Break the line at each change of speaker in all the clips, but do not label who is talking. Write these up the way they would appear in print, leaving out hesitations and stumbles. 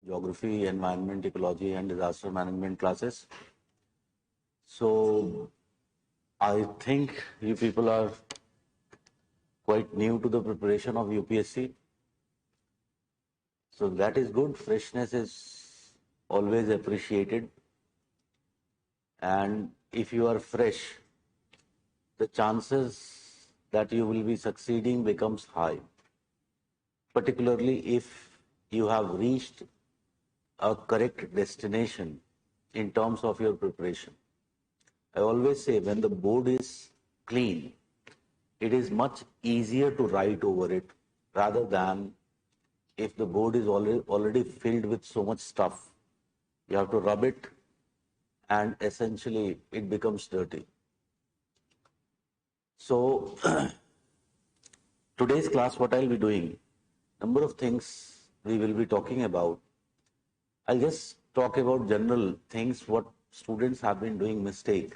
geography, environment, ecology, and disaster management classes. So I think you people are quite new to the preparation of UPSC. So that is good. Freshness is always appreciated. And if you are fresh, the chances that you will be succeeding becomes high, particularly if you have reached a correct destination in terms of your preparation. I always say when the board is clean, it is much easier to write over it rather than if the board is already filled with so much stuff. You have to rub it and essentially it becomes dirty. So today's class, what I'll be doing, number of things we will be talking about. I'll just talk about general things, what students have been doing mistake.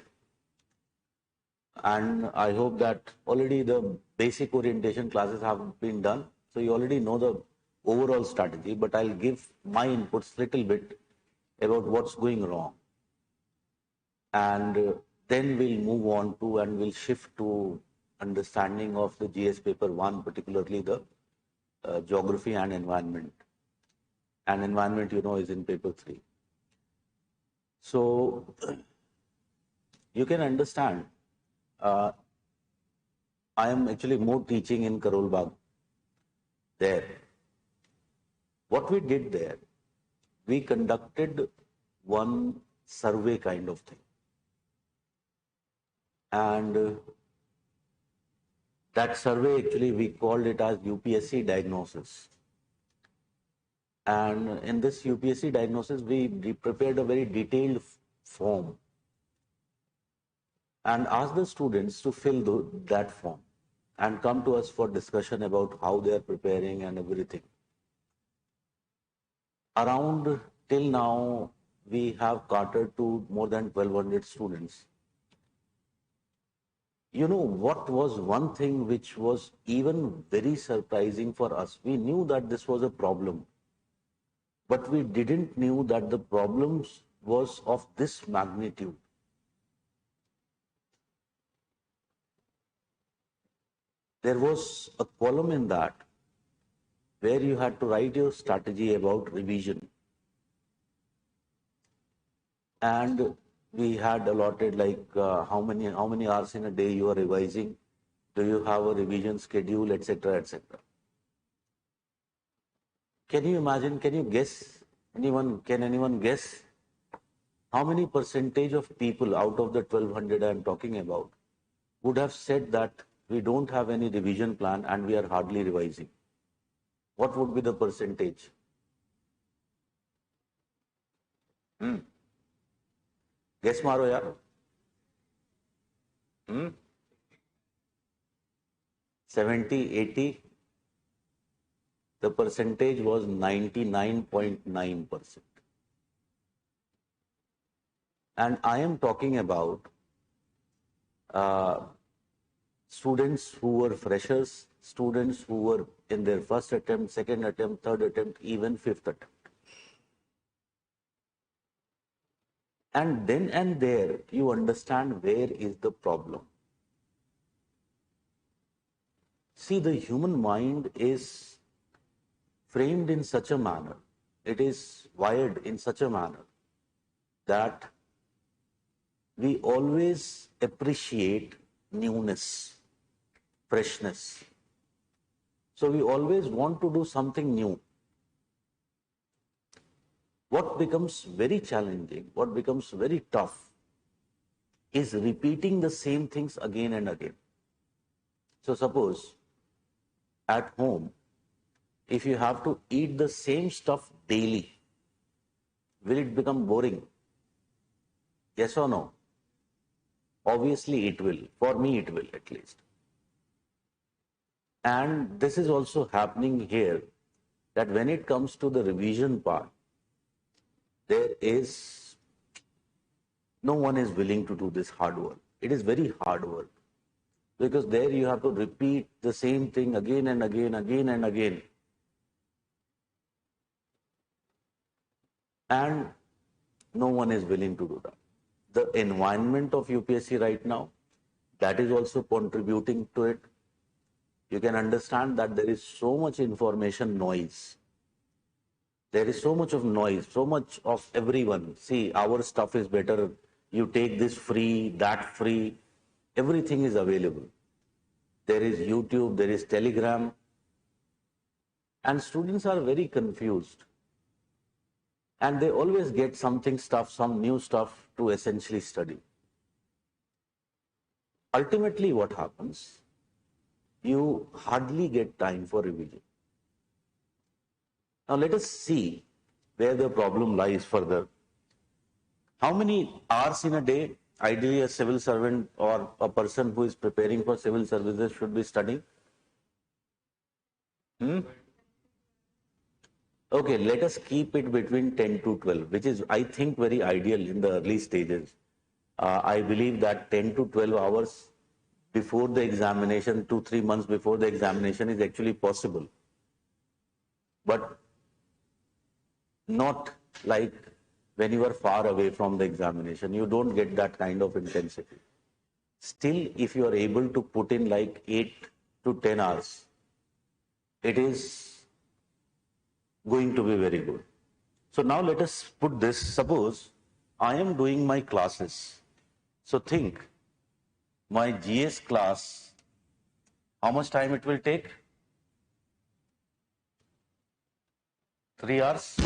And I hope that already the basic orientation classes have been done. So you already know the overall strategy, but I'll give my inputs little bit about what's going wrong. And then we'll move on to and we'll shift to understanding of the GS paper 1, particularly the geography and environment. And environment, you know, is in paper 3. So you can understand, I am actually more teaching in Karol Bagh there. What we did there, we conducted one survey kind of thing. And that survey, actually, we called it as UPSC diagnosis. And in this UPSC diagnosis, we prepared a very detailed form and asked the students to fill that form and come to us for discussion about how they are preparing and everything. Around till now, we have catered to more than 1,200 students. You know, what was one thing which was even very surprising for us? We knew that this was a problem, but we didn't knew that the problems was of this magnitude. There was a column in that where you had to write your strategy about revision. And we had allotted like how many hours in a day you are revising, do you have a revision schedule, etc., etc. Can you imagine, can you guess, can anyone guess how many percentage of people out of the 1,200 I am talking about would have said that we don't have any revision plan and we are hardly revising? What would be the percentage? Guess maro yaar. 70, 80. The percentage was 99.9%. And I am talking about students who were freshers, students who were in their first attempt, second attempt, third attempt, even fifth attempt. And then and there, you understand where is the problem. See, the human mind is framed in such a manner, it is wired in such a manner that we always appreciate newness, freshness. So we always want to do something new. What becomes very challenging, what becomes very tough is repeating the same things again and again. So suppose at home, if you have to eat the same stuff daily, will it become boring? Yes or no? Obviously it will. For me it will, at least. And this is also happening here, that when it comes to the revision part, there is no one is willing to do this hard work. It is very hard work, because there you have to repeat the same thing again and again, again and again. and no one is willing to do that. The environment of UPSC right now, that is also contributing to it. You can understand that there is so much information noise. There is so much of noise, so much of everyone. See, our stuff is better. You take this free, that free. Everything is available. There is YouTube, there is Telegram. And students are very confused. And they always get something stuff, some new stuff to essentially study. Ultimately, what happens? You hardly get time for revision. Now, let us see where the problem lies further. How many hours in a day, ideally, a civil servant or a person who is preparing for civil services should be studying? Okay, let us keep it between 10 to 12, which is, I think, very ideal in the early stages. I believe that 10 to 12 hours before the examination, 2-3 months before the examination is actually possible. But not like when you are far away from the examination. You don't get that kind of intensity. Still, if you are able to put in like 8 to 10 hours, it is going to be very good. So now let us put this. Suppose I am doing my classes. So think, my GS class, how much time it will take? 3 hours?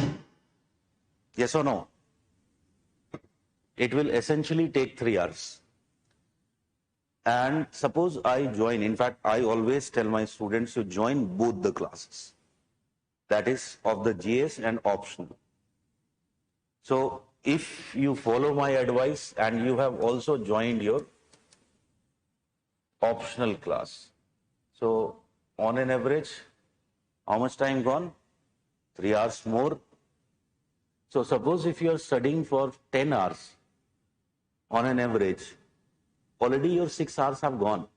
Yes or no? It will essentially take 3 hours. And suppose I join, in fact, I always tell my students to join both the classes. That is of the GS and optional. So if you follow my advice and you have also joined your optional class, so on an average, how much time gone? 3 hours more. So suppose if you are studying for 10 hours on an average, already your 6 hours have gone.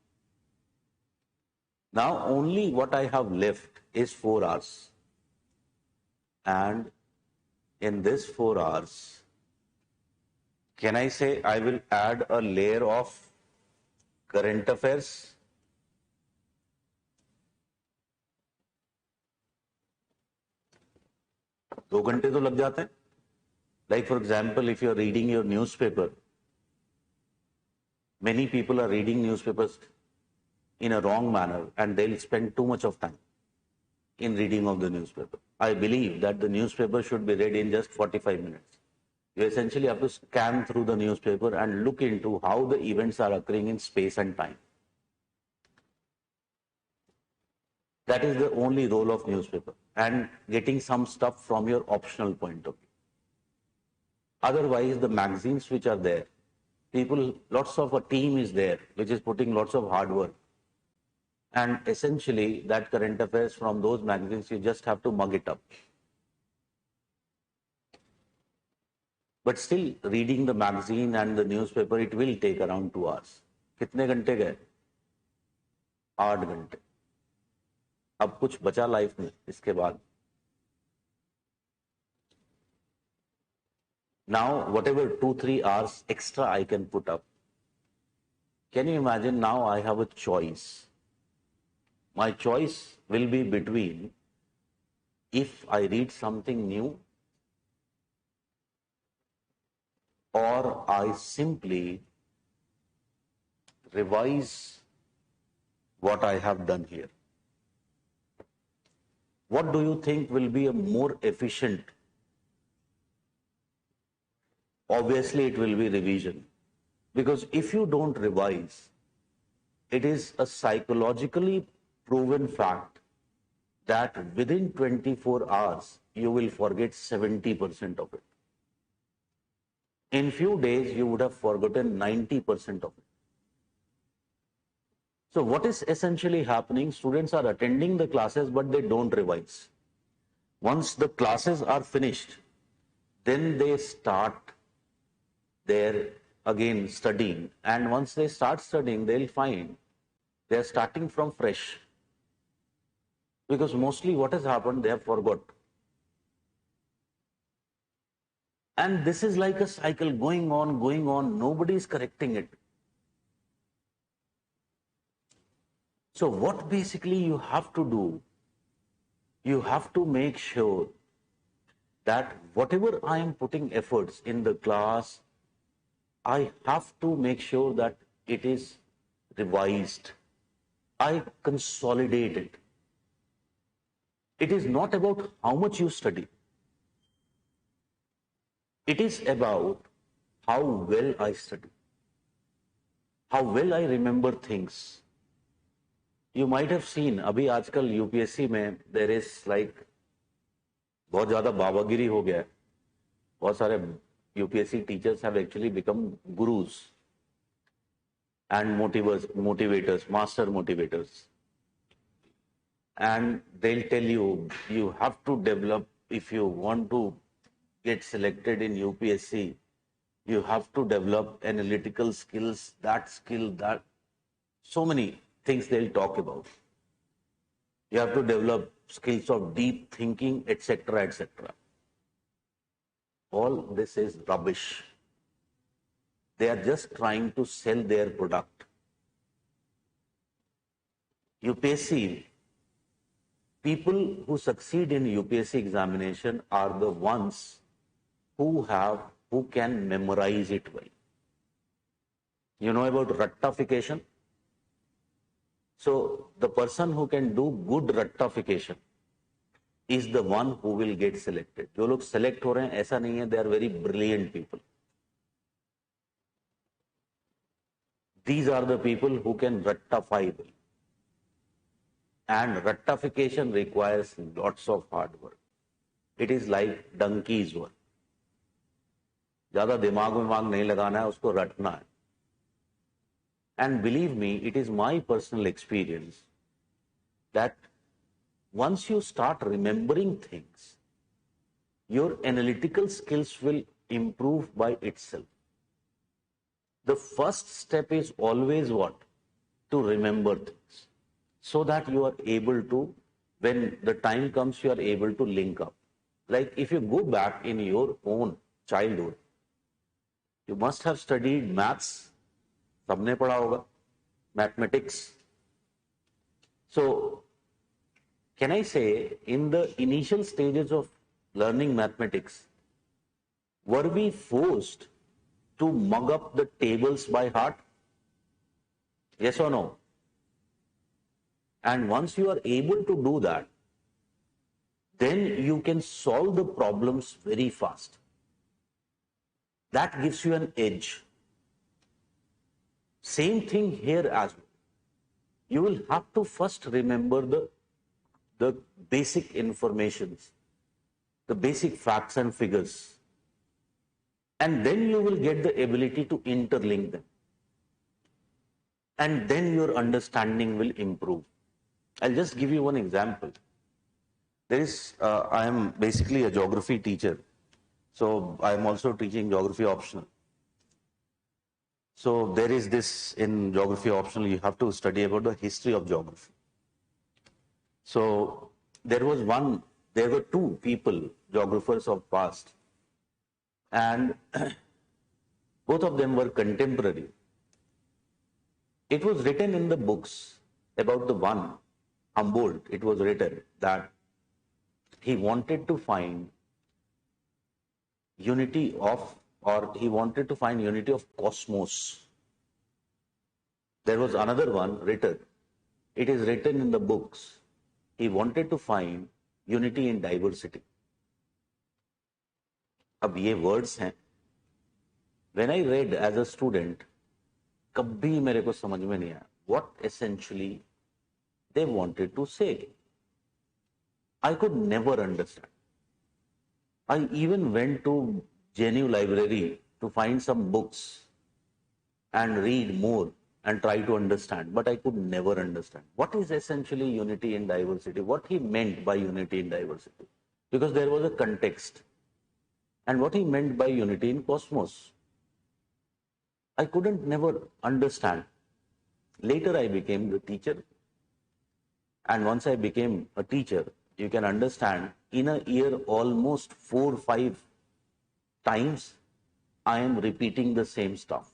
Now only what I have left is 4 hours. And in this 4 hours, can I say I will add a layer of current affairs? दो घंटे तो लग जाते हैं. Like for example, if you are reading your newspaper, many people are reading newspapers in a wrong manner and they'll spend too much of time in reading of the newspaper. I believe that the newspaper should be read in just 45 minutes. You essentially have to scan through the newspaper and look into how the events are occurring in space and time. That is the only role of newspaper, and getting some stuff from your optional point of view. Otherwise, the magazines which are there, people, lots of a team is there, which is putting lots of hard work. And essentially, that current affairs from those magazines, you just have to mug it up. But still, reading the magazine and the newspaper, it will take around 2 hours. कितने घंटे गए? 8 घंटे. अब कुछ बचा life में इसके बाद. Now, whatever 2-3 hours extra I can put up, can you imagine now I have a choice? My choice will be between if I read something new or I simply revise what I have done here. What do you think will be a more efficient? Obviously, it will be revision. Because if you don't revise, it is a psychologically proven fact that within 24 hours, you will forget 70% of it. In few days, you would have forgotten 90% of it. So what is essentially happening? Students are attending the classes, but they don't revise. Once the classes are finished, then they start their again studying. And once they start studying, they'll find they're starting from fresh. Because mostly what has happened, they have forgot. And this is like a cycle going on, going on. Nobody is correcting it. So what basically you have to do, you have to make sure that whatever I am putting efforts in the class, I have to make sure that it is revised. I consolidate it. It is not about how much you study. It is about how well I study, how well I remember things. You might have seen, अभी आजकल UPSC में there is like बहुत ज़्यादा बाबागिरी हो गया है. बहुत सारे UPSC teachers have actually become gurus and motivators, master motivators. And they'll tell you, you have to develop, if you want to get selected in UPSC, you have to develop analytical skills, that, so many things they'll talk about. You have to develop skills of deep thinking, etc., etc. All this is rubbish. They are just trying to sell their product. UPSC, people who succeed in UPSC examination are the ones who can memorize it well. You know about rattafication? So the person who can do good rattafication is the one who will get selected. जो लोग select हो रहे हैं, ऐसा नहीं है, they are very brilliant people. These are the people who can rattify well. And rattafication requires lots of hard work. It is like donkey's work. ज़्यादा दिमाग नहीं लगाना है, उसको रटना है. And believe me, it is my personal experience that once you start remembering things, your analytical skills will improve by itself. The first step is always what? To remember things, so that you are able to, when the time comes, you are able to link up. Like if you go back in your own childhood, you must have studied maths. सबने पढ़ा होगा, mathematics. So, can I say, in the initial stages of learning mathematics, were we forced to mug up the tables by heart? Yes or no? And once you are able to do that, then you can solve the problems very fast. That gives you an edge. Same thing here as well. You will have to first remember the basic informations, the basic facts and figures. And then you will get the ability to interlink them. And then your understanding will improve. I'll just give you one example. I am basically a geography teacher. So I am also teaching geography optional. So there is this in geography optional, you have to study about the history of geography. So there were two people, geographers of past, and both of them were contemporary. It was written in the books about the one, Humboldt, it was written that he wanted to find unity of cosmos. There was another one written. It is written in the books. He wanted to find unity in diversity. अब ये words हैं. When I read as a student, कभी मेरे को समझ में नहीं आया what essentially they wanted to say. I could never understand. I even went to JNU library to find some books and read more and try to understand, but I could never understand. What is essentially unity in diversity? What he meant by unity in diversity? Because there was a context. And what he meant by unity in cosmos. I couldn't never understand. Later I became the teacher. And once I became a teacher, you can understand, in a year almost 4-5 times I am repeating the same stuff.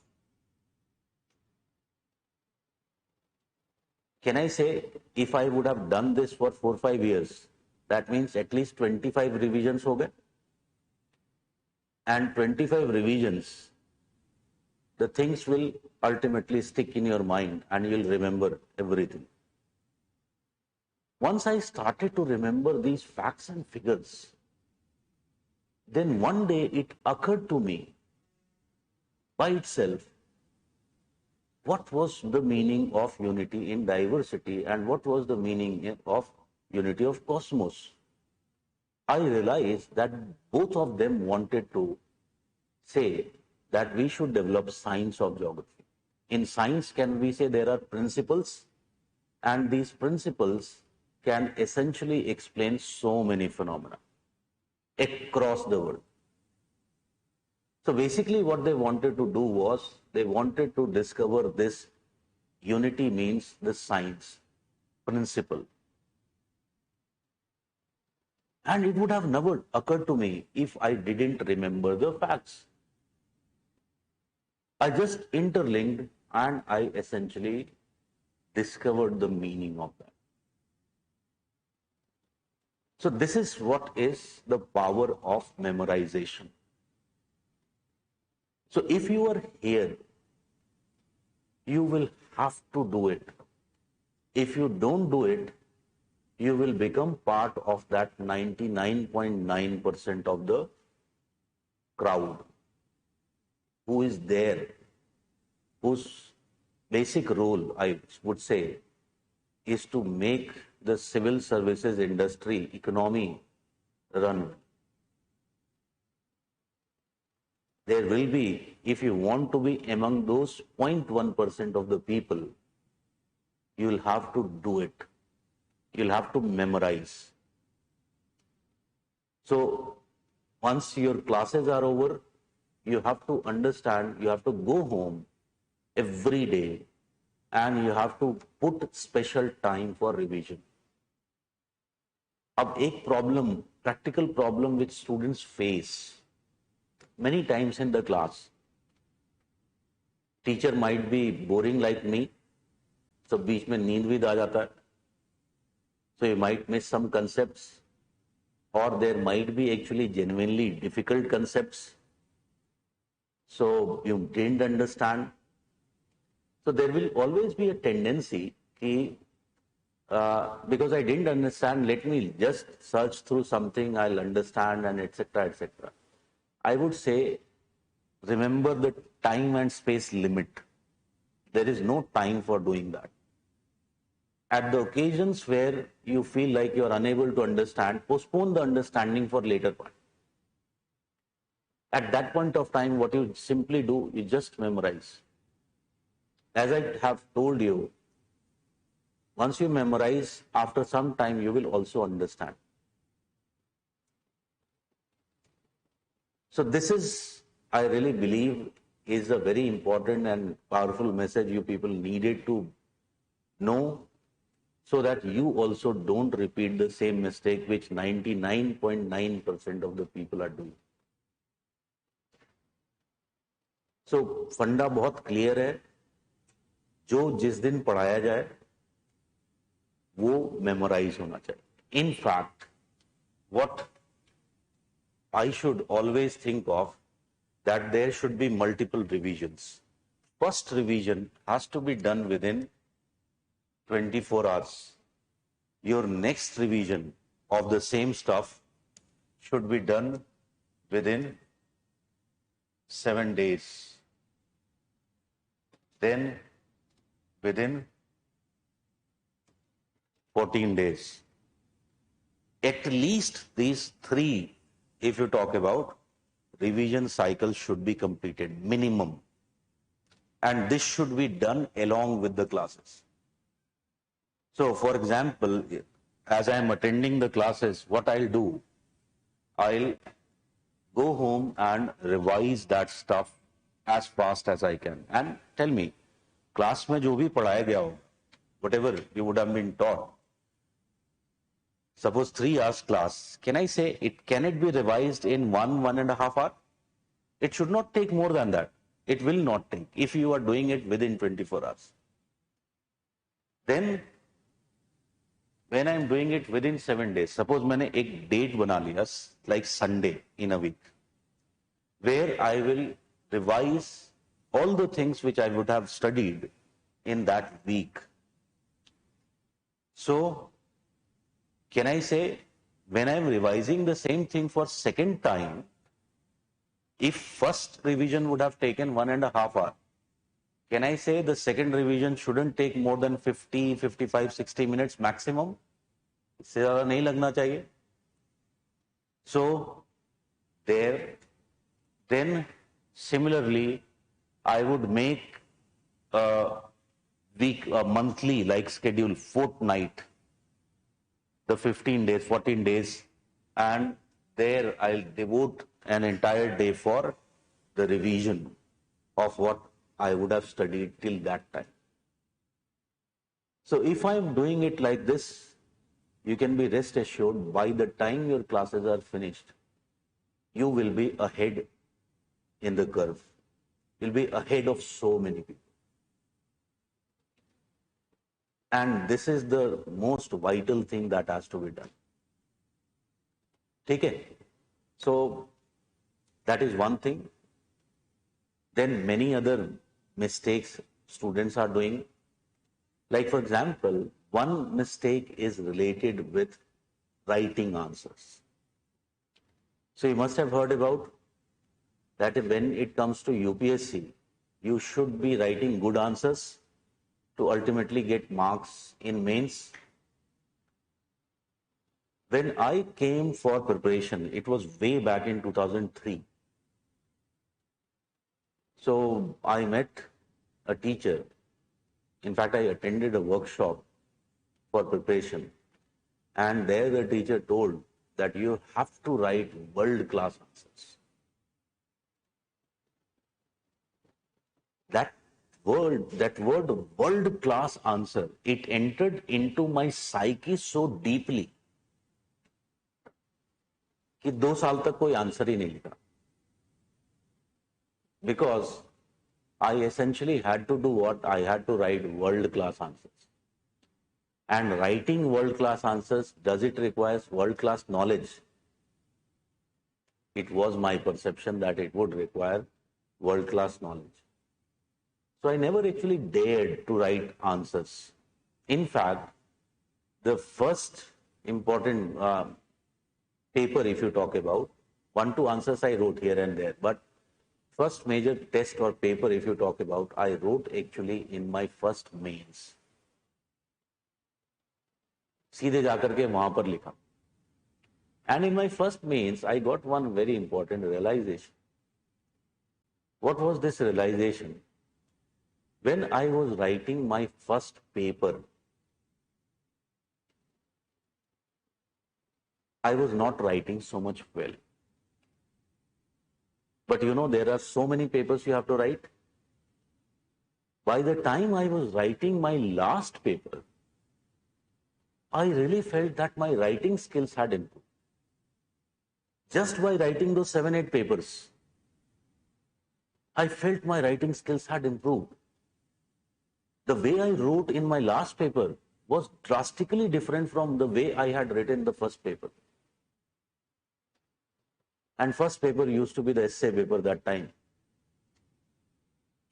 Can I say if I would have done this for 4 or 5 years, that means at least 25 revisions ho gaye? And 25 revisions, the things will ultimately stick in your mind and you'll remember everything. Once I started to remember these facts and figures, then one day it occurred to me by itself what was the meaning of unity in diversity and what was the meaning of unity of cosmos. I realized that both of them wanted to say that we should develop science of geography. In science, can we say there are principles, and these principles can essentially explain so many phenomena across the world. So basically what they wanted to do was they wanted to discover this unity means the science principle. And it would have never occurred to me if I didn't remember the facts. I just interlinked and I essentially discovered the meaning of that. So this is what is the power of memorization. So if you are here, you will have to do it. If you don't do it, you will become part of that 99.9% of the crowd who is there, whose basic role, I would say, is to make the civil services industry, economy run. There will be, if you want to be among those 0.1% of the people, you will have to do it. You'll have to memorize. So once your classes are over, you have to understand, you have to go home every day and you have to put special time for revision. अब एक problem, practical problem which students face many times in the class. Teacher might be boring like me, so बीच में नींद भी आ जाता है. So you might miss some concepts, or there might be actually genuinely difficult concepts. So you didn't understand. So there will always be a tendency because I didn't understand, let me just search through something, I'll understand, and etc. etc. I would say, remember the time and space limit. There is no time for doing that. At the occasions where you feel like you are unable to understand, postpone the understanding for later part. At that point of time, what you simply do, you just memorize. As I have told you, once you memorize, after some time, you will also understand. So this is, I really believe, is a very important and powerful message you people needed to know, so that you also don't repeat the same mistake which 99.9% of the people are doing. So फंडा बहुत clear है, जो जिस दिन पढ़ाया जाए वो memorise होना चाहिए. In fact, what I should always think of, that there should be multiple revisions. First revision has to be done within 24 hours. Your next revision of the same stuff should be done within 7 days. Then within 14 days. At least these 3, if you talk about, revision cycles should be completed, minimum. And this should be done along with the classes. So, for example, as I am attending the classes, what I'll do, I'll go home and revise that stuff as fast as I can. And tell me, class में जो भी पढ़ाया गया हो, whatever you would have been taught, suppose 3 hours class, can I say can it be revised in 1.5 hours? It should not take more than that. It will not take if you are doing it within 24 hours. Then when I'm doing it within 7 days, suppose मैंने एक date बना लिया, like Sunday in a week, where I will revise all the things which I would have studied in that week. So, can I say, when I'm revising the same thing for second time, if first revision would have taken 1.5 hours, can I say the second revision shouldn't take more than 50, 55, 60 minutes maximum? इससे ज़्यादा नहीं लगना चाहिए. So, then similarly, I would make a monthly like schedule, fortnight, the 15 days, 14 days, and there I'll devote an entire day for the revision of what I would have studied till that time. So if I'm doing it like this, you can be rest assured by the time your classes are finished, you will be ahead in the curve. You'll be ahead of so many people. And this is the most vital thing that has to be done. Okay? So that is one thing. Then many other mistakes students are doing. Like for example, one mistake is related with writing answers. So you must have heard about that when it comes to UPSC, you should be writing good answers to ultimately get marks in mains. When I came for preparation, it was way back in 2003. So I met a teacher. In fact, I attended a workshop for preparation. And there the teacher told that you have to write world-class answers. That word world-class answer, it entered into my psyche so deeply कि 2 साल तक कोई answer ही नहीं लिखा. Because I essentially had to do what? I had to write world-class answers. And writing world-class answers, does it require world-class knowledge? It was my perception that it would require world-class knowledge. So I never actually dared to write answers. In fact, the first important paper, if you talk about, 1-2 answers I wrote here and there. But first major test or paper, if you talk about, I wrote actually in my first mains. सीधे जाकर के वहां पर लिखा. And in my first mains, I got one very important realization. What was this realization? When I was writing my first paper, I was not writing so much well. But you know, there are so many papers you have to write. By the time I was writing my last paper, I really felt that my writing skills had improved. Just by writing those 7-8 papers, I felt my writing skills had improved. The way I wrote in my last paper was drastically different from the way I had written the first paper. And first paper used to be the essay paper that time.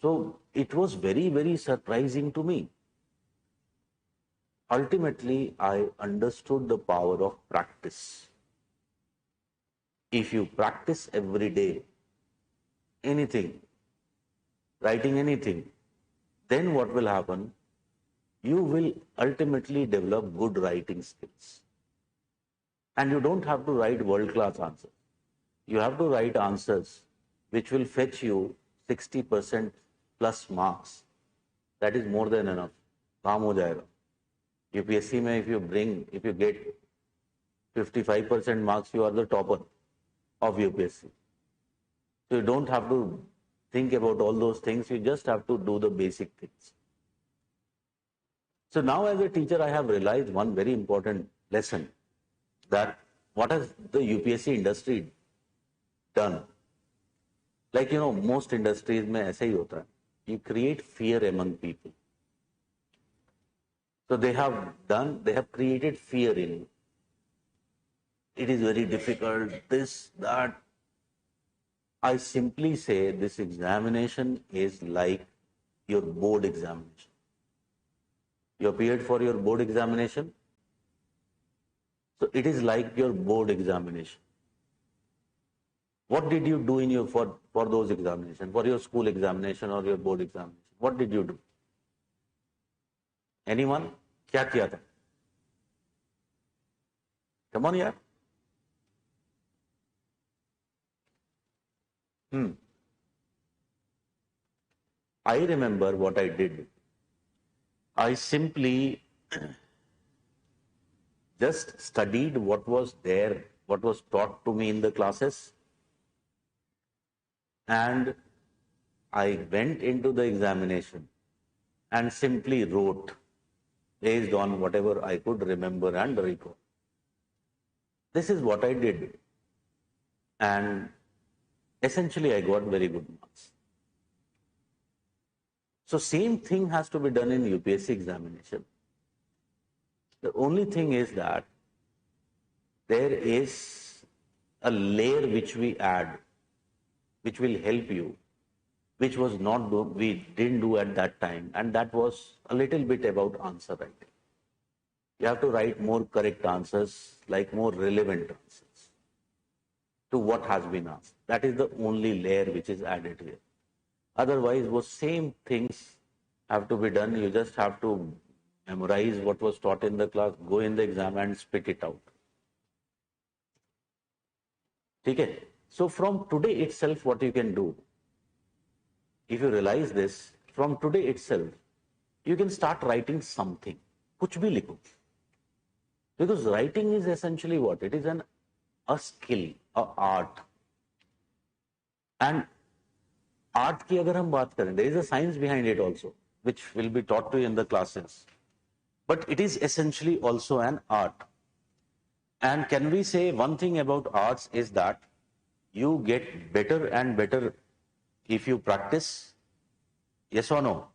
So it was very, very surprising to me. Ultimately, I understood the power of practice. If you practice every day, anything, writing anything, then what will happen? You will ultimately develop good writing skills. And you don't have to write world-class answers. You have to write answers which will fetch you 60% plus marks. That is more than enough. काम हो जाएगा. UPSC में if you get 55% marks, you are the topper of UPSC. So you don't have to think about all those things. You just have to do the basic things. So now as a teacher, I have realized one very important lesson, that what has the UPSC industry done? Like, most industries में ऐसे ही होता है. You create fear among people. So they have created fear in you. It is very difficult, this, that. I simply say this examination is like your board examination. You appeared for your board examination. So it is like your board examination. What did you do in your for those examinations, for your school examination or your board examination? What did you do? Anyone? क्या किया था? Come on, यार. I remember what I did. I simply just studied what was there, what was taught to me in the classes, and I went into the examination and simply wrote based on whatever I could remember and recall. This is what I did. And essentially I got very good marks. So same thing has to be done in UPSC examination. The only thing is that there is a layer which we add, which will help you, which was not we didn't do at that time, and that was a little bit about answer writing. You have to write more correct answers, like more relevant answers to what has been asked. That is the only layer which is added here. Otherwise, those same things have to be done. You just have to memorize what was taught in the class, go in the exam and spit it out. Okay? So from today itself, what you can do, if you realize this, from today itself, you can start writing something. Kuch bhi likho. Because writing is essentially what? It is a skill, a art. And art की अगर हम बात करें, there is a science behind it also, which will be taught to you in the classes. But it is essentially also an art. And can we say one thing about arts is that you get better and better if you practice? Yes or no?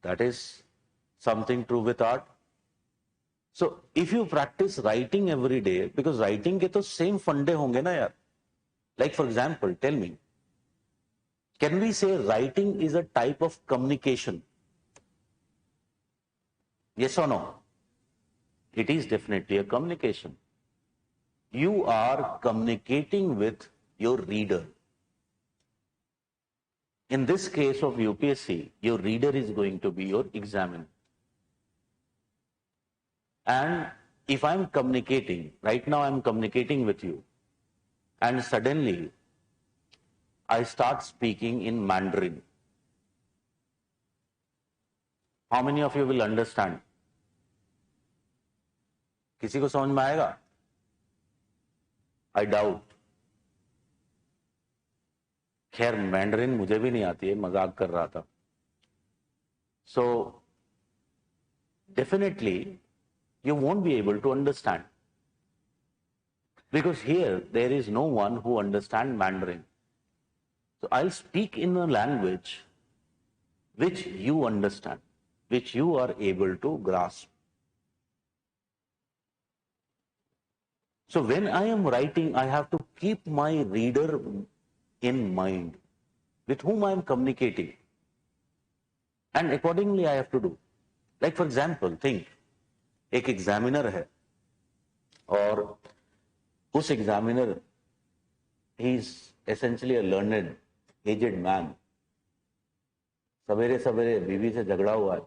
That is something true with art. So if you practice writing every day, because writing के तो same फंडे होंगे ना यार. Like for example, tell me, can we say writing is a type of communication? Yes or no? It is definitely a communication. You are communicating with your reader. In this case of UPSC, your reader is going to be your examiner. And if I'm communicating, right now I'm communicating with you, and suddenly I start speaking in Mandarin. How many of you will understand? किसी को समझ में आएगा? I doubt. खैर Mandarin मुझे भी नहीं आती है, मजाक कर रहा था. So definitely you won't be able to understand, because here there is no one who understands Mandarin. So I'll speak in a language which you understand, which you are able to grasp. So when I am writing, I have to keep my reader in mind, with whom I am communicating. And accordingly I have to do. Like for example, think, एक examiner है और उस examiner, he is essentially a learned, aged man. सवेरे सवेरे बीवी से झगड़ा हुआ है,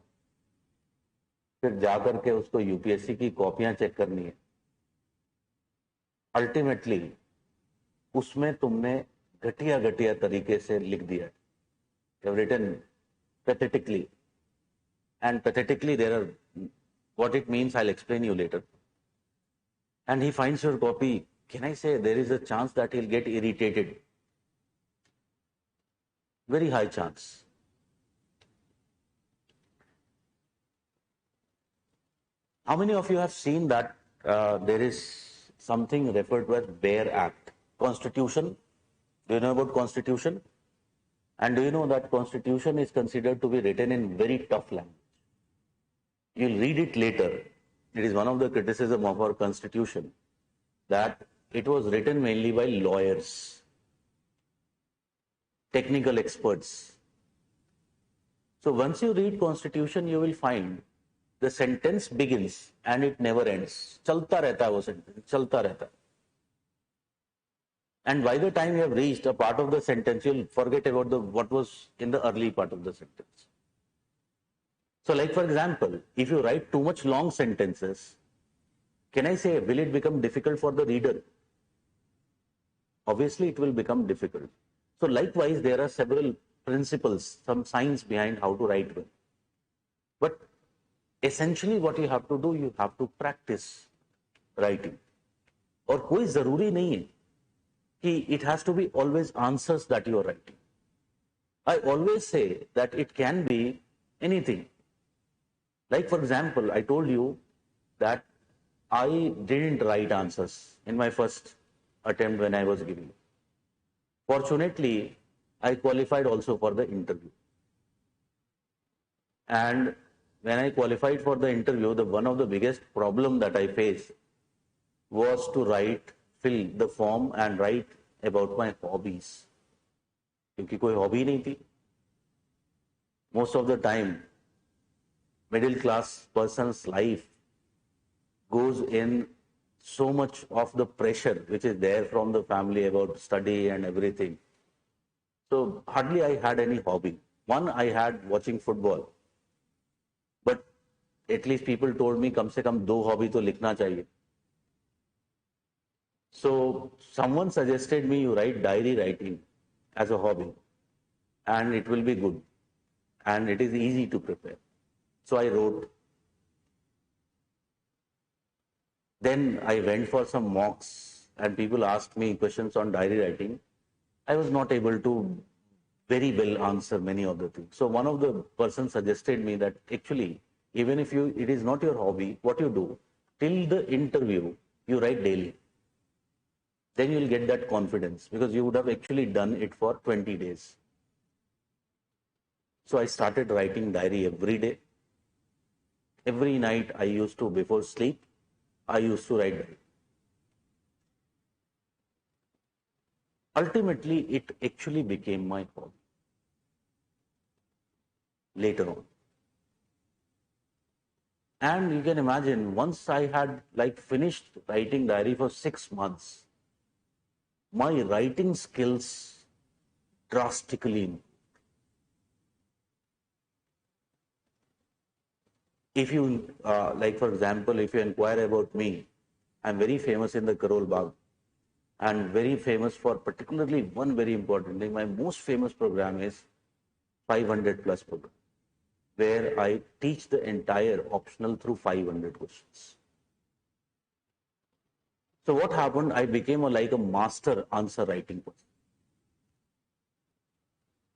फिर जाकर के उसको यूपीएससी की कॉपियां चेक करनी है. अल्टीमेटली उसमें तुमने घटिया घटिया तरीके से लिख दिया है. You have written pathetically, and pathetically there are, what it means I'll explain you later. And he finds your copy. Can I say there is a chance that he'll get irritated? Very high chance. How many of you have seen that there is something referred to as Bear Act? Constitution Do you know about Constitution? And do you know that Constitution is considered to be written in very tough language? You'll read it later. It is one of the criticism of our Constitution that it was written mainly by lawyers, technical experts. So once you read Constitution, you will find the sentence begins and it never ends. चलता रहता है वो sentence, चलता रहता है. And by the time you have reached a part of the sentence, you'll forget about what was in the early part of the sentence. So like for example, if you write too much long sentences, can I say, will it become difficult for the reader? Obviously, it will become difficult. So likewise, there are several principles, some science behind how to write well. But essentially what you have to do, you have to practice writing. और कोई जरूरी नहीं है कि it has to be always answers that you are writing. I always say that it can be anything. Like for example, I told you that I didn't write answers in my first attempt when I was giving. Fortunately, I qualified also for the interview. And when I qualified for the interview, one of the biggest problem that I faced was to fill the form and write about my hobbies. क्योंकि कोई hobby नहीं थी. Most of the time, middle class person's life goes in so much of the pressure which is there from the family about study and everything. So hardly I had any hobby. One, I had watching football. But at least people told me कम से कम 2 hobby तो लिखना चाहिए. So someone suggested me you write diary writing as a hobby and it will be good and it is easy to prepare. So I wrote. Then I went for some mocks and people asked me questions on diary writing. I was not able to very well answer many of the things. So one of the persons suggested me that actually, even if it is not your hobby, what you do, till the interview, you write daily. Then you will get that confidence because you would have actually done it for 20 days. So I started writing diary every day. Every night I used to, before sleep, I used to write diary. Ultimately, it actually became my hobby later on. And you can imagine, once I had finished writing diary for 6 months, my writing skills drastically improved. If you, for example, if you inquire about me, I'm very famous in the Karol Bagh and very famous for particularly one very important thing. My most famous program is 500 plus program, where I teach the entire optional through 500 questions. So what happened? I became like a master answer writing person.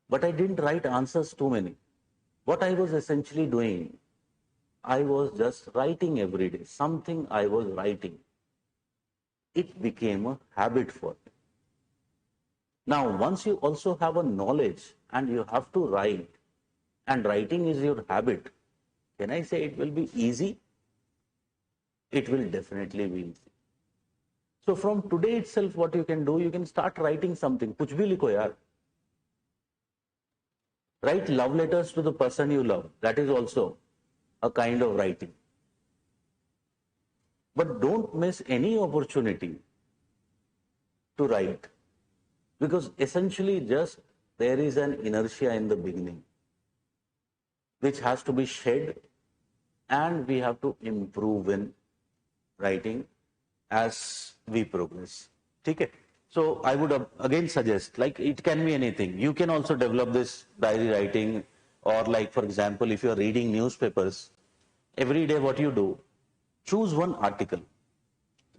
But I didn't write answers too many. What I was essentially doing, I was just writing every day. Something I was writing. It became a habit for me. Now, once you also have a knowledge and you have to write, and writing is your habit, can I say it will be easy? It will definitely be easy. So from today itself, what you can do, you can start writing something. कुछ भी लिखो यार. Write love letters to the person you love. That is also a kind of writing. But don't miss any opportunity to write, because essentially just there is an inertia in the beginning which has to be shed, and we have to improve in writing as we progress. Okay? So I would again suggest, it can be anything. You can also develop this diary writing, or for example, if you are reading newspapers, every day what you do, choose one article.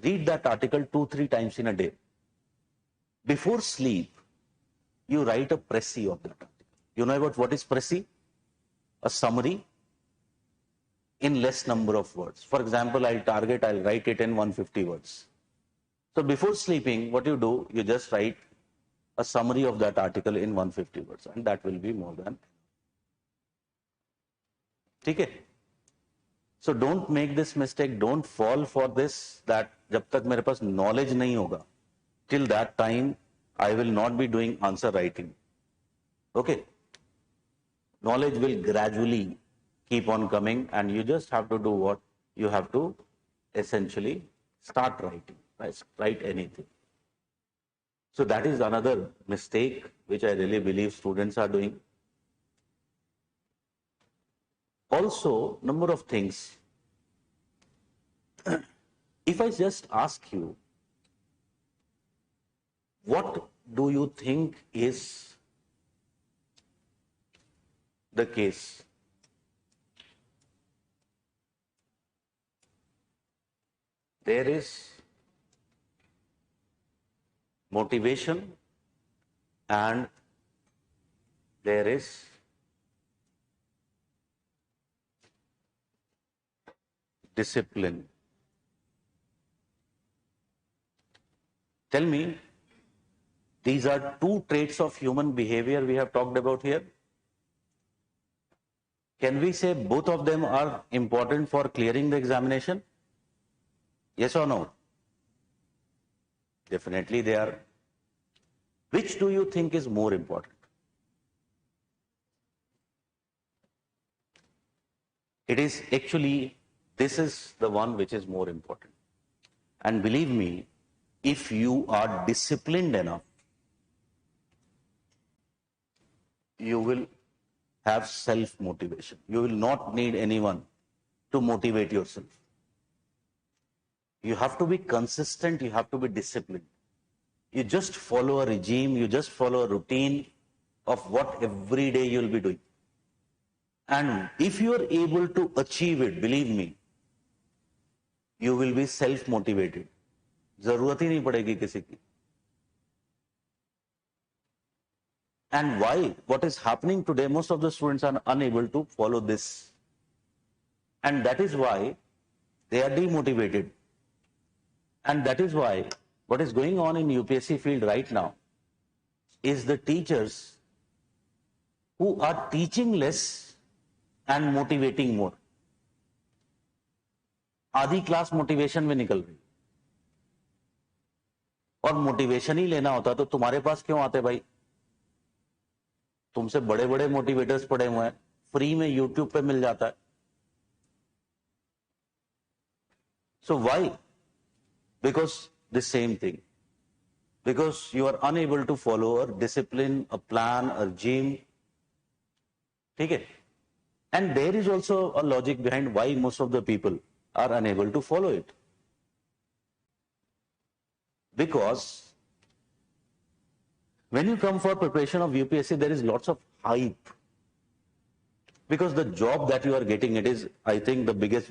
Read that article 2-3 times in a day. Before sleep, you write a précis of that article. You know about what is précis? A summary in less number of words. For example, I'll write it in 150 words. So before sleeping, what you do, you just write a summary of that article in 150 words, and that will be more than. Okay? So don't make this mistake, don't fall for this, that jab tak mere paas knowledge nahi hoga, till that time I will not be doing answer writing. Okay? Knowledge will gradually keep on coming, and you just have to do what? You have to essentially start writing, write anything. So that is another mistake which I really believe students are doing. Also, number of things. If I just ask you, what do you think is the case? There is motivation and there is discipline. Tell me, these are two traits of human behavior we have talked about here. Can we say both of them are important for clearing the examination? Yes or no? Definitely they are. Which do you think is more important? It is actually, this is the one which is more important. And believe me, if you are disciplined enough, you will have self-motivation. You will not need anyone to motivate yourself. You have to be consistent, you have to be disciplined. You just follow a regime, you just follow a routine of what every day you will be doing. And if you are able to achieve it, believe me, you will be self-motivated. जरूरत ही नहीं पड़ेगी किसी की. And why? What is happening today, most of the students are unable to follow this. And that is why they are demotivated. And that is why what is going on in UPSC field right now is the teachers who are teaching less and motivating more. आधी class motivation में निकल रही, और motivation ही लेना होता तो तुम्हारे पास क्यों आते भाई? तुमसे बड़े बड़े मोटिवेटर्स पड़े हुए हैं, फ्री में यूट्यूब पे मिल जाता है. So why? Because the same thing. Because you are unable to follow a discipline, a plan, a regime. Okay? And there is also a logic behind why most of the people are unable to follow it. Because when you come for preparation of UPSC, there is lots of hype. Because the job that you are getting, it is, I think, the biggest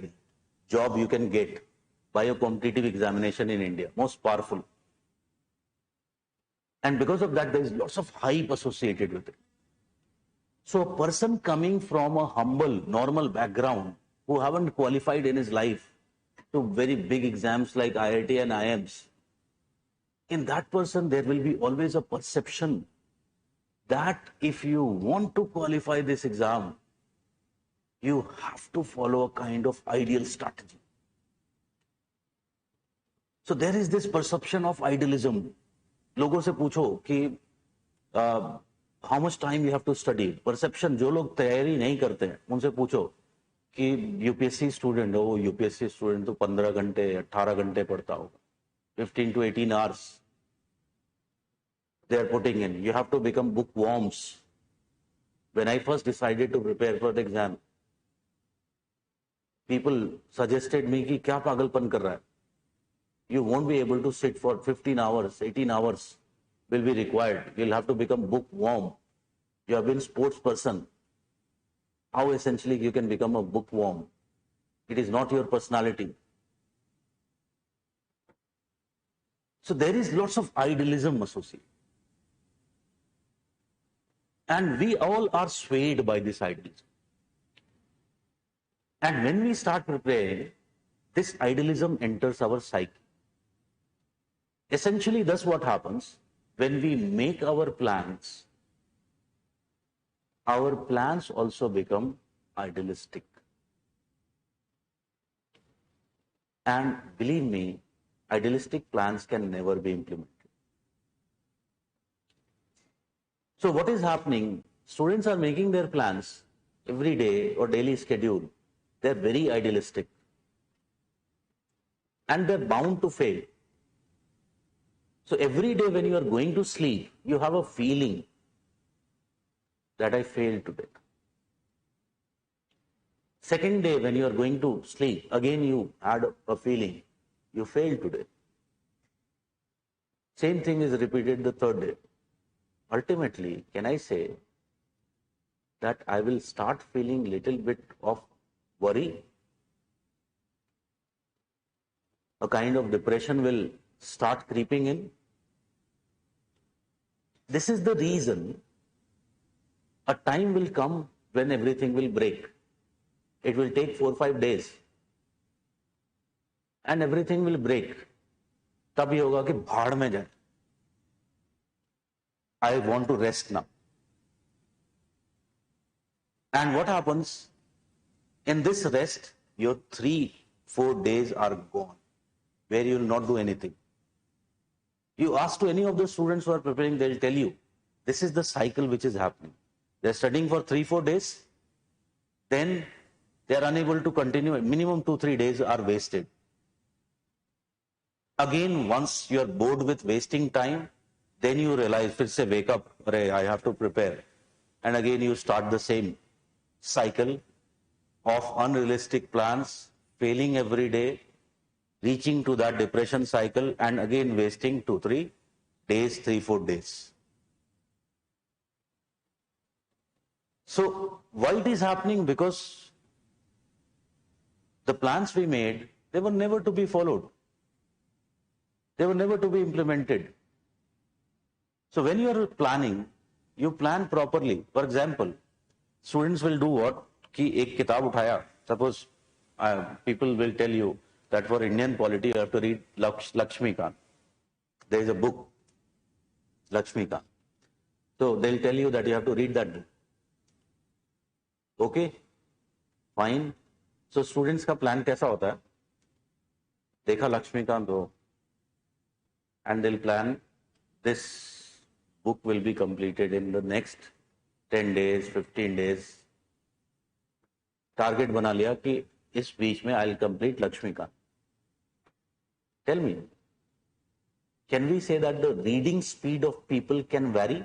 job you can get by a competitive examination in India, most powerful. And because of that, there is lots of hype associated with it. So a person coming from a humble, normal background, who haven't qualified in his life to very big exams like IIT and IIMs, in that person, there will be always a perception that if you want to qualify this exam, you have to follow a kind of ideal strategy. So there is this perception of idealism. लोगों से पूछो कि how much time you have to study. Perception, जो लोग तैयारी नहीं करते हैं, उनसे पूछो कि यूपीएससी स्टूडेंट हो, यूपीएससी स्टूडेंट तो 15 घंटे 18 घंटे पढ़ता होगा, 15 to 18 hours they are putting in. You have to become bookworms. When I first decided to prepare for the exam, people suggested me कि क्या पागलपन कर रहा है? You won't be able to sit for 15 hours, 18 hours will be required. You'll have to become bookworm. You have been sports person. How essentially you can become a bookworm? It is not your personality. So there is lots of idealism associated. And we all are swayed by this idealism. And when we start preparing, this idealism enters our psyche. Essentially, that's what happens. when we make our plans also become idealistic. And believe me, idealistic plans can never be implemented. So what is happening? Students are making their plans every day or daily schedule. They're very idealistic. And they're bound to fail. So every day when you are going to sleep, you have a feeling that I failed today. Second day when you are going to sleep, again you had a feeling you failed today. Same thing is repeated the third day. Ultimately, can I say that I will start feeling little bit of worry? A kind of depression will start creeping in. This is the reason a time will come when everything will break. It will take 4 or 5 days and everything will break. तब ये होगा कि भाड़ में जाए. I want to rest now. And what happens? In this rest, your 3-4 days are gone, where you will not do anything. You ask to any of the students who are preparing, they will tell you, this is the cycle which is happening. They are studying for 3-4 days, then they are unable to continue. Minimum 2-3 days are wasted. Again, once you are bored with wasting time, then you realize, फिर से wake up, I have to prepare. And again you start the same cycle of unrealistic plans, failing every day, reaching to that depression cycle, and again wasting 2-3 days, 3-4 days. So why it is happening? Because the plans we made, they were never to be followed. They were never to be implemented. So when you are planning, you plan properly. For example, students will do what? कि एक किताब उठाया. Suppose people will tell you that for Indian polity you have to read Lakshmikant. There is a book, Lakshmikant. So they'll tell you that you have to read that book. Okay, fine. So students का plan कैसा होता है? देखा लक्ष्मीकांत हो, and they'll plan this book will be completed in the next 10 days, 15 days. Target बना लिया कि इस बीच में I'll complete Laxmikant. Tell me, can we say that the reading speed of people can vary?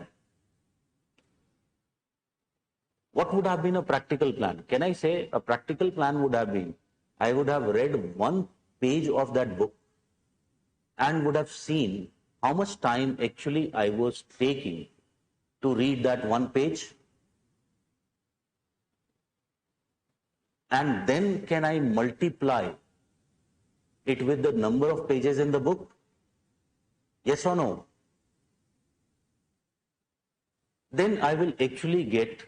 What would have been a practical plan? Can I say a practical plan would have been, I would have read one page of that book and would have seen how much time actually I was taking to read that one page. And then can I multiply it with the number of pages in the book? Yes or no? Then I will actually get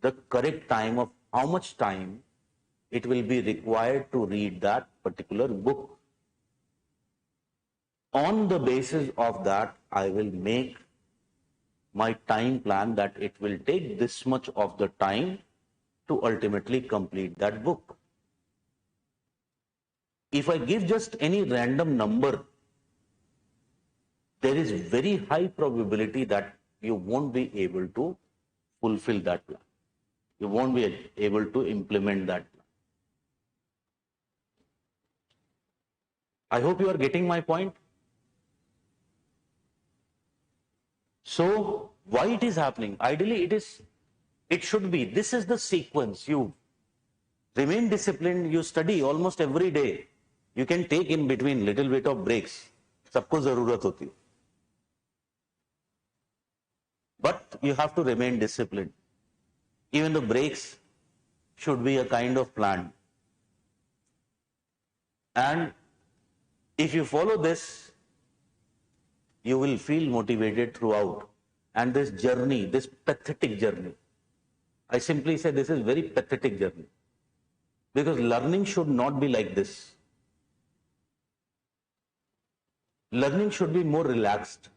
the correct time of how much time it will be required to read that particular book. On the basis of that, I will make my time plan that it will take this much of the time to ultimately complete that book. If I give just any random number, there is very high probability that you won't be able to fulfill that plan. You won't be able to implement that plan. I hope you are getting my point. So why it is happening? Ideally, it should be, this is the sequence. You remain disciplined, you study almost every day. You can take in between little bit of breaks. सबको जरूरत होती है. But you have to remain disciplined. Even the breaks should be a kind of plan. And if you follow this, you will feel motivated throughout. And this journey, this pathetic journey, I simply say this is very pathetic journey. Because learning should not be like this. Learning should be more relaxed.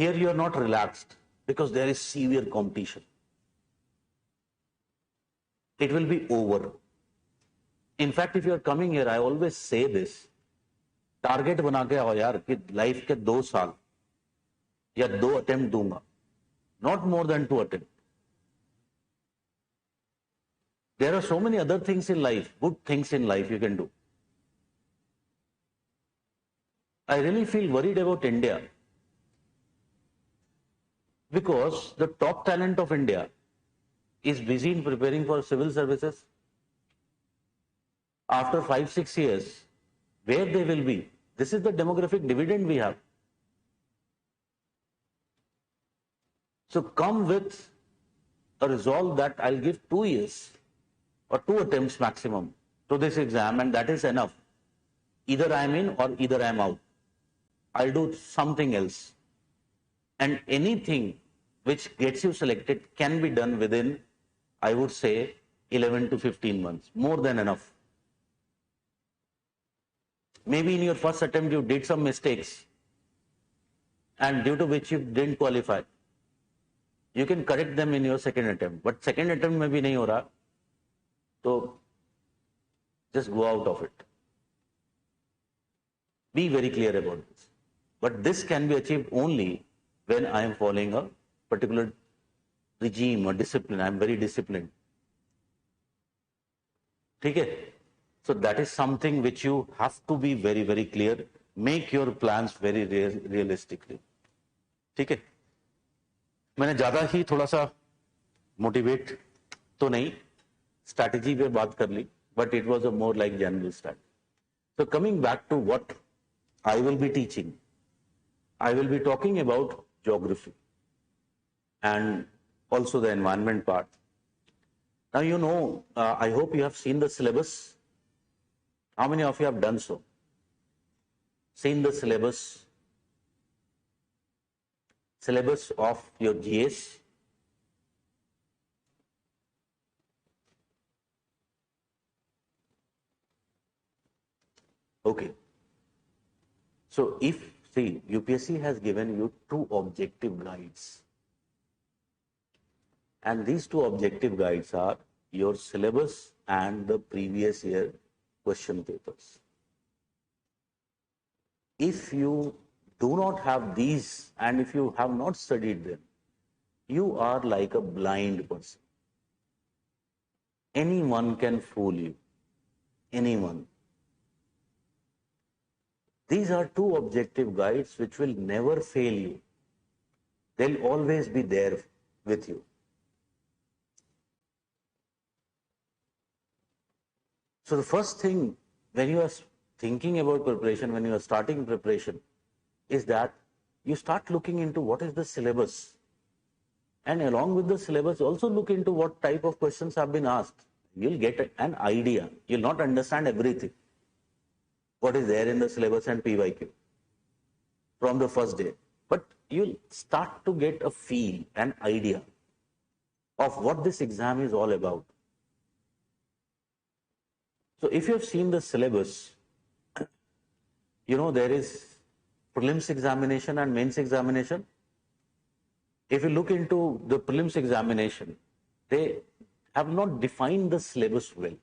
Here you are not relaxed because there is severe competition. It will be over. In fact, if you are coming here, I always say this, target बना के आओ यार कि life के 2 साल या 2 attempt दूंगा, not more than 2 attempts. There are so many other things in life, good things in life you can do. I really feel worried about India because the top talent of India is busy in preparing for civil services. After 5-6 years, where they will be? This is the demographic dividend we have. So come with a resolve that I'll give 2 years or 2 attempts maximum to this exam, and that is enough. Either I'm in or either I'm out. I'll do something else. And anything which gets you selected can be done within, I would say, 11 to 15 months. More than enough. Maybe in your first attempt you did some mistakes and due to which you didn't qualify. You can correct them in your second attempt. But second attempt में भी नहीं हो रहा, तो just go out of it. Be very clear about this. But this can be achieved only when I am following a particular regime or discipline. I am very disciplined. Okay? So that is something which you have to be very, very clear. Make your plans very realistically. ठीक है? मैंने ज़्यादा ही थोड़ा सा motivate तो नहीं, strategy पे बात कर ली, but it was a more like general strategy. So coming back to what I will be teaching, I will be talking about geography and also the environment part. Now you know, I hope you have seen the syllabus. How many of you have done so? Seen the syllabus of your GS? Okay. So see, UPSC has given you 2 objective guides. And these 2 objective guides are your syllabus and the previous year question papers. If you do not have these and if you have not studied them, you are like a blind person. Anyone can fool you. Anyone. These are 2 objective guides which will never fail you. They'll always be there with you. So the first thing when you are thinking about preparation, when you are starting preparation, is that you start looking into what is the syllabus. And along with the syllabus, also look into what type of questions have been asked. You'll get an idea. You'll not understand everything. What is there in the syllabus and PYQ from the first day. But you'll start to get a feel, an idea of what this exam is all about. So if you have seen the syllabus, you know there is prelims examination and mains examination. If you look into the prelims examination, they have not defined the syllabus well.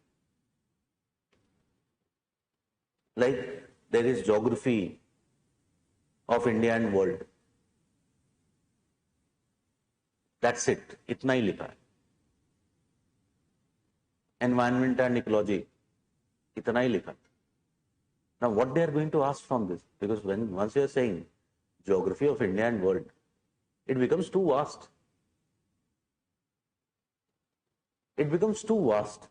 Like there is geography of India and world. That's it. इतना ही लिखा है. Environment and ecology. इतना ही लिखा. Now what they are going to ask from this? Because once you are saying geography of India and world, it becomes too vast. It becomes too vast.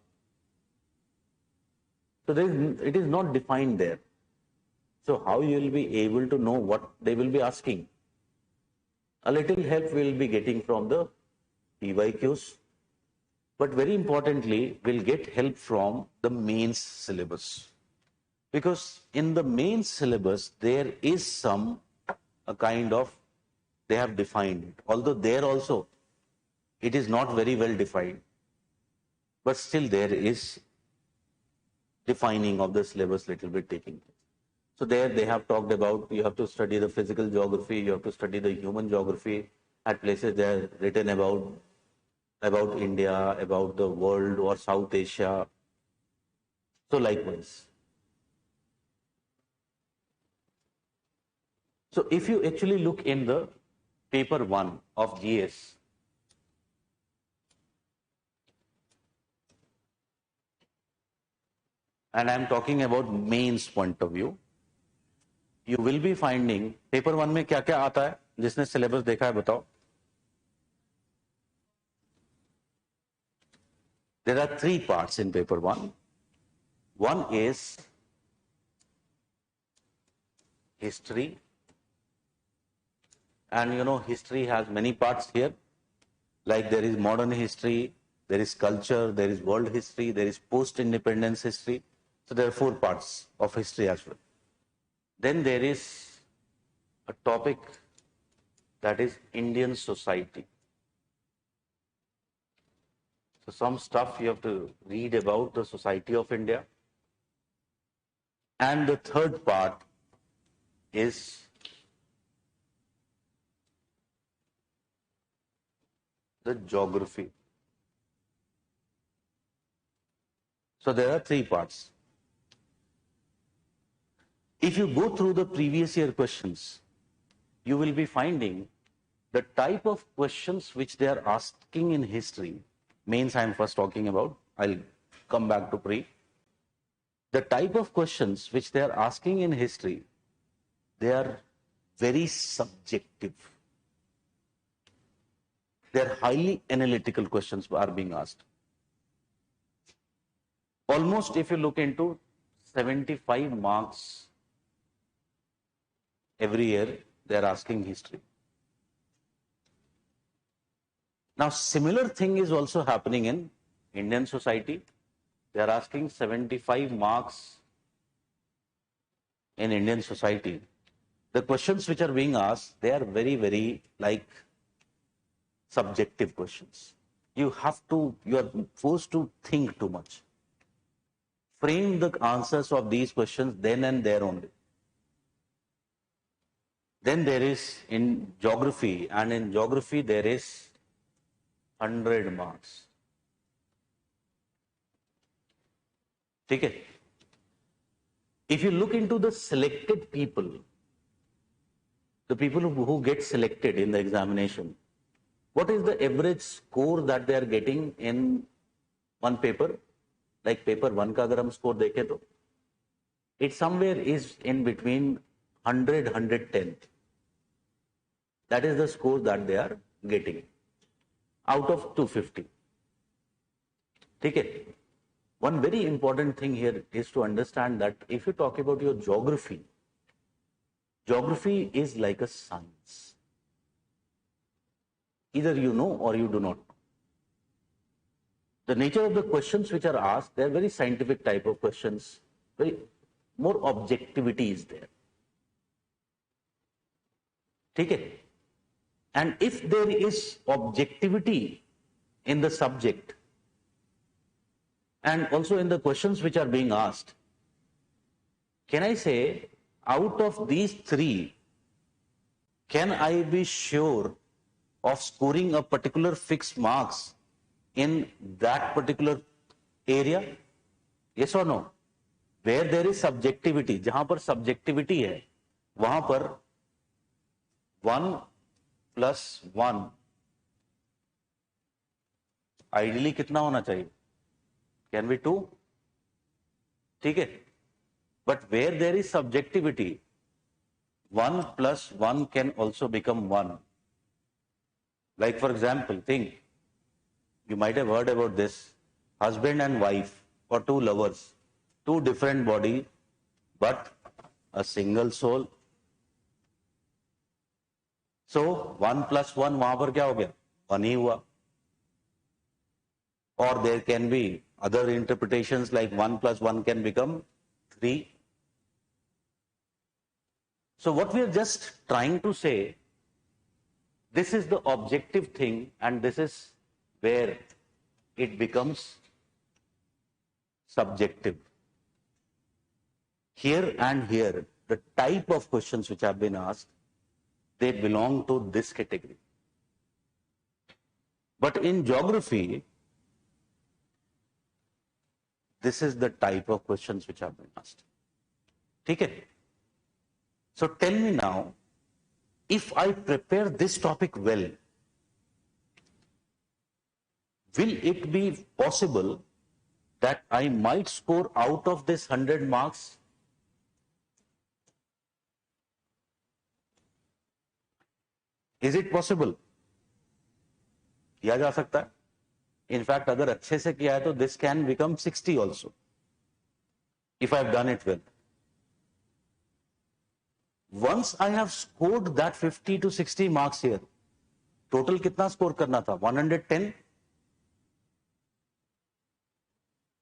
So it is not defined there. So how you will be able to know what they will be asking? A little help we will be getting from the PYQs. But very importantly, we'll get help from the mains syllabus. Because in the mains syllabus, there is a kind of, they have defined it. Although there also, it is not very well defined. But still there is defining of the syllabus little bit taking place. So there they have talked about you have to study the physical geography, you have to study the human geography. At places they are written about India, about the world or South Asia. So likewise. So if you actually look in the paper 1 of GS, and I'm talking about mains point of view, you will be finding paper 1 में क्या क्या आता है, जिसने syllabus देखा है बताओ. There are 3 parts in paper 1. One is history, and you know history has many parts here, like there is modern history, there is culture, there is world history, there is post-independence history. So there are 4 parts of history as well. Then there is a topic that is Indian society. So some stuff you have to read about the society of India. And the third part is the geography. So there are 3 parts. If you go through the previous year questions, you will be finding the type of questions which they are asking in history. Mains I am first talking about. I'll come back to pre. The type of questions which they are asking in history, they are very subjective. They are highly analytical questions are being asked. Almost if you look into 75 marks every year, they are asking history. Now, similar thing is also happening in Indian society. They are asking 75 marks in Indian society. The questions which are being asked, they are very, very like subjective questions. You are forced to think too much. Frame the answers of these questions then and there only. Then there is in geography, and in geography there is 100 marks. Okay. If you look into the selected people, the people who get selected in the examination, what is the average score that they are getting in one paper? Like paper 1 का अगर हम score देखें तो it somewhere is in between 100-110. That is the score that they are getting out of 250. Okay. One very important thing here is to understand that if you talk about your geography, geography is like a science. Either you know or you do not know. The nature of the questions which are asked, they are very scientific type of questions. Very more objectivity is there. Okay. And if there is objectivity in the subject and also in the questions which are being asked, can I say out of these 3, can I be sure of scoring a particular fixed marks in that particular area? Yes or no? Where there is subjectivity, जहां पर subjectivity है, वहां पर 1 + 1 ideally कितना होना चाहिए? Can be 2? ठीक है. But where there is subjectivity, 1 + 1 can also become 1. Like for example, think, you might have heard about this, husband and wife or 2 lovers, 2 different bodies, but a single soul. So 1 + 1 वहां पर क्या हो गया? 1 ही हुआ. Or there can be other interpretations like 1 + 1 can become 3. So what we are just trying to say, this is the objective thing, and this is where it becomes subjective. Here and here, the type of questions which have been asked, they belong to this category. But in geography, this is the type of questions which have been asked. Okay? So tell me now, if I prepare this topic well, will it be possible that I might score out of this 100 marks? Is it possible? किया जा सकता है. In fact, अगर अच्छे से किया है तो this can become 60 also, if I have done it well. Once I have scored that 50 to 60 marks here, total कितना score करना था? 110?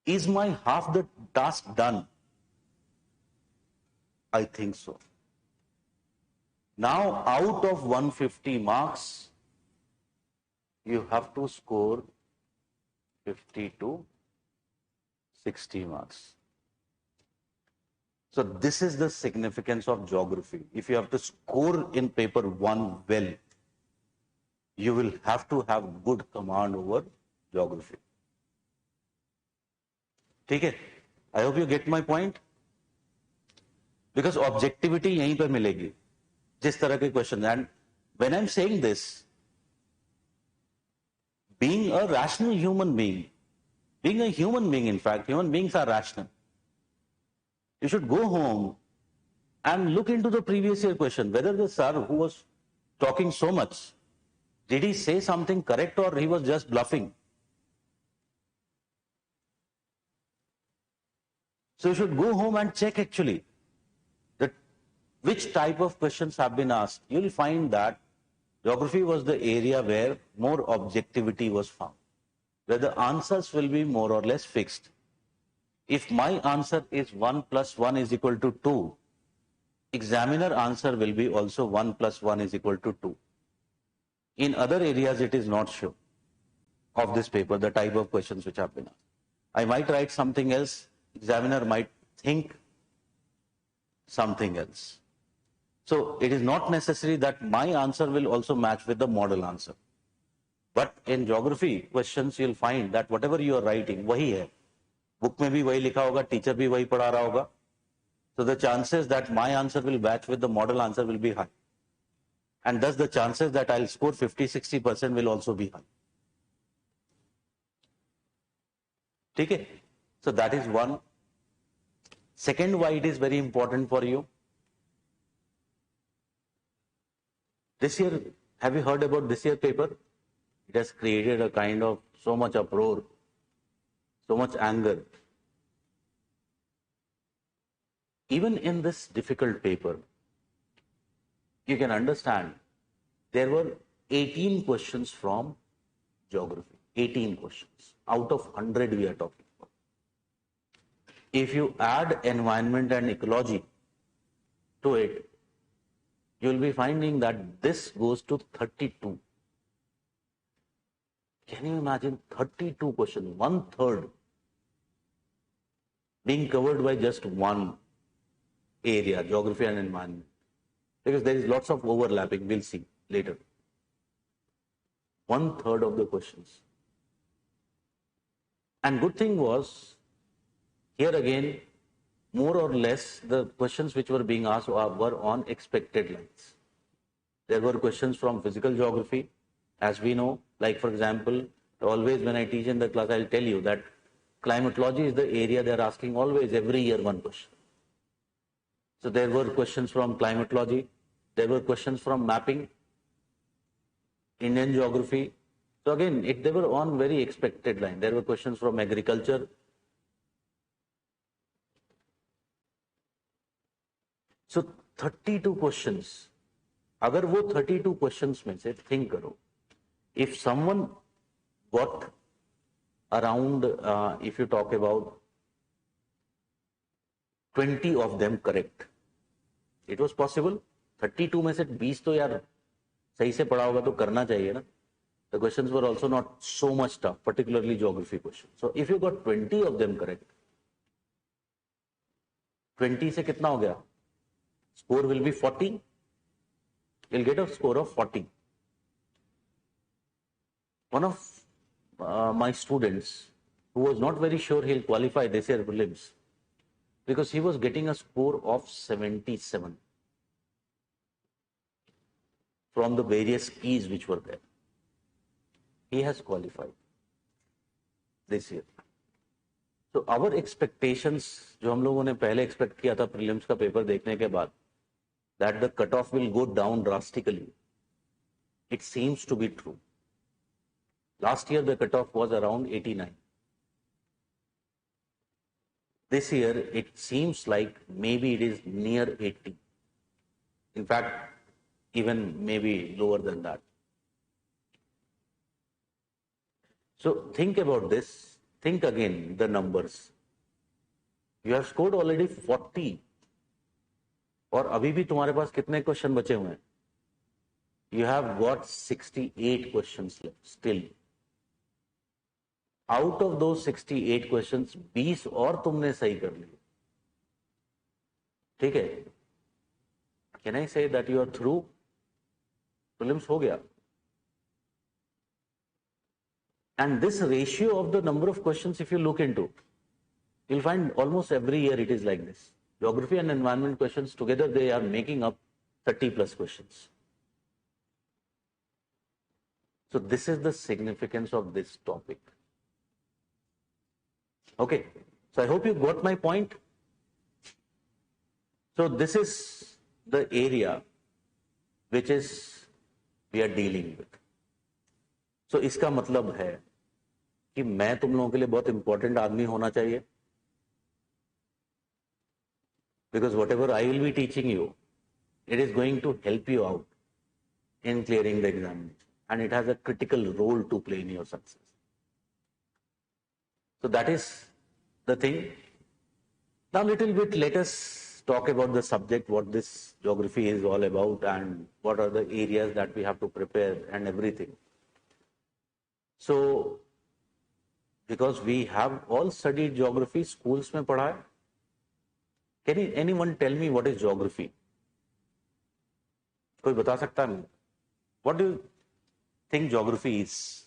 Is my half the task done? I think so. Now, out of 150 marks, you have to score 50 to 60 marks. So this is the significance of geography. If you have to score in paper 1 well, you will have to have good command over geography. Okay? I hope you get my point. Because objectivity यहीं पर मिलेगी जिस तरह के question. And when I'm saying this, being a rational human being, in fact, human beings are rational. You should go home and look into the previous year question, whether the sir who was talking so much, did he say something correct or he was just bluffing? So you should go home and check actually that which type of questions have been asked. You will find that geography was the area where more objectivity was found, where the answers will be more or less fixed. If my answer is 1 plus 1 is equal to 2, examiner answer will be also 1 plus 1 is equal to 2. In other areas, it is not sure of this paper, the type of questions which have been asked. I might write something else, examiner might think something else. So it is not necessary that my answer will also match with the model answer. But in geography questions, you'll find that whatever you are writing, वही है. Book में भी वही लिखा होगा, teacher भी वही पढ़ा रहा होगा. So the chances that my answer will match with the model answer will be high. And thus the chances that I'll score 50-60% will also be high. Okay? So that is one. Second, why it is very important for you. This year, have you heard about this year paper? It has created a kind of so much uproar, so much anger. Even in this difficult paper, you can understand there were 18 questions from geography. 18 questions. Out of 100 we are talking about. If you add environment and ecology to it, you will be finding that this goes to 32. Can you imagine 32 questions, 1/3 being covered by just one area, geography and environment? Because there is lots of overlapping, we'll see later. 1/3 of the questions. And good thing was, here again, more or less, the questions which were being asked were on expected lines. There were questions from physical geography, as we know, like for example, always when I teach in the class, I'll tell you that climatology is the area they're asking always, every year one question. So there were questions from climatology, there were questions from mapping, Indian geography. So again, they were on very expected line. There were questions from agriculture. So 32 questions. अगर वो 32 questions में से think करो, if someone got around, if you talk about 20 of them correct, it was possible. 32 में से 20 तो यार सही से पढ़ा होगा तो करना चाहिए ना. The questions were also not so much tough, particularly geography questions. So if you got 20 of them correct, 20 से कितना हो गया? Score will be 40. You'll get a score of 40. One of my students who was not very sure he'll qualify this year prelims because he was getting a score of 77 from the various keys which were there. He has qualified this year. So our expectations, जो हम लोगों ने पहले expect किया था prelims का paper देखने के बाद, that the cutoff will go down drastically, it seems to be true. Last year the cutoff was around 89. This year it seems like maybe it is near 80. In fact, even maybe lower than that. So think about this. Think again the numbers. You have scored already 40. और अभी भी तुम्हारे पास कितने question बचे हुए हैं? You have got 68 questions left still. Out of those 68 questions, 20 और तुमने सही कर लिए. ठीक है? Can I say that you are through? Prelims हो गया. And this ratio of the number of questions, if you look into, you'll find almost every year it is like this. Geography and environment questions together, they are making up 30 plus questions. So this is the significance of this topic. Okay, so I hope you got my point. So this is the area which is we are dealing with. So इसका मतलब है कि मैं तुम लोगों के लिए बहुत इंपॉर्टेंट आदमी होना चाहिए. Because whatever I will be teaching you, it is going to help you out in clearing the examination. And it has a critical role to play in your success. So that is the thing. Now little bit, let us talk about the subject, what this geography is all about and what are the areas that we have to prepare and everything. So, because we have all studied geography, schools में पढ़ा है. Can anyone tell me what is geography? कोई बता सकता है मुझे? What do you think geography is?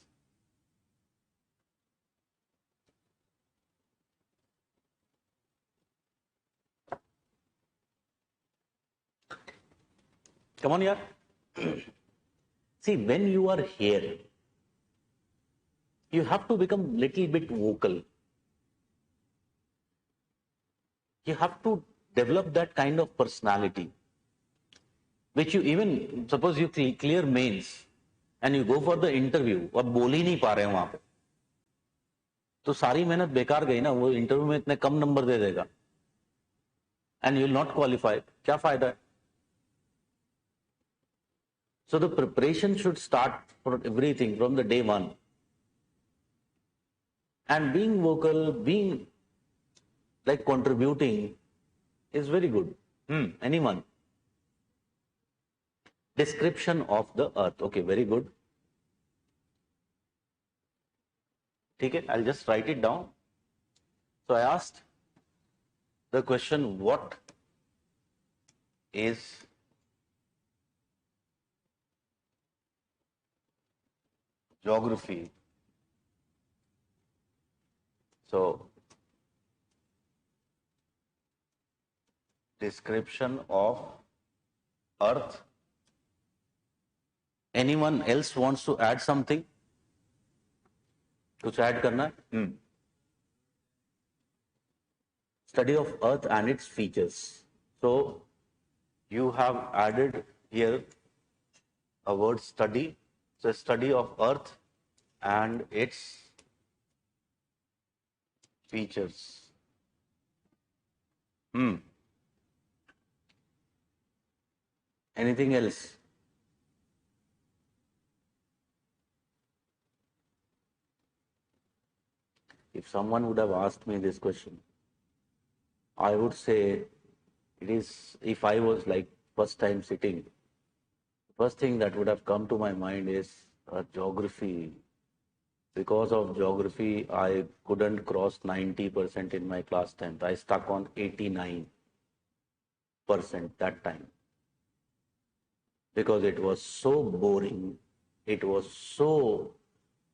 Come on, yaar. See, when you are here, you have to become little bit vocal. You have to develop that kind of personality, which you even, suppose you clear mains and you go for the interview और बोल ही नहीं पा रहे हैं वहां पे, तो सारी मेहनत बेकार गई ना. वो इंटरव्यू में इतने कम नंबर दे देगा and you will not qualify. क्या फायदा है? So the preparation should start for everything from the day one. And being vocal, being like contributing is very good. Anyone? Description of the earth. Okay, very good. Okay, I'll just write it down. So I asked the question, what is geography? So, description of earth. Anyone else wants to add something? कुछ add करना है? Study of earth and its features. So you have added here a word study. So study of earth and its features. Anything else? If someone would have asked me this question, I would say it is, if I was like first time sitting, first thing that would have come to my mind is geography. Because of geography, I couldn't cross 90% in my class 10th. I stuck on 89. that time, because it was so boring, it was so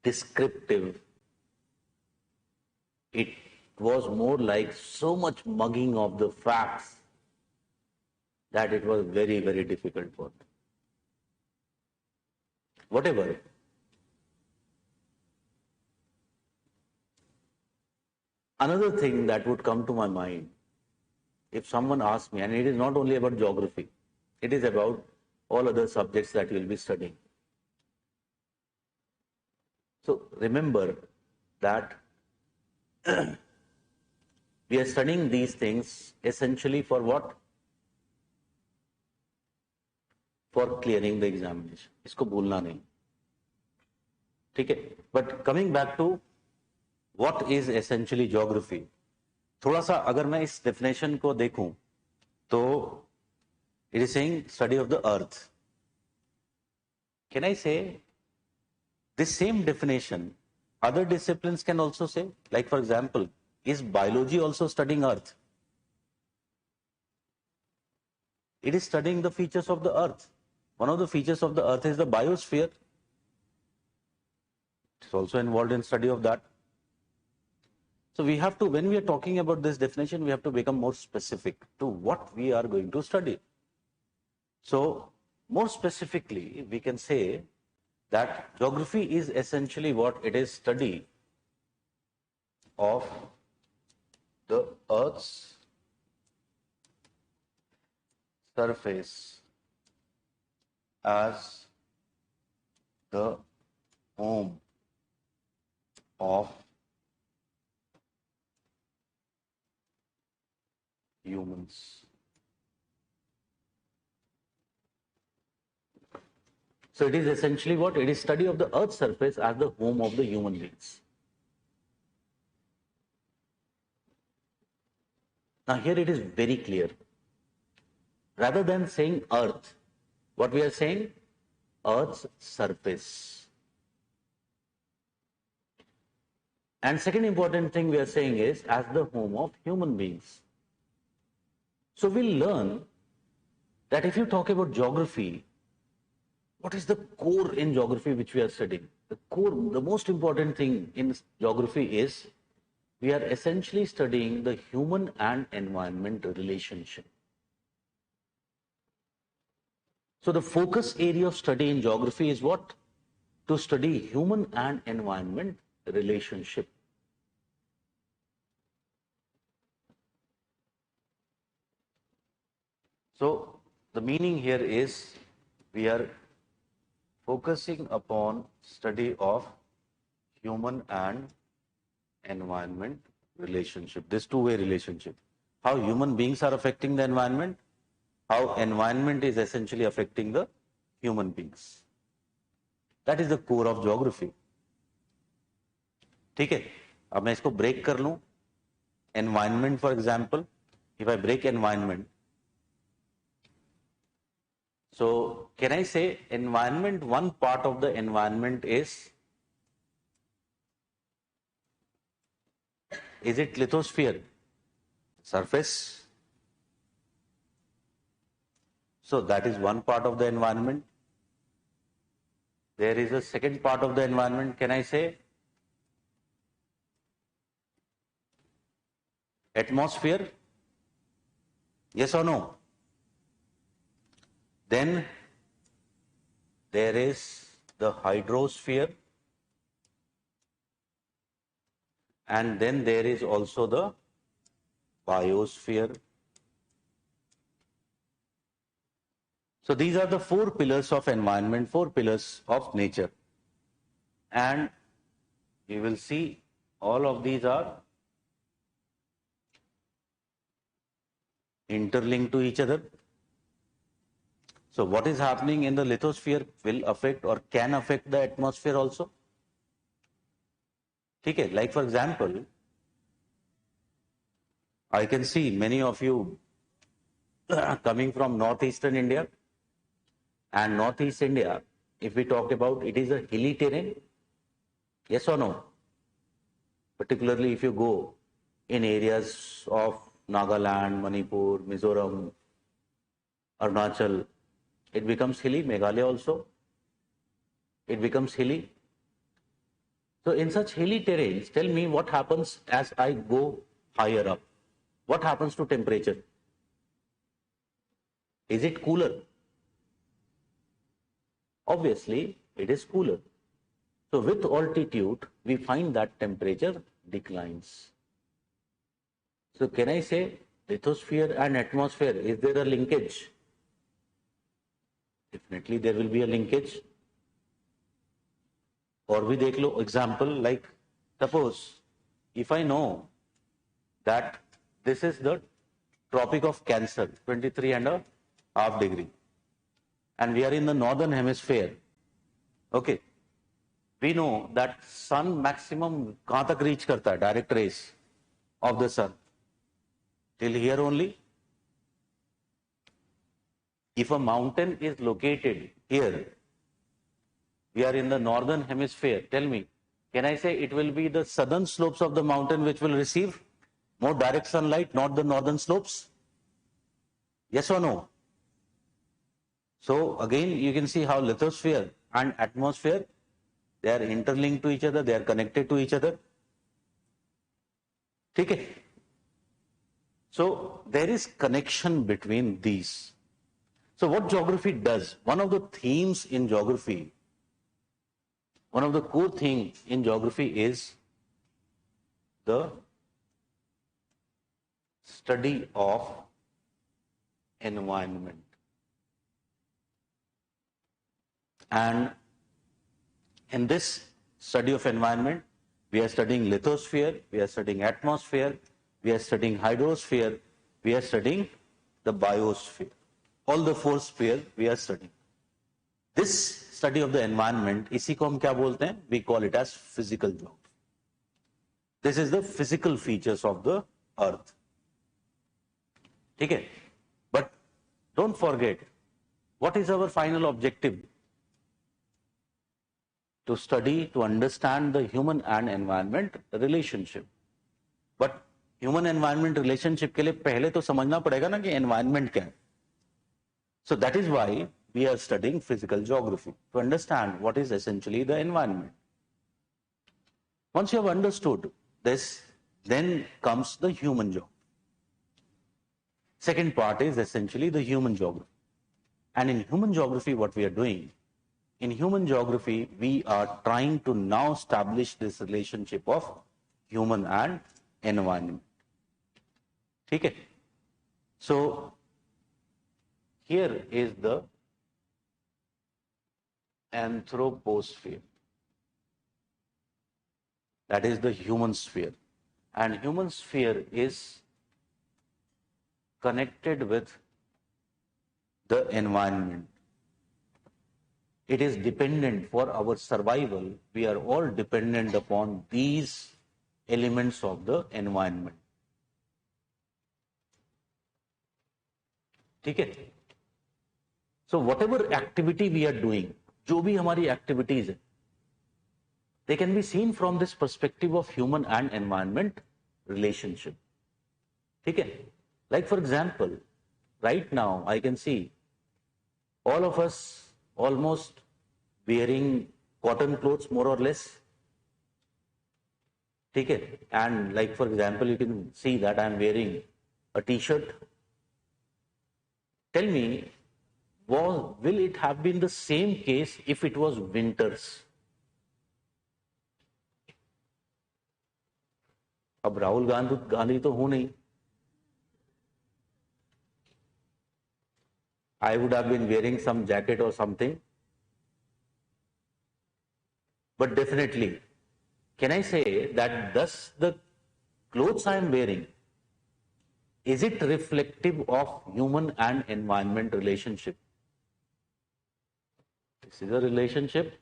descriptive, it was more like so much mugging of the facts that it was very, very difficult for me. Whatever. Another thing that would come to my mind, if someone asks me, and it is not only about geography, it is about all other subjects that you will be studying. So remember that we are studying these things essentially for what? For clearing the examination. इसको भूलना नहीं. ठीक है? But coming back to what is essentially geography, थोड़ा सा अगर मैं इस definition को देखूं तो it is saying study of the earth. Can I say this same definition other disciplines can also say? Like for example, is biology also studying earth? It is studying the features of the earth. One of the features of the earth is the biosphere. It's also involved in study of that. So we have to, when we are talking about this definition, we have to become more specific to what we are going to study. So more specifically, we can say that geography is essentially what? It is study of the earth's surface as the home of humans. So it is essentially what? It is study of the earth's surface as the home of the human beings. Now here it is very clear. Rather than saying earth, what we are saying? Earth's surface. And second important thing we are saying is as the home of human beings. So we'll learn that if you talk about geography, what is the core in geography which we are studying? The core, the most important thing in geography is we are essentially studying the human and environment relationship. So the focus area of study in geography is what? To study human and environment relationship. So the meaning here is we are focusing upon study of human and environment relationship, this two-way relationship. How human beings are affecting the environment, how environment is essentially affecting the human beings. That is the core of geography. ठीक है, अब मैं इसको break कर लूं. Environment, for example, if I break environment, so can I say environment, one part of the environment is it lithosphere? Surface. So that is one part of the environment. There is a second part of the environment. Can I say atmosphere? Yes or no? Then there is the hydrosphere, and then there is also the biosphere. So these are the four pillars of environment, four pillars of nature. And you will see all of these are interlinked to each other. So what is happening in the lithosphere will affect or can affect the atmosphere also. Okay, like for example, I can see many of you coming from northeastern India, and northeast India, if we talk about, it is a hilly terrain. Yes or no? Particularly if you go in areas of Nagaland, Manipur, Mizoram, Arunachal, it becomes hilly. Meghalaya also, it becomes hilly. So in such hilly terrains, tell me what happens as I go higher up. What happens to temperature? Is it cooler? Obviously, it is cooler. So with altitude, we find that temperature declines. So can I say lithosphere and atmosphere, is there a linkage? Definitely there will be a linkage. Or we देख लो example, like suppose if I know that this is the Tropic of Cancer, 23.5 degree, and we are in the northern hemisphere. Okay, we know that sun maximum कहाँ तक reach करता है, direct rays of the sun till here only. If a mountain is located here, we are in the northern hemisphere. Tell me, can I say it will be the southern slopes of the mountain which will receive more direct sunlight, not the northern slopes? Yes or no? So again, you can see how lithosphere and atmosphere, they are interlinked to each other, they are connected to each other. Okay. So there is connection between these. So what geography does? One of the themes in geography, one of the core things in geography is the study of environment. And in this study of environment, we are studying lithosphere, we are studying atmosphere, we are studying hydrosphere, we are studying the biosphere. All the four spheres we are studying. This study of the environment, इसी को हम क्या बोलते हैं? We call it as physical geography. This is the physical features of the earth. ठीक है? But don't forget, what is our final objective? To study, to understand the human and environment relationship. But human environment relationship के लिए पहले तो समझना पड़ेगा ना कि environment क्या है. So that is why we are studying physical geography, to understand what is essentially the environment. Once you have understood this, then comes the human geography. Second part is essentially the human geography. And in human geography, what we are doing, in human geography, we are trying to now establish this relationship of human and environment. Okay? So, here is the anthroposphere. That is the human sphere. And human sphere is connected with the environment. It is dependent for our survival. We are all dependent upon these elements of the environment. Okay? So whatever activity we are doing, जो भी हमारी activities है, they can be seen from this perspective of human and environment relationship. ठीक है? Like for example, right now I can see all of us almost wearing cotton clothes more or less. ठीक है? And like for example, you can see that I am wearing a t-shirt. Tell me, will it have been the same case if it was winters? अब राहुल गांधी तो हूं नहीं. I would have been wearing some jacket or something. But definitely, can I say that thus the clothes I am wearing, is it reflective of human and environment relationship? This is a relationship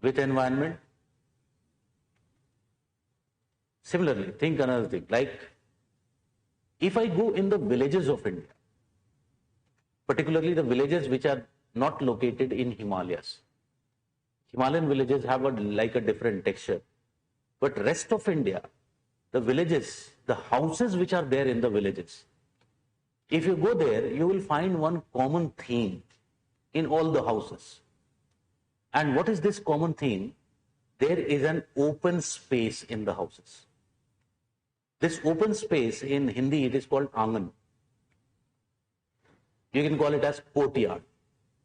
with environment. Similarly, think another thing, like if I go in the villages of India, particularly the villages which are not located in Himalayas. Himalayan villages have like a different texture. But rest of India, the villages, the houses which are there in the villages, If you go there, you will find one common theme in all the houses. And what is this common theme? There is an open space in the houses. This open space, in Hindi, it is called angan. You can call it as courtyard.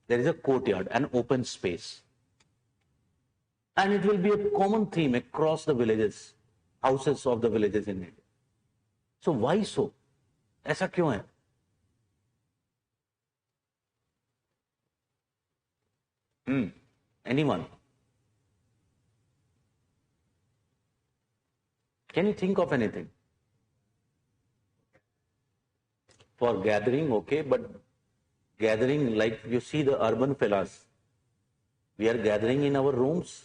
There is a courtyard, an open space. And it will be a common theme across the villages, houses of the villages in India. So why so? ऐसा क्यों है? Anyone? Can you think of anything? For gathering, okay, but gathering like you see the urban fellas, we are gathering in our rooms.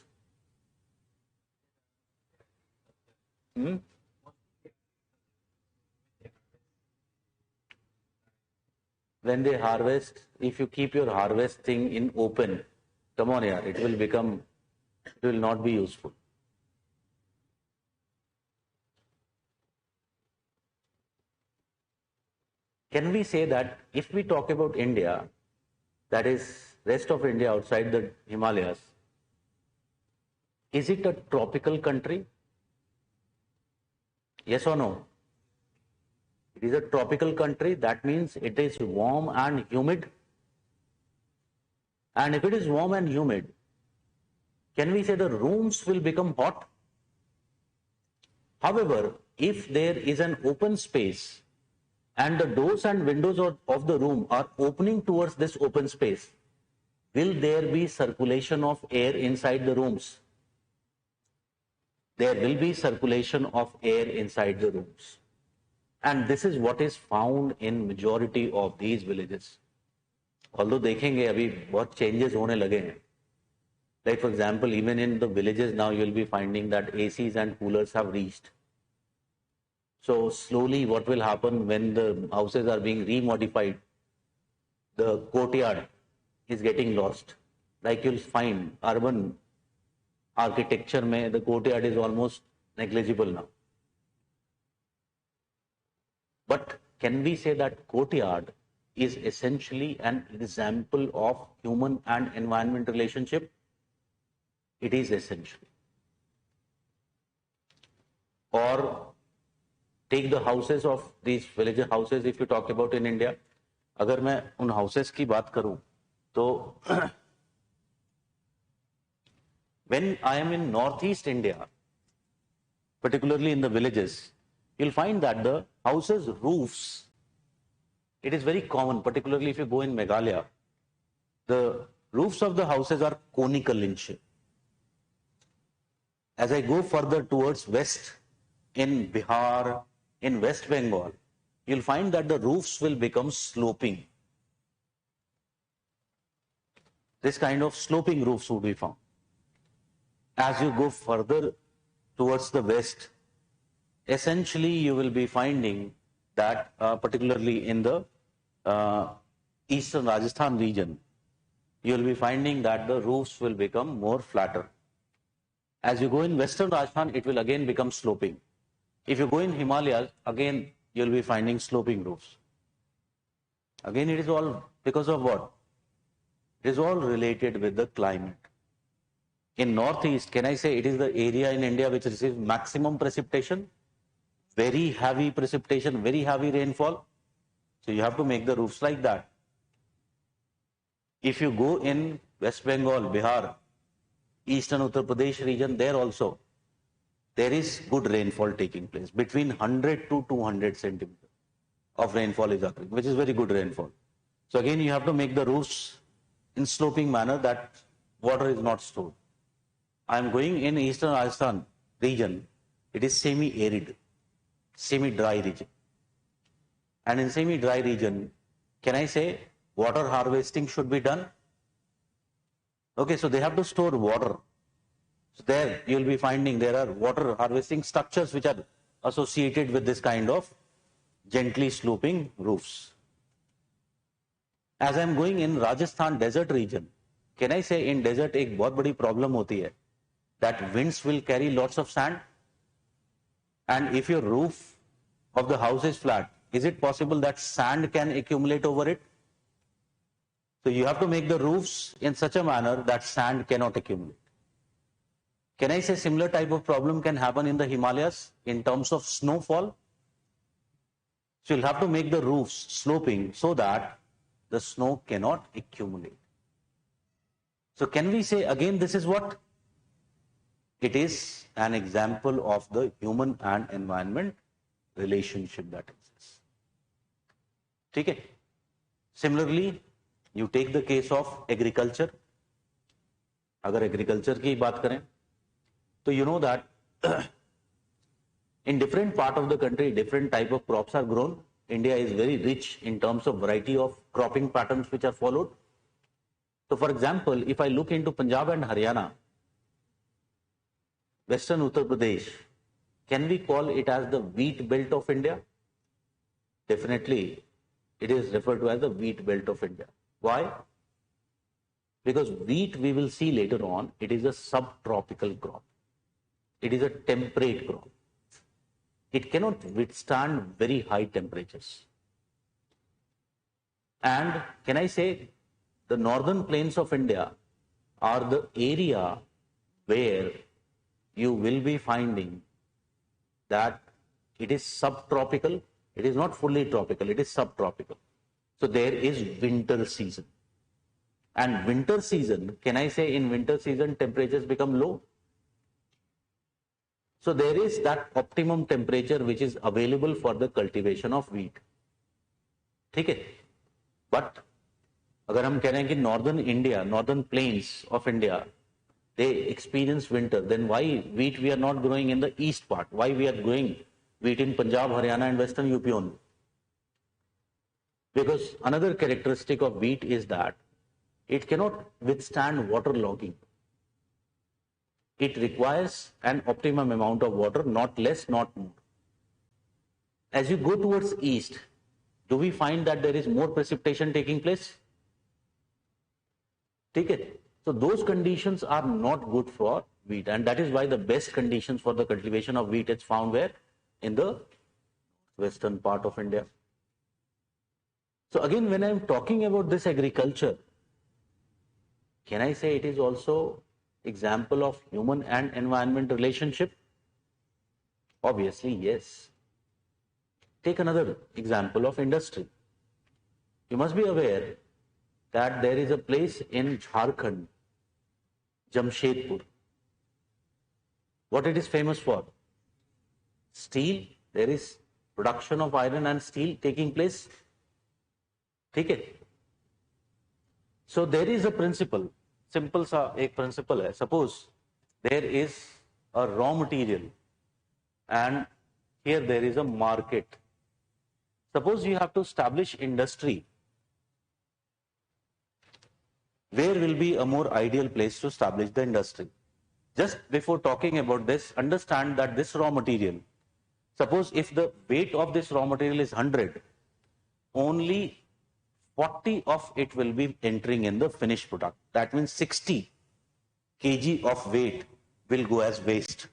When they harvest, if you keep your harvest thing in open, come on here, it will not be useful. Can we say that if we talk about India, that is rest of India outside the Himalayas, is it a tropical country? Yes or no? It is a tropical country. That means it is warm and humid. And if it is warm and humid, can we say the rooms will become hot? However, if there is an open space and the doors and windows of the room are opening towards this open space, will there be circulation of air inside the rooms? There will be circulation of air inside the rooms. And this is what is found in majority of these villages. Although देखेंगे अभी बहुत changes होने लगे हैं. Like for example, even in the villages now you will be finding that ACs and coolers have reached. So slowly what will happen when the houses are being remodified, the courtyard is getting lost. Like you'll find urban architecture mein the courtyard is almost negligible now. But can we say that courtyard is essentially an example of human and environment relationship? It is essential. Or take the houses of these village houses if you talk about in India. अगर मैं उन houses की बात करूं तो when I am in northeast India, particularly in the villages, you'll find that the houses' roofs, it is very common, particularly if you go in Meghalaya, the roofs of the houses are conical in shape. As I go further towards west, in Bihar, in West Bengal, you'll find that the roofs will become sloping. This kind of sloping roofs would be found. As you go further towards the west, essentially you will be finding that particularly in the eastern Rajasthan region, you will be finding that the roofs will become more flatter. As you go in western Rajasthan, it will again become sloping. If you go in Himalayas, again you will be finding sloping roofs. Again, it is all because of what? It is all related with the climate. In northeast, can I say it is the area in India which receives maximum precipitation? Very heavy precipitation, very heavy rainfall. So you have to make the roofs like that. If you go in West Bengal, Bihar, eastern Uttar Pradesh region, there also, there is good rainfall taking place. Between 100 to 200 centimeters of rainfall is occurring, which is very good rainfall. So again, you have to make the roofs in sloping manner that water is not stored. I am going in eastern Rajasthan region, it is semi-arid, semi-dry region. And in semi-dry region, can I say water harvesting should be done? Okay, so they have to store water. So there you will be finding there are water harvesting structures which are associated with this kind of gently sloping roofs. As I am going in Rajasthan desert region, can I say in desert एक बहुत बड़ी problem होती है that winds will carry lots of sand, and if your roof of the house is flat, is it possible that sand can accumulate over it? So you have to make the roofs in such a manner that sand cannot accumulate. Can I say similar type of problem can happen in the Himalayas in terms of snowfall? So you'll have to make the roofs sloping so that the snow cannot accumulate. So can we say again, this is what? It is an example of the human and environment relationship that exists. Okay? Similarly, you take the case of agriculture. अगर agriculture की बात करें, तो you know that in different part of the country, different type of crops are grown. India is very rich in terms of variety of cropping patterns which are followed. So for example, if I look into Punjab and Haryana, Western Uttar Pradesh, can we call it as the wheat belt of India? Definitely, it is referred to as the wheat belt of India. Why? Because wheat, we will see later on, it is a subtropical crop. It is a temperate crop. It cannot withstand very high temperatures. And can I say, the northern plains of India are the area where you will be finding that it is subtropical. It is not fully tropical, it is subtropical. So there is winter season. And winter season, can I say in winter season temperatures become low? So there is that optimum temperature which is available for the cultivation of wheat. ठीक है? But अगर हम कह रहे हैं कि northern India, northern plains of India, they experience winter, then why wheat we are not growing in the east part? Why we are growing wheat in Punjab, Haryana and Western UP only? Because another characteristic of wheat is that it cannot withstand water logging. It requires an optimum amount of water, not less, not more. As you go towards east, do we find that there is more precipitation taking place? Take it. So those conditions are not good for wheat, and that is why the best conditions for the cultivation of wheat is found where? In the western part of India. So again, when I am talking about this agriculture, can I say it is also example of human and environment relationship? Obviously, yes. Take another example of industry. You must be aware that there is a place in Jharkhand, Jamshedpur. What it is famous for? Steel. There is production of iron and steel taking place. Okay. So there is a principle. Simple सा एक principle है. Suppose there is a raw material and here there is a market. Suppose you have to establish industry. Where will be a more ideal place to establish the industry? Just before talking about this, understand that this raw material, suppose if the weight of this raw material is 100, only 40 of it will be entering in the finished product. That means 60 kg of weight will go as waste.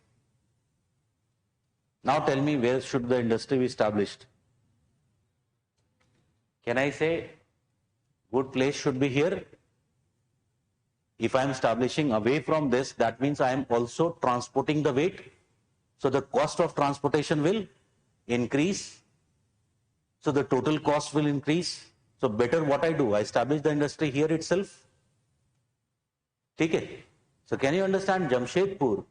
Now tell me, where should the industry be established? Can I say good place should be here? If I am establishing away from this, that means I am also transporting the weight. So the cost of transportation will increase. So the total cost will increase. So better what I do, I establish the industry here itself. Okay. So can you understand Jamshedpur?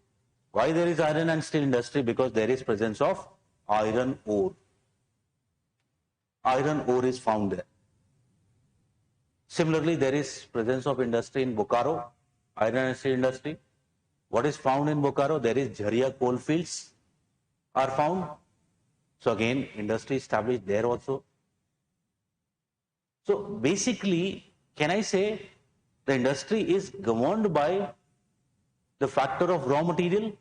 Why there is iron and steel industry? Because there is presence of iron ore. Iron ore is found there. Similarly, there is presence of industry in Bokaro, iron and steel industry. What is found in Bokaro? There is Jharia coal fields are found. So again, industry established there also. So basically, can I say the industry is governed by the factor of raw material,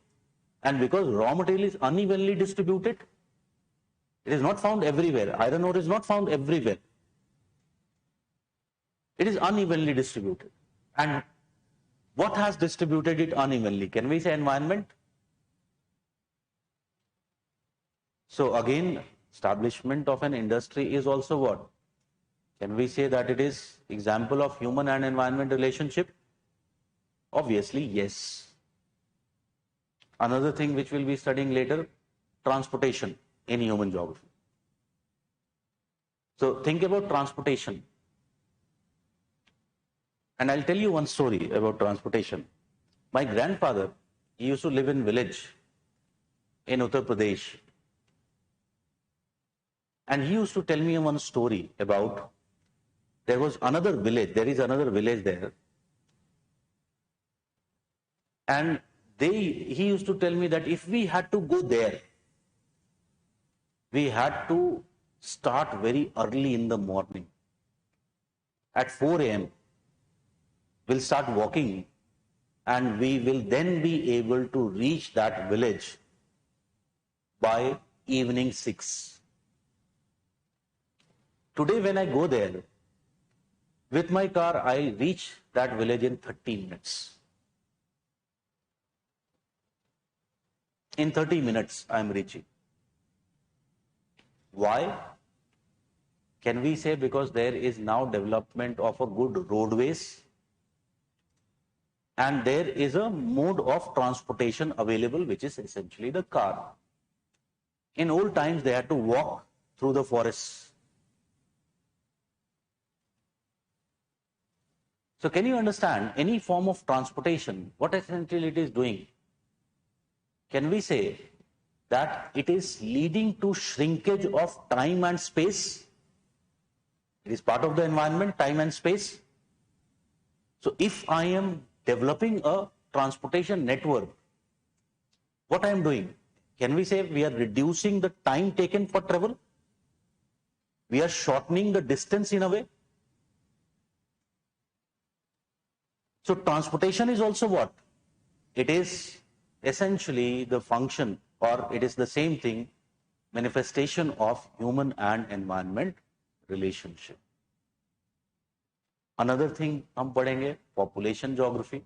and because raw material is unevenly distributed, it is not found everywhere. Iron ore is not found everywhere. It is unevenly distributed. And what has distributed it unevenly? Can we say environment? So again, establishment of an industry is also what? Can we say that it is example of human and environment relationship? Obviously, yes. Another thing which we'll be studying later, transportation in human geography. So think about transportation. And I'll tell you one story about transportation. My grandfather, he used to live in village in Uttar Pradesh. And he used to tell me one story about, there is another village there. And he used to tell me that if we had to go there, we had to start very early in the morning. At 4 a.m., we'll start walking and we will then be able to reach that village by evening 6. Today when I go there, with my car, I reach that village in 30 minutes. In 30 minutes, I am reaching. Why? Can we say because there is now development of a good roadways and there is a mode of transportation available, which is essentially the car. In old times, they had to walk through the forests. So can you understand any form of transportation, what essentially it is doing? Can we say that it is leading to shrinkage of time and space? It is part of the environment, time and space. So if I am developing a transportation network, what I am doing? Can we say we are reducing the time taken for travel? We are shortening the distance in a way. So transportation is also what? It is essentially the function, or it is the same thing, manifestation of human and environment relationship. Another thing hum padhenge, population geography.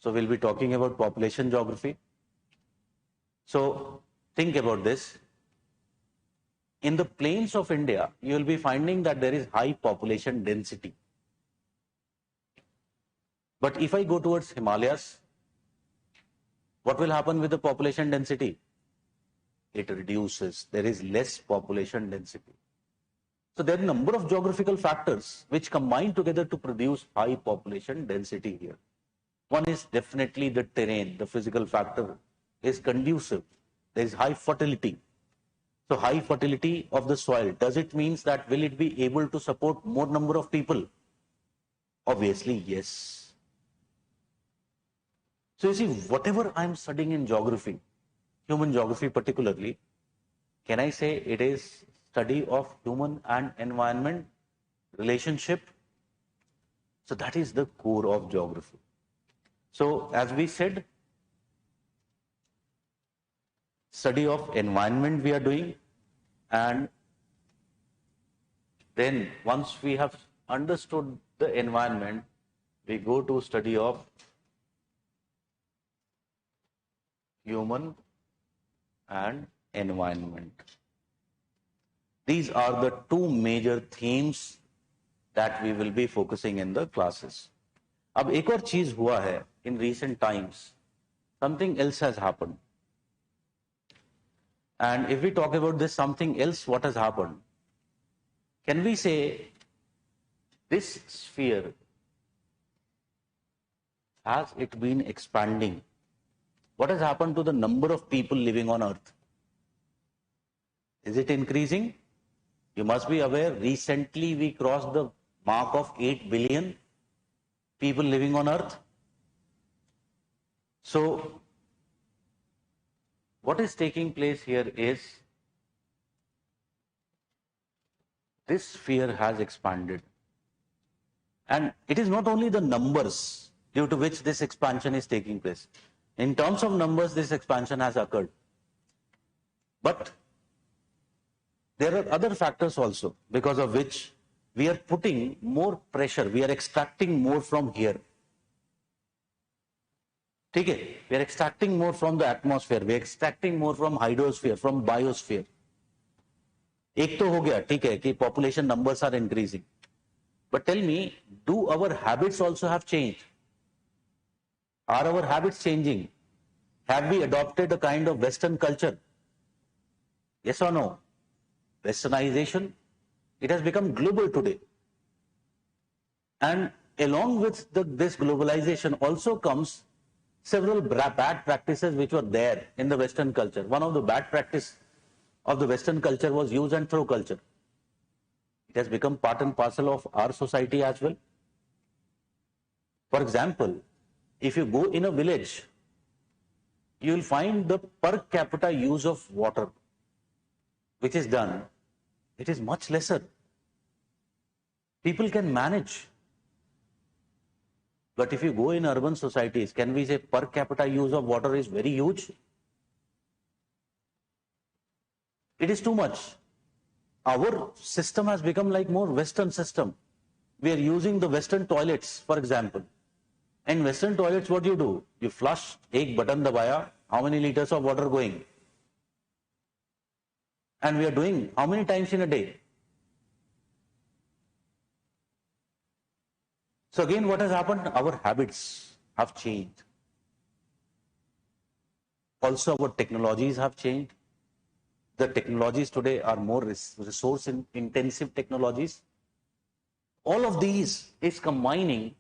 So we'll be talking about population geography. So think about this. In the plains of India, you will be finding that there is high population density. But if I go towards Himalayas, what will happen with the population density? It reduces. There is less population density. So there are a number of geographical factors which combine together to produce high population density here. One is definitely the terrain, the physical factor is conducive. There is high fertility. So high fertility of the soil, does it mean that will it be able to support more number of people? Obviously, yes. So you see, whatever I'm studying in geography, human geography particularly, can I say it is study of human and environment relationship? So that is the core of geography. So as we said, study of environment we are doing, and then once we have understood the environment, we go to study of human and environment. These are the two major themes that we will be focusing in the classes. अब एक और चीज हुआ है in recent times, something else has happened. And if we talk about this something else, what has happened? Can we say this sphere, has it been expanding? What has happened to the number of people living on Earth? Is it increasing? You must be aware, recently we crossed the mark of 8 billion people living on Earth. So, what is taking place here is, this sphere has expanded. And it is not only the numbers due to which this expansion is taking place. In terms of numbers, this expansion has occurred. But there are other factors also because of which we are putting more pressure, we are extracting more from here. Okay? We are extracting more from the atmosphere, we are extracting more from hydrosphere, from biosphere. एक तो हो गया, ठीक है, कि population numbers are increasing. But tell me, do our habits also have changed? Are our habits changing? Have we adopted a kind of Western culture? Yes or no? Westernization, it has become global today. And along with this globalization also comes several bad practices which were there in the Western culture. One of the bad practice of the Western culture was use and throw culture. It has become part and parcel of our society as well. For example, if you go in a village, you will find the per capita use of water which is done, it is much lesser. People can manage. But if you go in urban societies, can we say per capita use of water is very huge? It is too much. Our system has become like more Western system. We are using the Western toilets, for example. In Western toilets, what do? You flush, एक button dabaya, how many liters of water going? And we are doing how many times in a day? So again, what has happened? Our habits have changed. Also, our technologies have changed. The technologies today are more resource intensive technologies. All of these is combining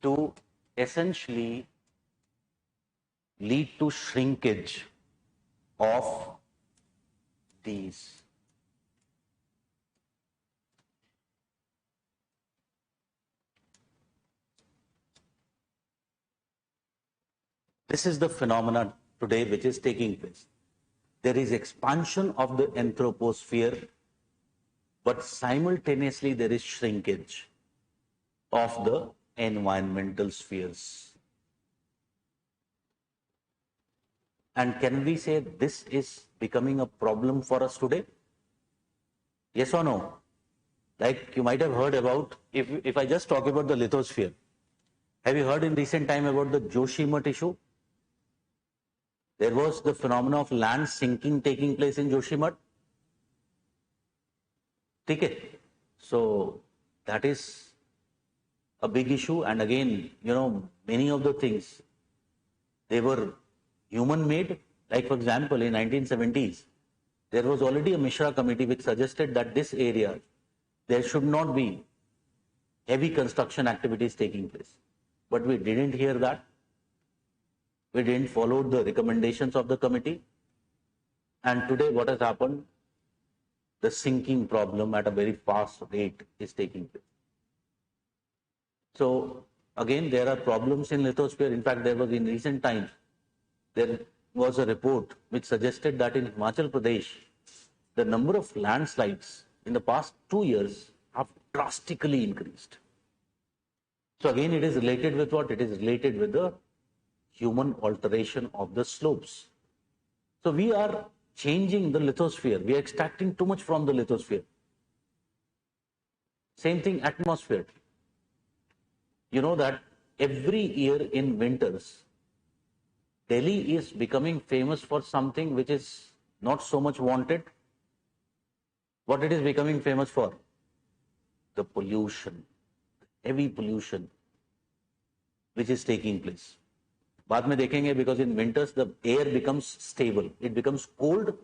to essentially lead to shrinkage of these. This is the phenomenon today which is taking place. There is expansion of the anthroposphere, but simultaneously there is shrinkage of the environmental spheres. And can we say this is becoming a problem for us today? Yes or no? Like you might have heard about, if I just talk about the lithosphere, have you heard in recent time about the Joshimat issue? There was the phenomena of land sinking taking place in Joshimat. Okay. So that is a big issue. And again, many of the things, they were human made. Like for example, in 1970s, there was already a Mishra committee which suggested that this area, there should not be heavy construction activities taking place. But we didn't hear that. We didn't follow the recommendations of the committee. And today what has happened? The sinking problem at a very fast rate is taking place. So again, there are problems in lithosphere. In fact, there was in recent times, there was a report which suggested that in Himachal Pradesh, the number of landslides in the past 2 years have drastically increased. So again, it is related with what? It is related with the human alteration of the slopes. So we are changing the lithosphere. We are extracting too much from the lithosphere. Same thing, atmosphere. You know that every year in winters, Delhi is becoming famous for something which is not so much wanted. What it is becoming famous for? The pollution, heavy pollution, which is taking place. बाद में देखेंगे, because in winters the air becomes stable, it becomes cold,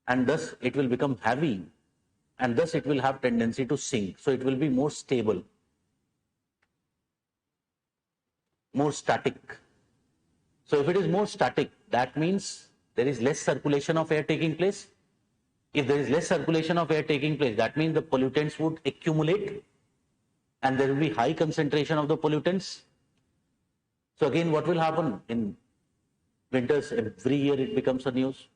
and thus it will become heavy, and thus it will have tendency to sink. So it will be more stable, more static. So if it is more static, that means there is less circulation of air taking place. If there is less circulation of air taking place, that means the pollutants would accumulate and there will be high concentration of the pollutants. So again, what will happen in winters? Every year it becomes a news.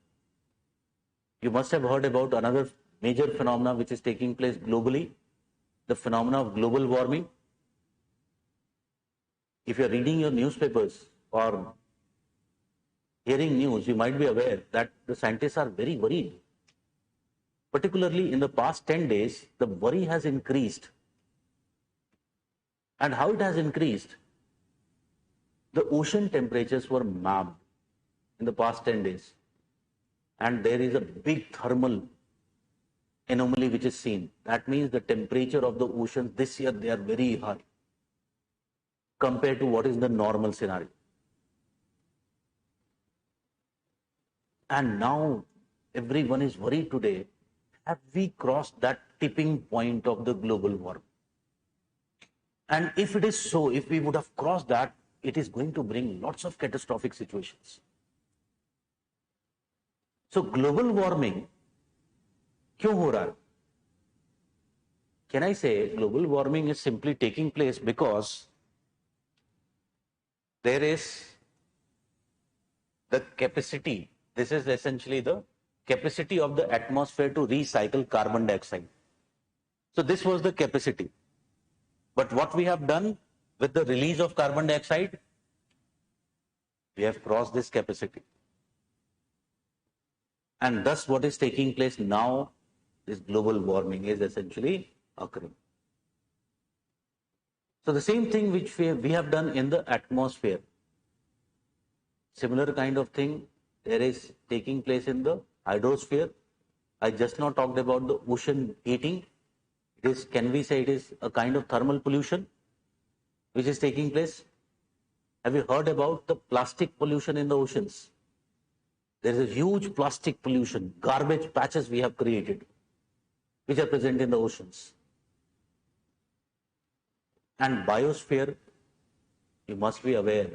You must have heard about another major phenomena which is taking place globally, the phenomena of global warming. If you are reading your newspapers or hearing news, you might be aware that the scientists are very worried. Particularly in the past 10 days, the worry has increased. And how it has increased? The ocean temperatures were mapped in the past 10 days. And there is a big thermal anomaly which is seen. That means the temperature of the oceans this year, they are very high compared to what is the normal scenario. And now everyone is worried today, have we crossed that tipping point of the global warming? And if it is so, if we would have crossed that, it is going to bring lots of catastrophic situations. So global warming, क्यों हो रहा है? Can I say global warming is simply taking place because there is the capacity, this is essentially the capacity of the atmosphere to recycle carbon dioxide. So this was the capacity. But what we have done with the release of carbon dioxide, we have crossed this capacity. And thus what is taking place now, this global warming is essentially occurring. So the same thing which we have done in the atmosphere, similar kind of thing, there is taking place in the hydrosphere. I just now talked about the ocean heating. It is, can we say it is a kind of thermal pollution which is taking place? Have you heard about the plastic pollution in the oceans? There is a huge plastic pollution, garbage patches we have created, which are present in the oceans. And biosphere, you must be aware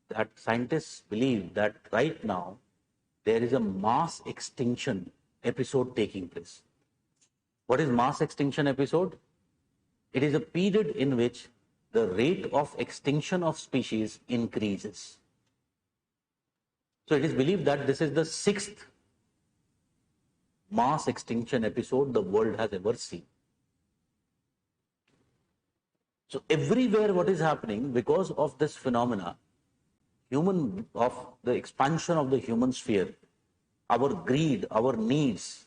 that scientists believe that right now there is a mass extinction episode taking place. What is mass extinction episode? It is a period in which the rate of extinction of species increases. So it is believed that this is the 6th mass extinction episode the world has ever seen. So everywhere what is happening because of this phenomena, of the expansion of the human sphere, our greed, our needs,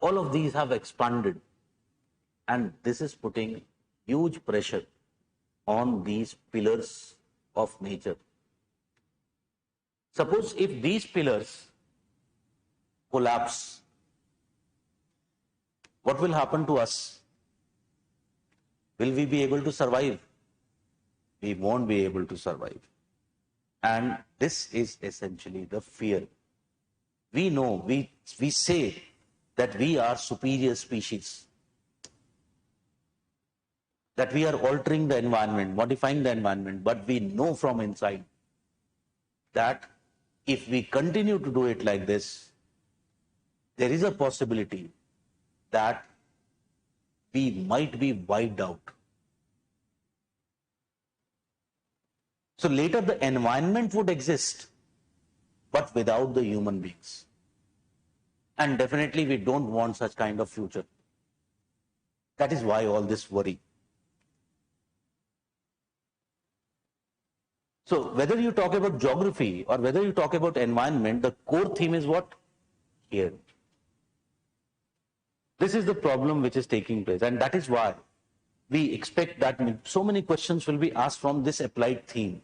all of these have expanded. And this is putting huge pressure on these pillars of nature. Suppose if these pillars collapse, what will happen to us? Will we be able to survive? We won't be able to survive. And this is essentially the fear. We know, we say that we are superior species, that we are altering the environment, modifying the environment, but we know from inside that if we continue to do it like this, there is a possibility that we might be wiped out. So later the environment would exist, but without the human beings. And definitely we don't want such kind of future. That is why all this worry. So whether you talk about geography or whether you talk about environment, the core theme is what? Here. This is the problem which is taking place, and that is why we expect that so many questions will be asked from this applied theme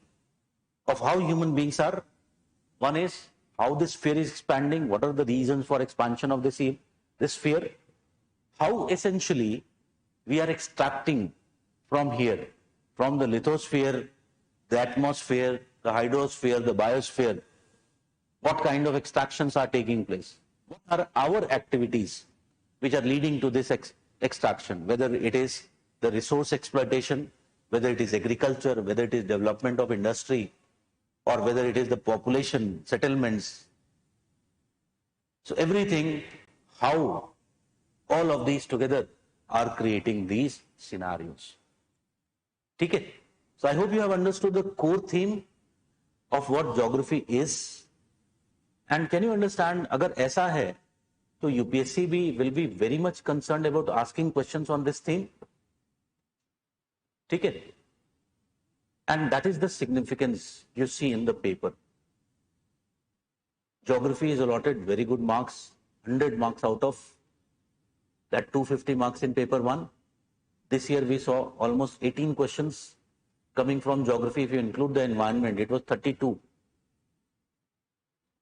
of how human beings are. One is how this sphere is expanding, what are the reasons for expansion of this sphere, how essentially we are extracting from here, from the lithosphere, the atmosphere, the hydrosphere, the biosphere, what kind of extractions are taking place, what are our activities which are leading to this extraction, whether it is the resource exploitation, whether it is agriculture, whether it is development of industry, or whether it is the population, settlements. So everything, how all of these together are creating these scenarios. Okay? So I hope you have understood the core theme of what geography is. And can you understand, agar aisa hai, so UPSC will be very much concerned about asking questions on this theme. Okay? And that is the significance you see in the paper. Geography is allotted very good marks, 100 marks out of that 250 marks in paper 1. This year we saw almost 18 questions coming from geography. If you include the environment, it was 32.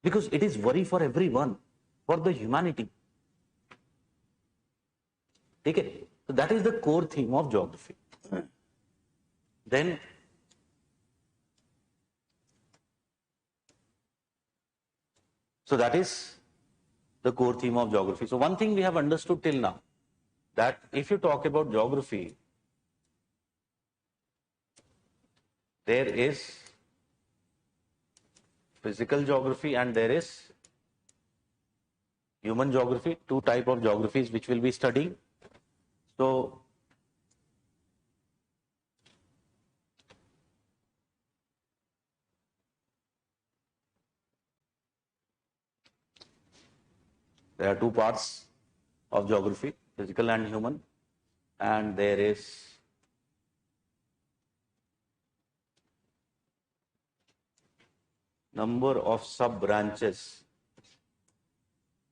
Because it is worry for everyone, for the humanity. ठीक है. So that is the core theme of geography. Then so that is the core theme of geography. So one thing we have understood till now, that if you talk about geography, there is physical geography and there is human geography, two type of geographies which we'll be studying. So there are two parts of geography, physical and human, and there is number of sub branches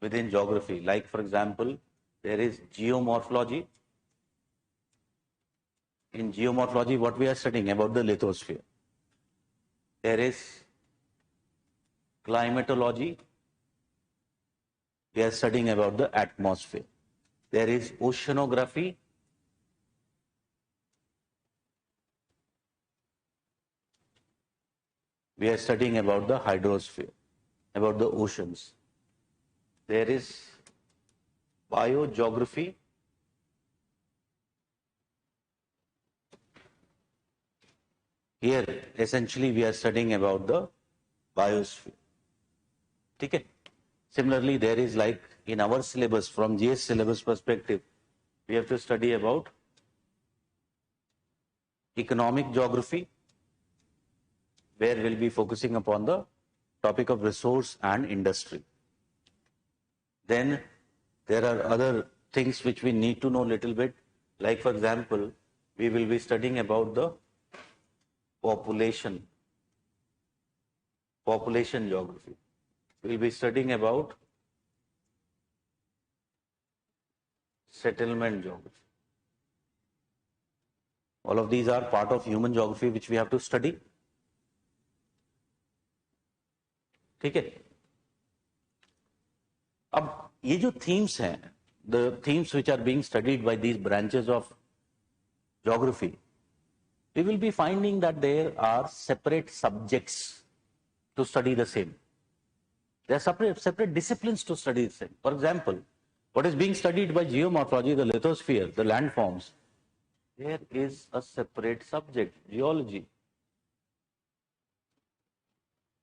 within geography. Like for example, there is geomorphology. In geomorphology, what we are studying about the lithosphere. There is climatology. We are studying about the atmosphere. There is oceanography. We are studying about the hydrosphere, about the oceans. There is biogeography. Here, essentially, we are studying about the biosphere. Okay. Similarly, there is like in our syllabus, from GS syllabus perspective, we have to study about economic geography, where we'll be focusing upon the topic of resource and industry. Then there are other things which we need to know a little bit. Like for example, we will be studying about the population geography. We'll be studying about settlement geography. All of these are part of human geography which we have to study. ठीक है. अब ये जो themes हैं, the themes which are being studied by these branches of geography, we will be finding that there are separate subjects to study the same. There are separate disciplines to study the same. For example, what is being studied by geomorphology, the lithosphere, the landforms, there is a separate subject, geology.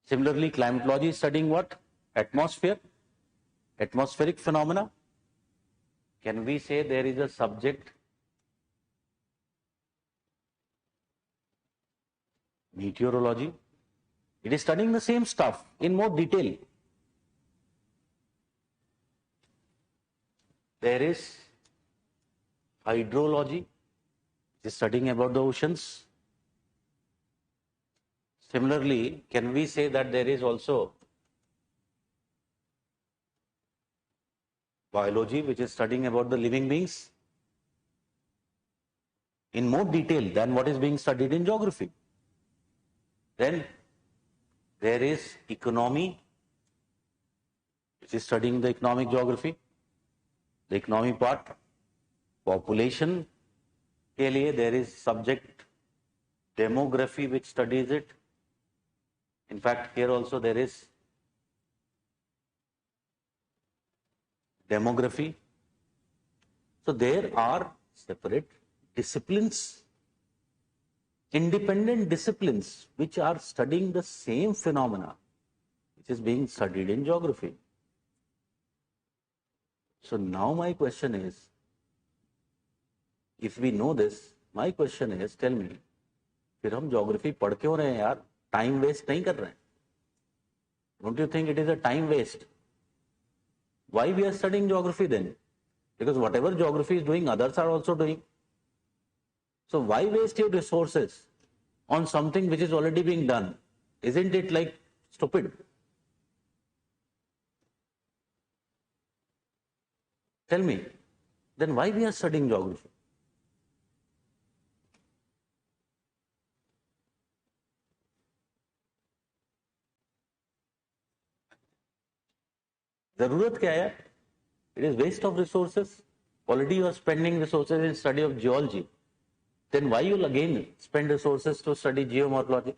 Similarly, climatology is studying what? Atmosphere, atmospheric phenomena. Can we say there is a subject, meteorology? It is studying the same stuff in more detail. There is hydrology, it is studying about the oceans. Similarly, can we say that there is also biology, which is studying about the living beings in more detail than what is being studied in geography? Then there is economy, which is studying the economic geography, the economy part. Population के लिए there is subject demography which studies it. In fact, here also there is demography. So there are separate disciplines, independent disciplines, which are studying the same phenomena which is being studied in geography. So now my question is, if we know this, my question is, tell me, फिर हम geography पढ़ क्यों रहे हैं यार? Time waste नहीं कर रहे हैं. Don't you think it is a time waste? Why we are studying geography then? Because whatever geography is doing, others are also doing. So why waste your resources on something which is already being done? Isn't it like stupid? Tell me, then why we are studying geography? जरूरत क्या है? It is waste of resources. Already you are spending resources in study of geology. Then why you'll again spend resources to study geomorphology?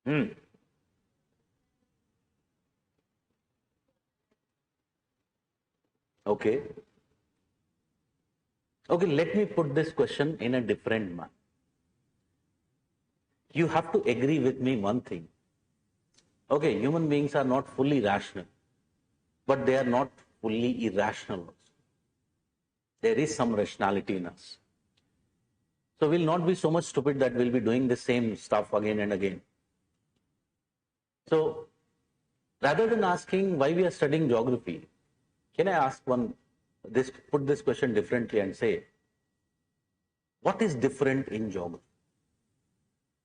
Hmm. Okay. Okay, let me put this question in a different manner. You have to agree with me one thing. Okay, human beings are not fully rational, but they are not fully irrational also. There is some rationality in us. So we'll not be so much stupid that we'll be doing the same stuff again and again. So rather than asking why we are studying geography, can I ask put this question differently and say, what is different in geography?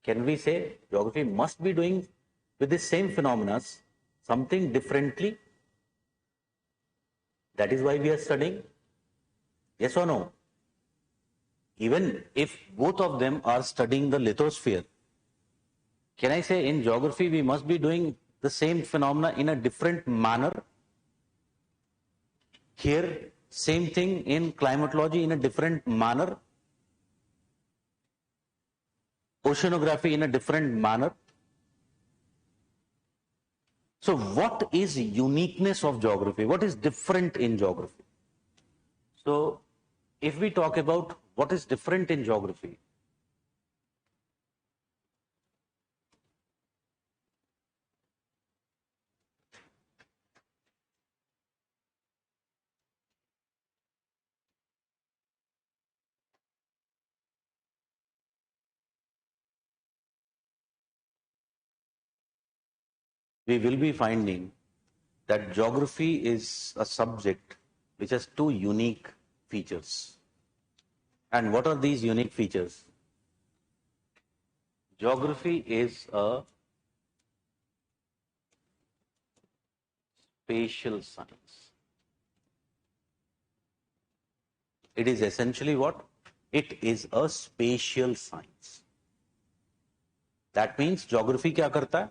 Can we say geography must be doing with the same phenomena something differently? That is why we are studying? Yes or no? Even if both of them are studying the lithosphere, can I say in geography we must be doing the same phenomena in a different manner? Here, same thing in climatology in a different manner? Oceanography in a different manner? So what is uniqueness of geography? What is different in geography? So if we talk about what is different in geography, we will be finding that geography is a subject which has two unique features. And what are these unique features? Geography is a spatial science. It is essentially what? It is a spatial science. That means geography kya karta hai?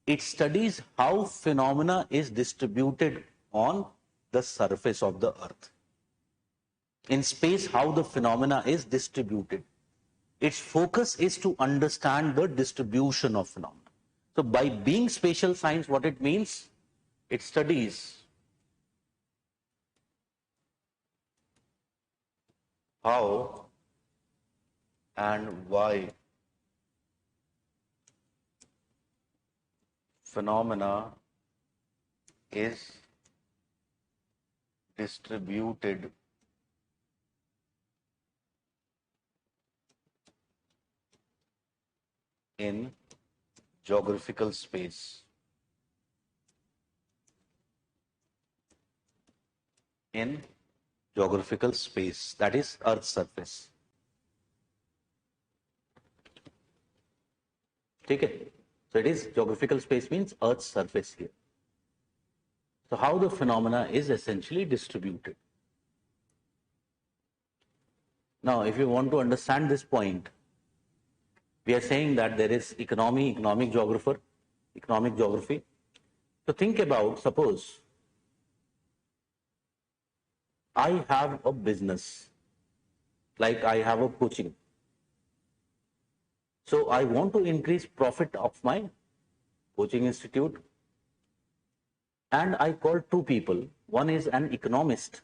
It studies how phenomena is distributed on the surface of the earth. In space, how the phenomena is distributed. Its focus is to understand the distribution of phenomena. So by being spatial science, what it means? It studies how and why phenomena is distributed in geographical space. In geographical space, that is Earth's surface. Okay? So it is geographical space means Earth's surface here. So how the phenomena is essentially distributed. Now, if you want to understand this point, we are saying that there is economic geographer, economic geography. So think about, suppose I have a business, like I have a coaching. So I want to increase profit of my coaching institute, and I call two people. One is an economist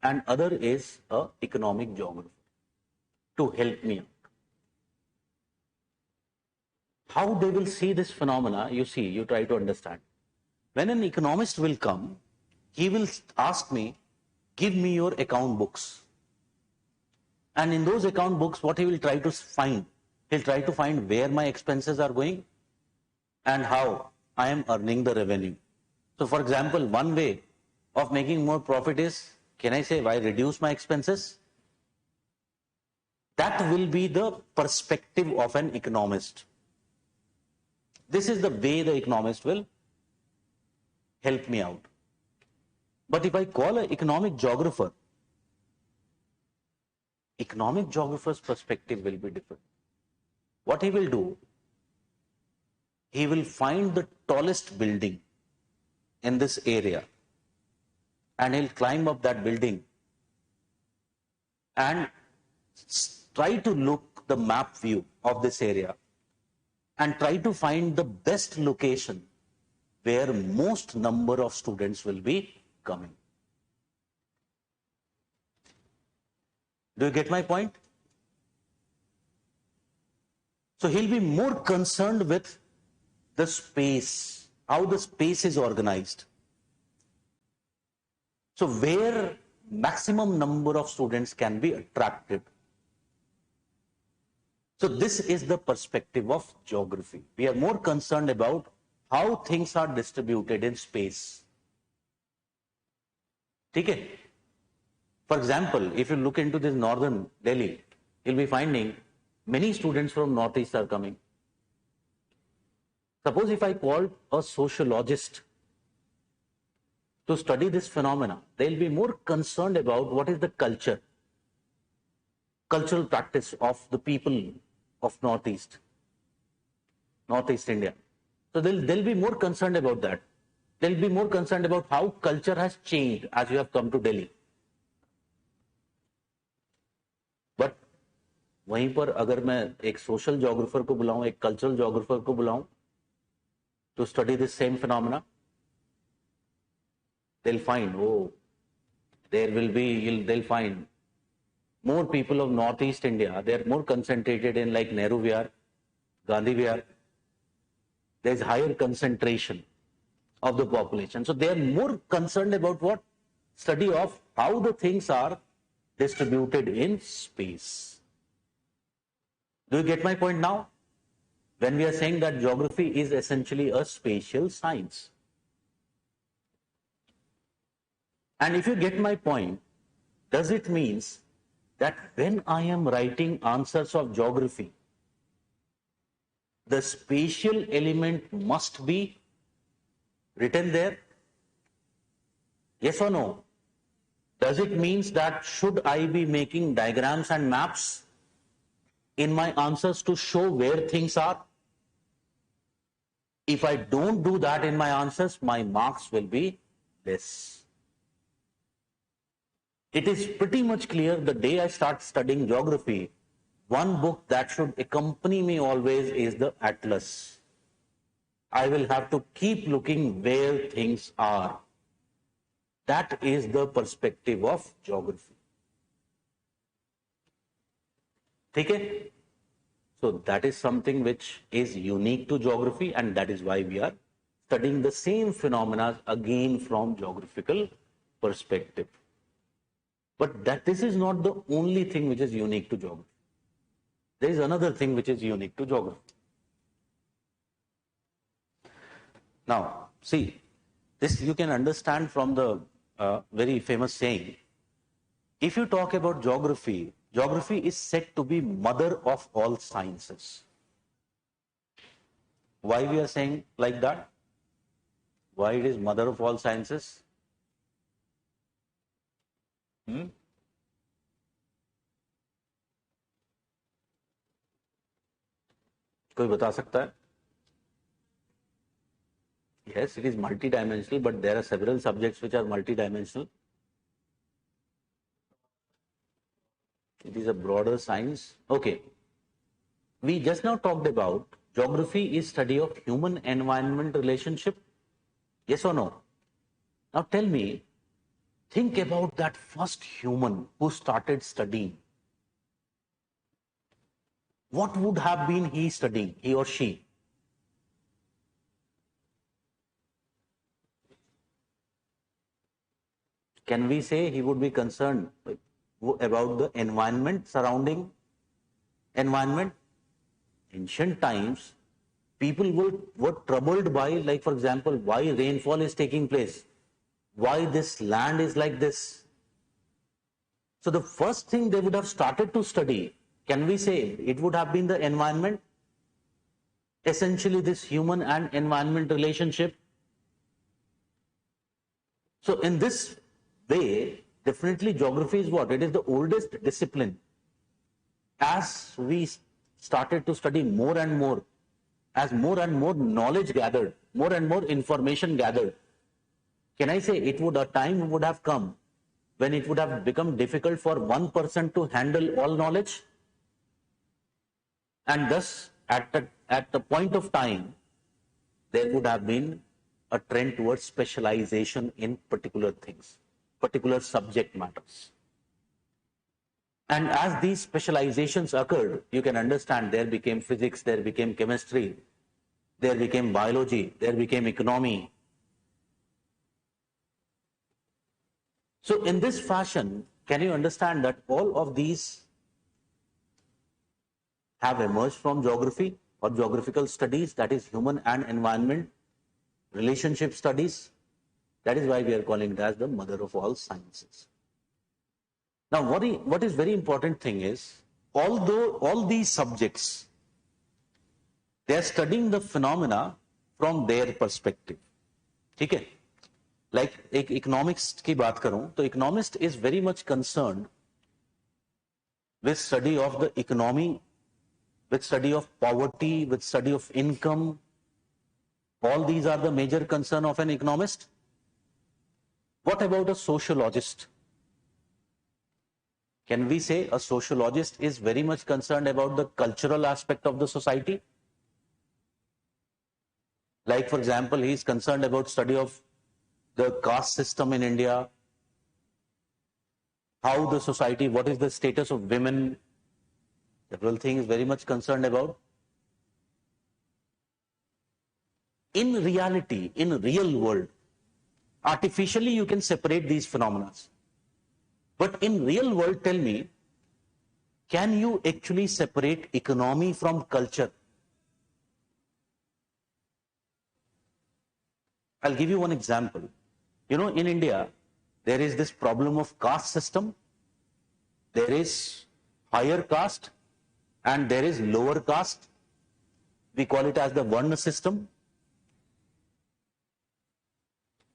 and other is a economic geographer to help me out. How they will see this phenomena, you try to understand. When an economist will come, he will ask me, give me your account books. And in those account books, what he will try to find? He'll try to find where my expenses are going and how I am earning the revenue. So for example, one way of making more profit is, can I say, why reduce my expenses? That will be the perspective of an economist. This is the way the economist will help me out. But if I call an economic geographer's perspective will be different. What he will do, he will find the tallest building in this area and he'll climb up that building and try to look the map view of this area and try to find the best location where most number of students will be coming. Do you get my point? So he'll be more concerned with the space, how the space is organized. So where maximum number of students can be attracted. So this is the perspective of geography. We are more concerned about how things are distributed in space. Okay? For example, if you look into this northern Delhi, you'll be finding many students from Northeast are coming. Suppose if I called a sociologist to study this phenomena, they'll be more concerned about what is the cultural practice of the people of Northeast India. So they'll be more concerned about that. They'll be more concerned about how culture has changed as you have come to Delhi. But वहीं पर अगर मैं एक social geographer को बुलाऊं, एक cultural geographer को बुलाऊं to study this same phenomena, they'll find, they'll find more people of Northeast India. They're more concentrated in like Nehru Vihar, Gandhi Vihar. There's higher concentration of the population. So they are more concerned about what? Study of how the things are distributed in space. Do you get my point now? When we are saying that geography is essentially a spatial science. And if you get my point, does it mean that when I am writing answers of geography, the spatial element must be written there? Yes or no? Does it mean that should I be making diagrams and maps in my answers to show where things are? If I don't do that in my answers, my marks will be less. It is pretty much clear the day I start studying geography, one book that should accompany me always is the Atlas. I will have to keep looking where things are. That is the perspective of geography. Okay? So that is something which is unique to geography, and that is why we are studying the same phenomena again from geographical perspective. But this is not the only thing which is unique to geography. There is another thing which is unique to geography. Now, see, this you can understand from the very famous saying. If you talk about geography, geography is said to be mother of all sciences. Why we are saying like that? Why it is mother of all sciences? कोई बता सकता है? Yes, it is multidimensional, but there are several subjects which are multidimensional. It is a broader science. Okay. We just now talked about geography is study of human-environment relationship. Yes or no? Now tell me, think about that first human who started studying. What would have been he studying, he or she? Can we say he would be concerned about the environment, surrounding environment? Ancient times, people were troubled by, like for example, why rainfall is taking place, why this land is like this. So the first thing they would have started to study, can we say it would have been the environment? Essentially this human and environment relationship. So in this way, definitely geography is what? It is the oldest discipline. As we started to study more and more, as more and more knowledge gathered, more and more information gathered, can I say a time would have come when it would have become difficult for one person to handle all knowledge? And thus, at the point of time, there would have been a trend towards specialization in particular things, particular subject matters. And as these specializations occurred, you can understand there became physics, there became chemistry, there became biology, there became economy. So in this fashion, can you understand that all of these have emerged from geography or geographical studies, that is human and environment, relationship studies? That is why we are calling it as the mother of all sciences. Now, what is very important thing is, although all these subjects, they are studying the phenomena from their perspective. ठीक है? Like एक economics की बात करूं, तो economist is very much concerned with study of the economy, with study of poverty, with study of income. All these are the major concern of an economist. What about a sociologist? Can we say a sociologist is very much concerned about the cultural aspect of the society? Like, for example, he is concerned about study of the caste system in India, how the society, what is the status of women, several things very much concerned about. In reality, in real world, artificially you can separate these phenomena. But in real world, tell me, can you actually separate economy from culture? I'll give you one example. You know, in India, there is this problem of caste system. There is higher caste and there is lower caste. We call it as the Varna system.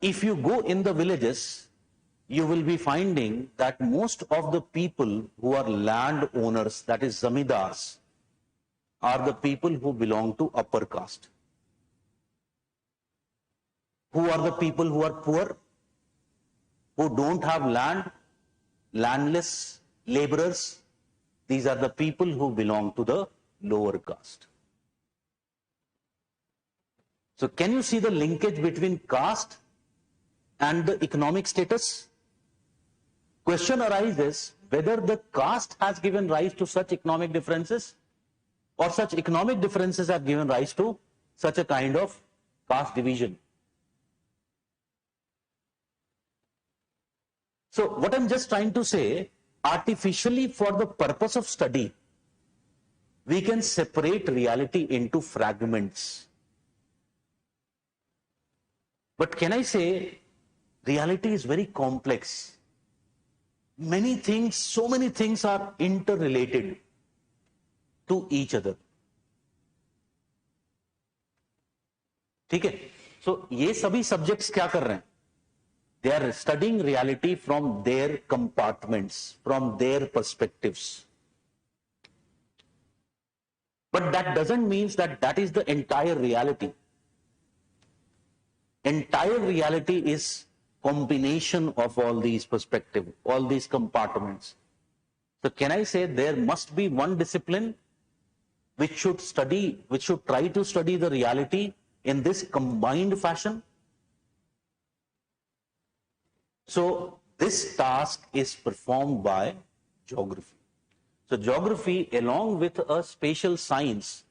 If you go in the villages, you will be finding that most of the people who are land owners, that is zamindars, are the people who belong to upper caste. Who are the people who are poor, who don't have land, landless laborers? These are the people who belong to the lower caste. So can you see the linkage between caste and the economic status? Question arises whether the caste has given rise to such economic differences or such economic differences have given rise to such a kind of caste division. So what I'm just trying to say, artificially for the purpose of study, we can separate reality into fragments. But can I say, reality is very complex. Many things, so many things are interrelated to each other. ठीक है? So ये सभी subjects क्या कर रहे हैं? They are studying reality from their compartments, from their perspectives. But that doesn't mean that that is the entire reality. Entire reality is combination of all these perspectives, all these compartments. So can I say there must be one discipline which should try to study the reality in this combined fashion? So this task is performed by geography. So geography, along with a spatial science,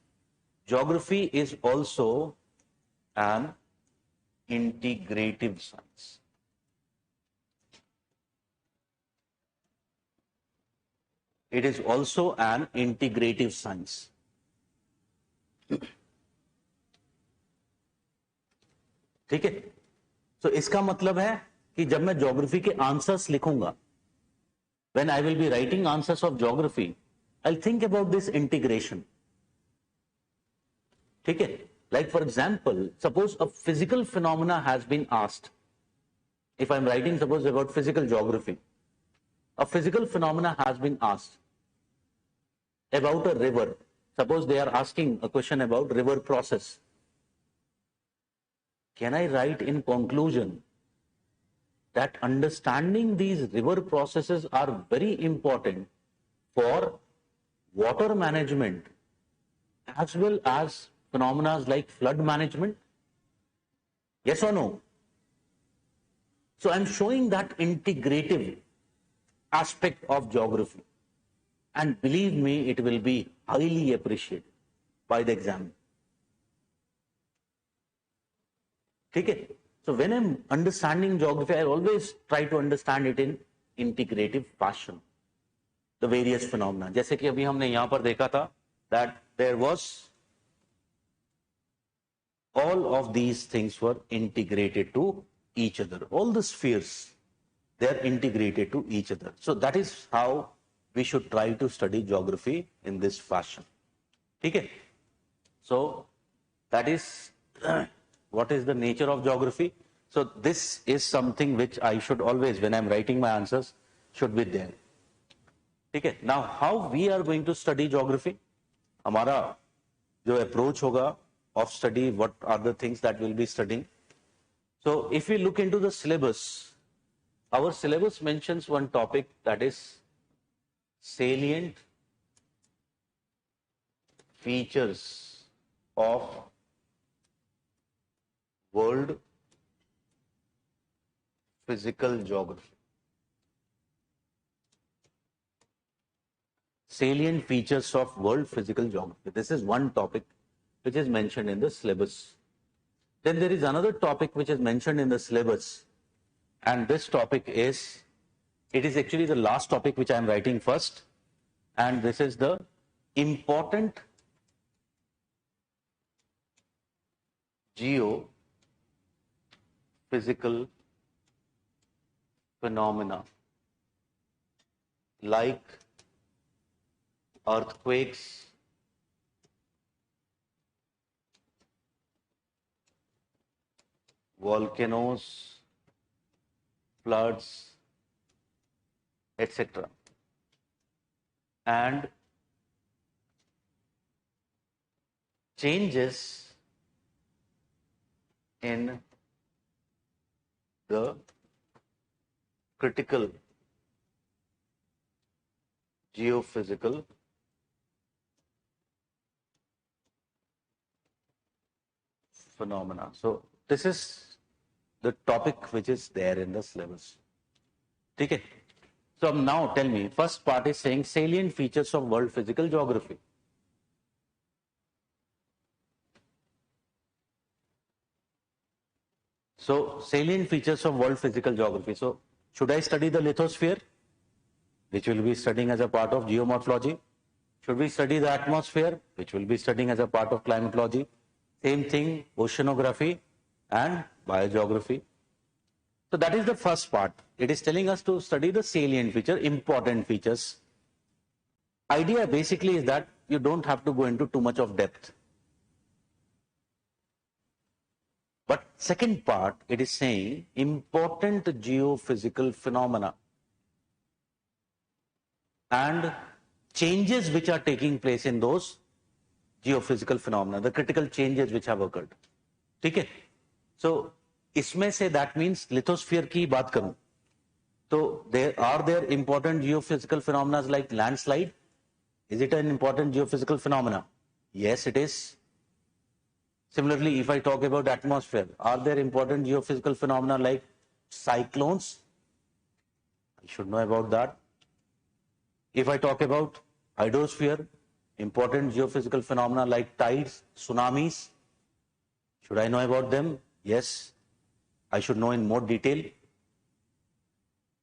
geography is also an integrative science. It is also an integrative science. ठीक है? So इसका मतलब है कि जब मैं geography के answers लिखूंगा, when I will be writing answers of geography, I'll think about this integration. ठीक है? Like for example, suppose a physical phenomena has been asked. If I'm writing, suppose about physical geography, a physical phenomena has been asked about a river. Suppose they are asking a question about river process. Can I write in conclusion that understanding these river processes are very important for water management as well as phenomena like flood management? Yes or no? So I'm showing that integrative aspect of geography. And believe me, it will be highly appreciated by the examiner. Okay? So when I'm understanding geography, I always try to understand it in integrative fashion. The various phenomena. जैसे कि अभी हमने यहाँ पर देखा था that there was all of these things were integrated to each other. All the spheres, they are integrated to each other. So that is how we should try to study geography in this fashion. Okay? So that is what is the nature of geography. So this is something which I should always, when I'm writing my answers, should be there. Okay? Now how we are going to study geography? हमारा जो approach होगा of study, what are the things that we'll be studying? So if we look into the syllabus, our syllabus mentions one topic, that is salient features of world physical geography. Salient features of world physical geography. This is one topic which is mentioned in the syllabus. Then there is another topic which is mentioned in the syllabus, and this topic is, it is actually the last topic which I am writing first, and this is the important geophysical phenomena like earthquakes, volcanoes, floods, etc. and changes in the critical geophysical phenomena. So this is the topic which is there in the syllabus. Okay? So now tell me, first part is saying salient features of world physical geography. So salient features of world physical geography. So should I study the lithosphere, which will be studying as a part of geomorphology? Should we study the atmosphere, which will be studying as a part of climatology? Same thing, oceanography and biogeography. So that is the first part. It is telling us to study the salient feature, important features. Idea basically is that you don't have to go into too much of depth. But second part, it is saying important geophysical phenomena and changes which are taking place in those geophysical phenomena, the critical changes which have occurred. Okay? So इसमें से that means lithosphere की बात करूं तो there important geophysical phenomena like landslide? Is it an important geophysical phenomena? Yes, it is. Similarly, if I talk about atmosphere, are there important geophysical phenomena like cyclones? I should know about that. If I talk about hydrosphere, important geophysical phenomena like tides, tsunamis, should I know about them? Yes, I should know in more detail.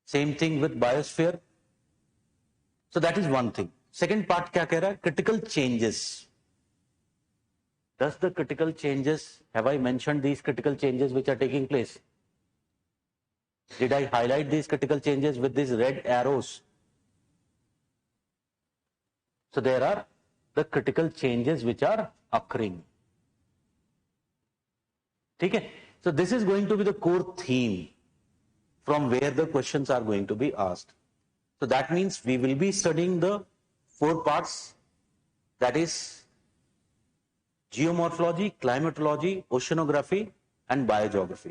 Same thing with biosphere. So that is one thing. Second part क्या कह रहा है? Critical changes. Does the critical changes, have I mentioned these critical changes which are taking place? Did I highlight these critical changes with these red arrows? So there are the critical changes which are occurring. Okay? So this is going to be the core theme from where the questions are going to be asked. So that means we will be studying the 4 parts, that is geomorphology, climatology, oceanography and biogeography.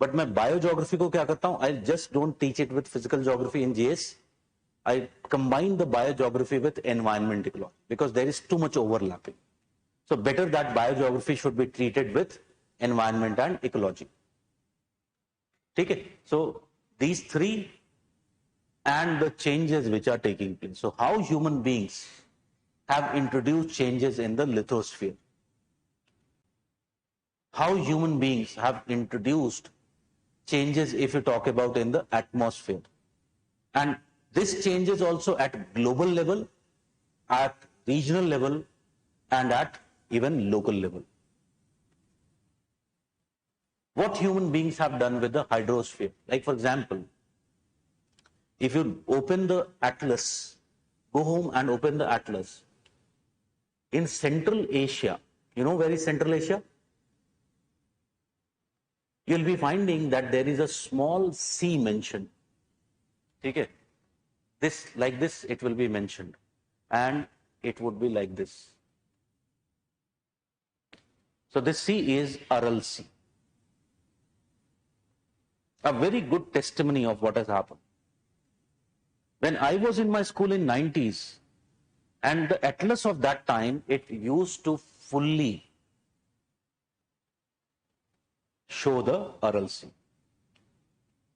But मैं biogeography को क्या करता हूं, I just don't teach it with physical geography in GS. I combine the biogeography with environment ecology because there is too much overlapping. So better that biogeography should be treated with environment and ecology. Okay? So these three and the changes which are taking place. So how human beings have introduced changes in the lithosphere. How human beings have introduced changes if you talk about in the atmosphere. And this changes also at global level, at regional level, and at even local level. What human beings have done with the hydrosphere? Like for example, if you open the atlas, go home and open the atlas. In Central Asia, you know where is Central Asia? You'll be finding that there is a small sea mentioned. Okay? This, like this, it will be mentioned, and it would be like this. So this sea is Aral Sea. A very good testimony of what has happened. When I was in my school in 90s, and the atlas of that time, it used to fully show the Aral Sea.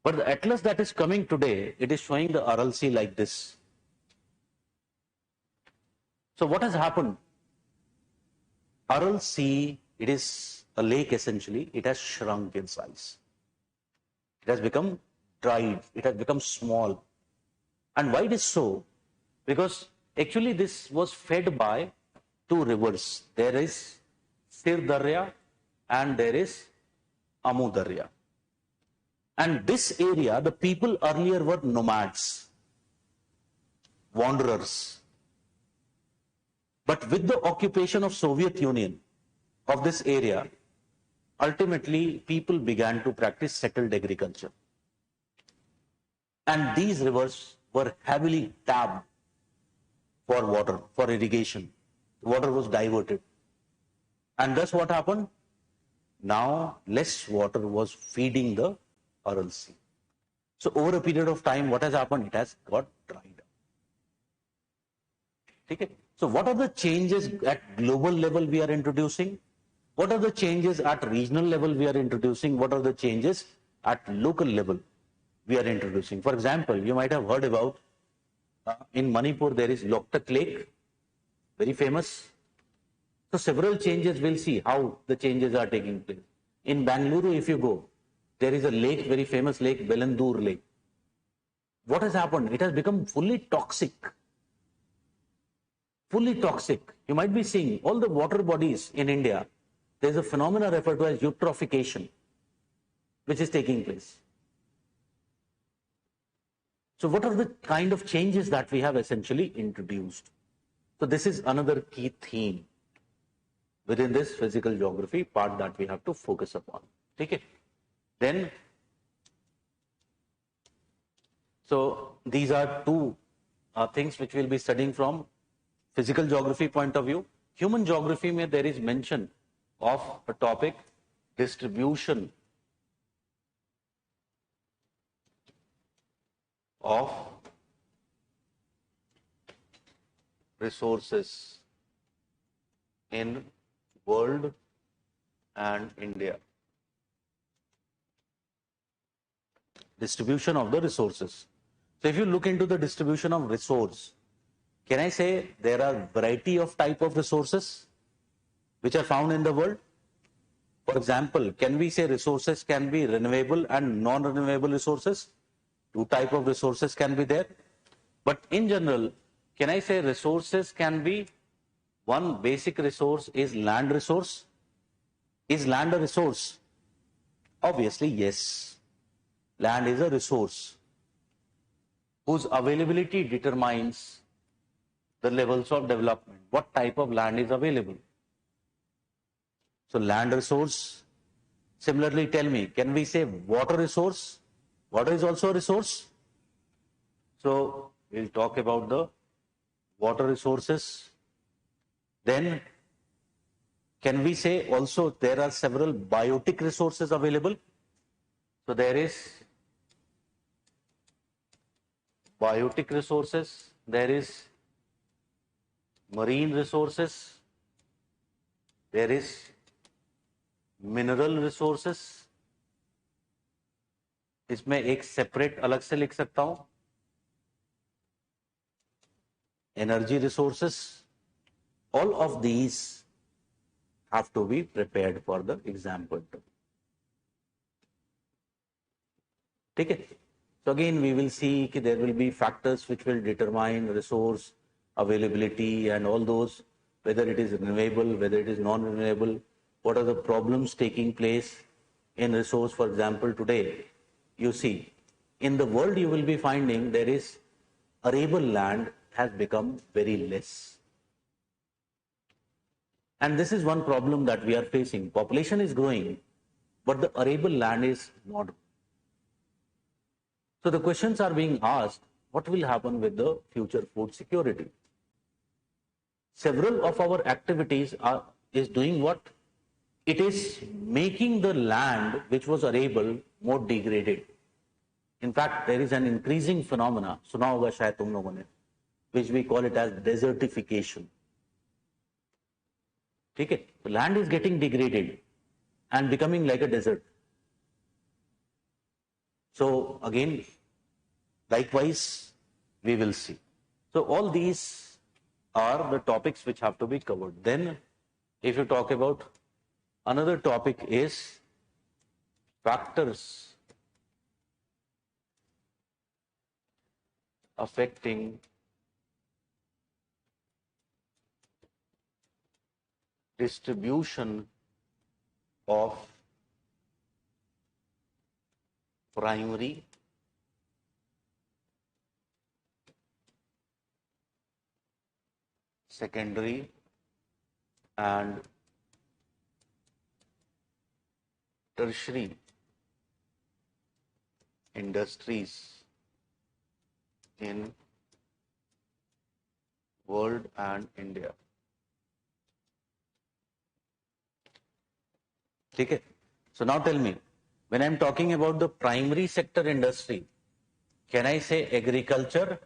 But the atlas that is coming today, it is showing the Aral Sea like this. So what has happened? Aral Sea, it is a lake essentially, it has shrunk in size. It has become dried, it has become small. And why it is so? Because actually this was fed by two rivers. There is Sir Darya and there is Amu Darya. And this area, the people earlier were nomads, wanderers. But with the occupation of Soviet Union of this area, ultimately people began to practice settled agriculture. And these rivers were heavily tapped for water, for irrigation. Water was diverted. And thus what happened? Now less water was feeding the Aral Sea. So over a period of time, what has happened? It has got dried up. Okay? So what are the changes at global level we are introducing? What are the changes at regional level we are introducing? What are the changes at local level we are introducing? For example, you might have heard about in Manipur there is Loktak Lake, very famous. So several changes, we'll see how the changes are taking place. In Bangalore, if you go, there is a lake, very famous lake, Belandur Lake. What has happened? It has become fully toxic. Fully toxic. You might be seeing all the water bodies in India. There is a phenomenon referred to as eutrophication, which is taking place. So what are the kind of changes that we have essentially introduced? So this is another key theme within this physical geography part that we have to focus upon. Okay? Then, so these are two things which we'll be studying from physical geography point of view. Human geography mein there is mention of a topic, distribution of resources in world and India. Distribution of the resources. So if you look into the distribution of resource, can I say there are variety of type of resources which are found in the world? For example, can we say resources can be renewable and non-renewable resources? Two type of resources can be there. But in general, can I say resources can be, one basic resource is land resource. Is land a resource? Obviously, yes. Land is a resource whose availability determines the levels of development. What type of land is available? So land resource. Similarly, tell me, can we say water resource? Water is also a resource. So we'll talk about the water resources. Then Can we say also there are several biotic resources available? So there is biotic resources, there is marine resources, there is mineral resources. इसमें एक separate अलग से लिख सकता हूं, energy resources. All of these have to be prepared for the exam point. ठीक है. So again we will see that there will be factors which will determine resource availability and all those, whether it is renewable, whether it is non-renewable, what are the problems taking place in resource. For example, today you see in the world you will be finding there is arable land has become very less. And this is one problem that we are facing. Population is growing, but the arable land is not. So the questions are being asked, what will happen with the future food security? Several of our activities is doing what? It is making the land which was arable more degraded. In fact, there is an increasing phenomena, सुना होगा शायद तुम लोगों ने, which we call it as desertification. ठीक है? The land is getting degraded and becoming like a desert. So again, likewise, we will see. So all these are the topics which have to be covered. Then, if you talk about another topic is factors affecting distribution of primary, secondary and tertiary industries in world and India. Okay. So now tell me, when I'm talking about the primary sector industry, can I say agriculture?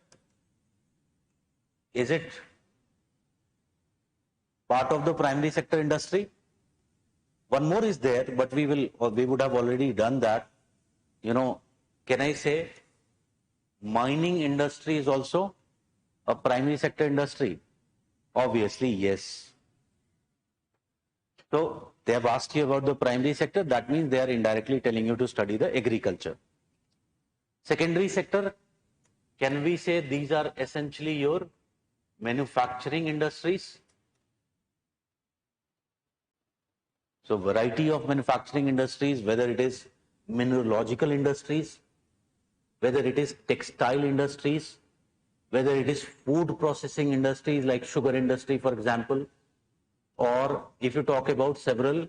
Is it part of the primary sector industry? One more is there, but we would have already done that. You know, can I say mining industry is also a primary sector industry? Obviously, yes. So they have asked you about the primary sector. That means they are indirectly telling you to study the agriculture. Secondary sector, can we say these are essentially your manufacturing industries? So variety of manufacturing industries, whether it is mineralogical industries, whether it is textile industries, whether it is food processing industries like sugar industry, for example, or if you talk about several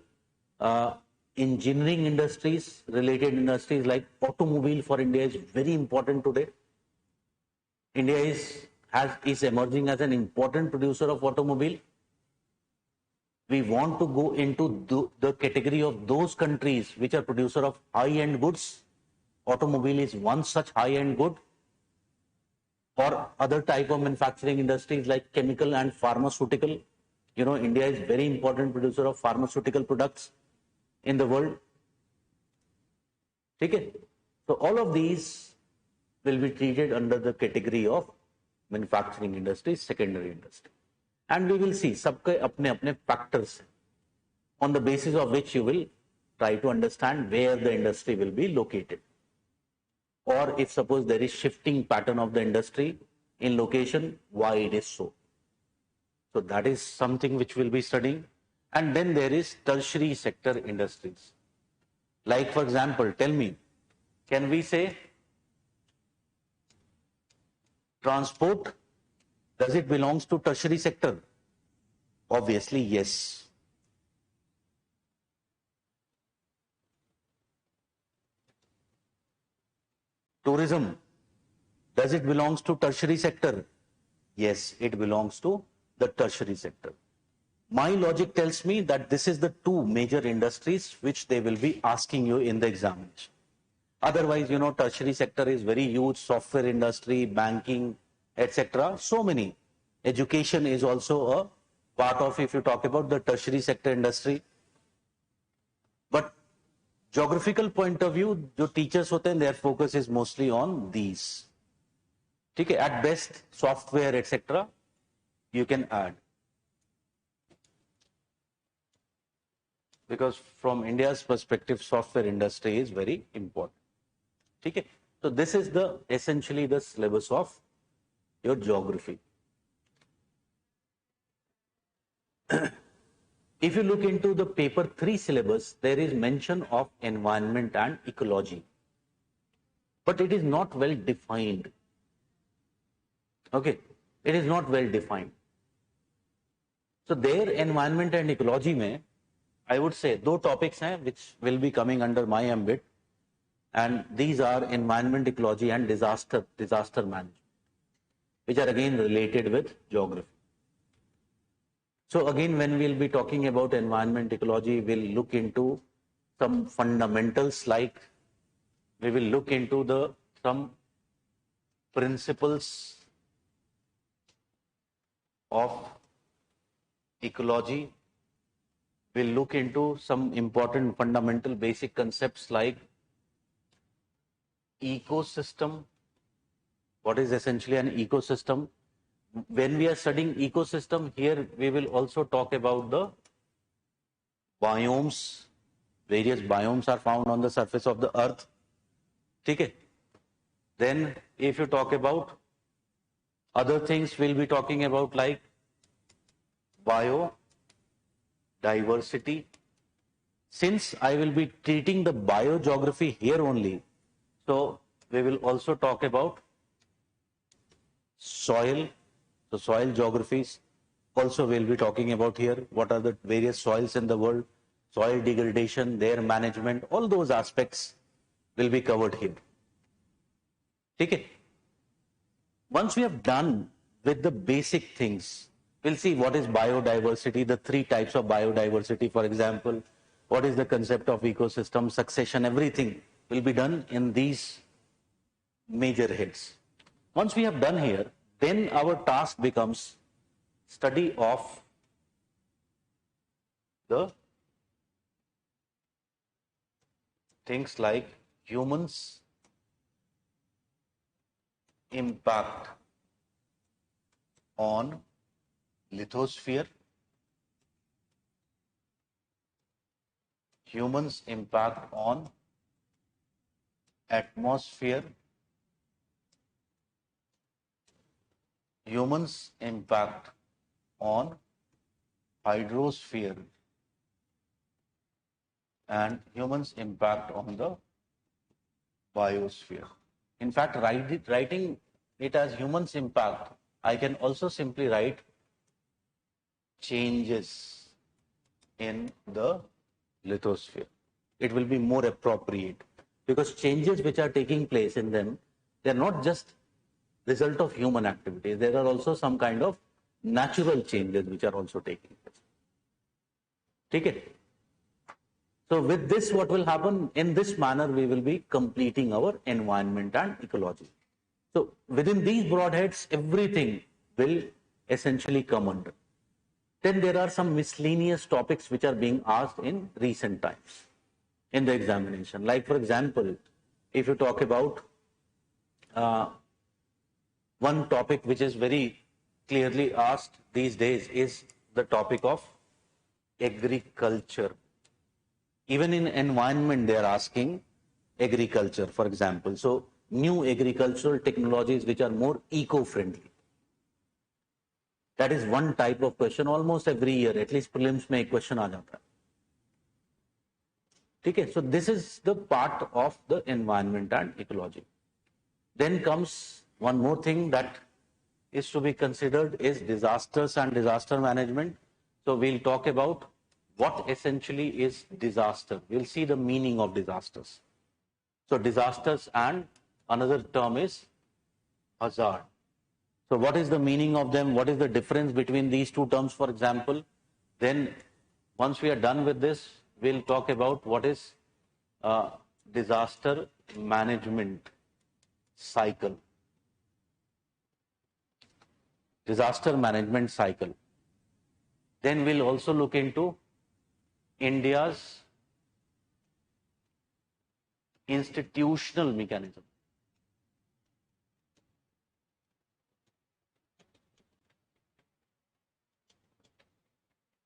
engineering industries, related industries like automobile for India is very important today. India is emerging as an important producer of automobile. We want to go into the category of those countries which are producer of high-end goods. Automobile is one such high-end good. Or other type of manufacturing industries like chemical and pharmaceutical. You know, India is very important producer of pharmaceutical products in the world. Okay? So all of these will be treated under the category of manufacturing industry, secondary industry. And we will see सबके अपने factors on the basis of which you will try to understand where the industry will be located. Or if suppose there is shifting pattern of the industry in location, why it is so. So that is something which we'll be studying. And then there is tertiary sector industries. Like for example, tell me, can we say transport, does it belongs to tertiary sector? Obviously, yes. Tourism, does it belongs to tertiary sector? Yes, it belongs to the tertiary sector. My logic tells me that this is the two major industries which they will be asking you in the examination. Otherwise, tertiary sector is very huge, software industry, banking, etc. So many. Education is also a part of, if you talk about the tertiary sector industry. But geographical point of view, जो teachers होते हैं, their focus is mostly on these. ठीक है, at best, software, etc. you can add. Because from India's perspective, software industry is very important. Okay? So this is the essentially the syllabus of your geography. If you look into the paper 3 syllabus, there is mention of environment and ecology, but it is not well defined. Okay, it is not well defined. So their environment and ecology mein, I would say, two topics hain which will be coming under my ambit, and these are environment, ecology, and disaster management, which are again related with geography. So again, when we'll be talking about environment, ecology, we'll look into some fundamentals, like we will look into some principles of ecology. We'll look into some important fundamental basic concepts like ecosystem. What is essentially an ecosystem? When we are studying ecosystem, here we will also talk about the biomes. Various biomes are found on the surface of the earth. Okay. Then if you talk about other things, we'll be talking about like biodiversity. Since I will be treating the biogeography here only, so we will also talk about soil. So soil geographies also we'll be talking about here. What are the various soils in the world, soil degradation, their management, all those aspects will be covered here. Okay. Once we have done with the basic things, we'll see what is biodiversity, the 3 types of biodiversity, for example, what is the concept of ecosystem, succession, everything will be done in these major heads. Once we have done here, then our task becomes study of the things like humans' impact on lithosphere, humans' impact on atmosphere, humans' impact on hydrosphere, and humans' impact on the biosphere. In fact, writing it as humans' impact, I can also simply write changes in the lithosphere. It will be more appropriate, because changes which are taking place in them, they are not just result of human activity. There are also some kind of natural changes which are also taking place. Okay. So with this, what will happen? In this manner, we will be completing our environment and ecology. So within these broadheads, everything will essentially come under. Then there are some miscellaneous topics which are being asked in recent times in the examination. Like, for example, if you talk about one topic which is very clearly asked these days is the topic of agriculture. Even in environment, they are asking agriculture, for example. So new agricultural technologies which are more eco-friendly. That is one type of question almost every year, at least prelims में एक question आ जाता है. ठीक है? So this is the part of the environment and ecology. Then comes one more thing that is to be considered is disasters and disaster management. So we'll talk about what essentially is disaster. We'll see the meaning of disasters. So disasters, and another term is hazard. So what is the meaning of them? What is the difference between these two terms, for example? Then once we are done with this, we'll talk about what is disaster management cycle. Disaster management cycle. Then we'll also look into India's institutional mechanism.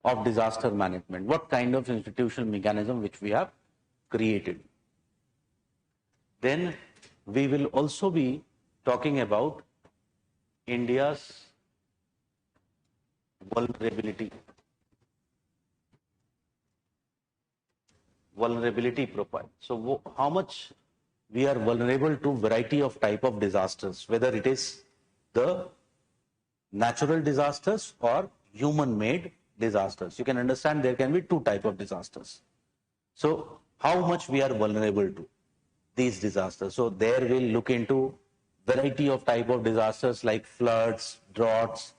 Of disaster management. What kind of institutional mechanism which we have created. Then we will also be talking about India's vulnerability profile. So how much we are vulnerable to variety of type of disasters, whether it is the natural disasters or human-made disasters. You can understand there can be two type of disasters. So how much we are vulnerable to these disasters. So there we'll look into variety of type of disasters like floods, droughts,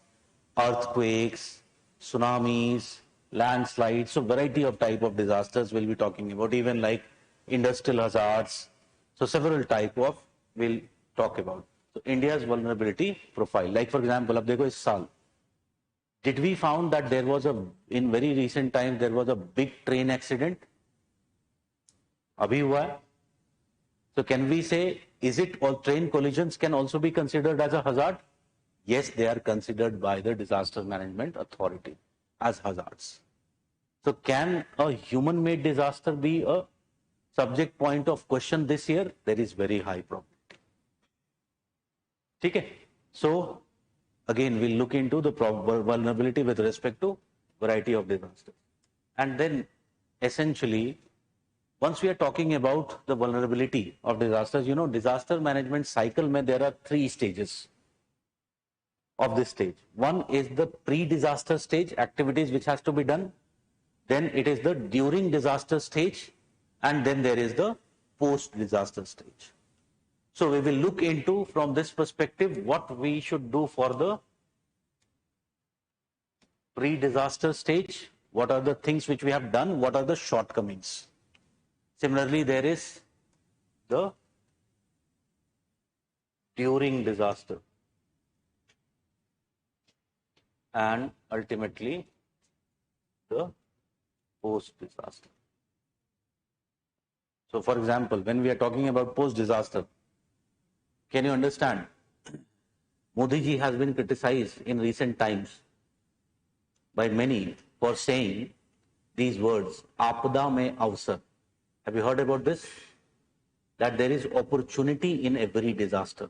earthquakes, tsunamis, landslides. So variety of type of disasters we'll be talking about, even like industrial hazards. So several type of we'll talk about. So India's vulnerability profile. Like for example, अब देखो इस साल did we found that there was in very recent times there was a big train accident? अभी हुआ है. So can we say, is it all train collisions can also be considered as a hazard? Yes, they are considered by the Disaster Management Authority as hazards. So can a human-made disaster be a subject point of question this year? There is very high probability. Okay. So again, we'll look into the vulnerability with respect to variety of disasters. And then essentially, once we are talking about the vulnerability of disasters, you know, disaster management cycle, there are 3 stages of this stage. One is the pre-disaster stage, activities which has to be done. Then it is the during disaster stage, and then there is the post-disaster stage. So we will look into from this perspective what we should do for the pre-disaster stage, what are the things which we have done, what are the shortcomings. Similarly, there is the during disaster and ultimately the post-disaster. So for example, when we are talking about post-disaster, can you understand? Modi ji has been criticized in recent times by many for saying these words, Apada mein avsar. Have you heard about this? That there is opportunity in every disaster.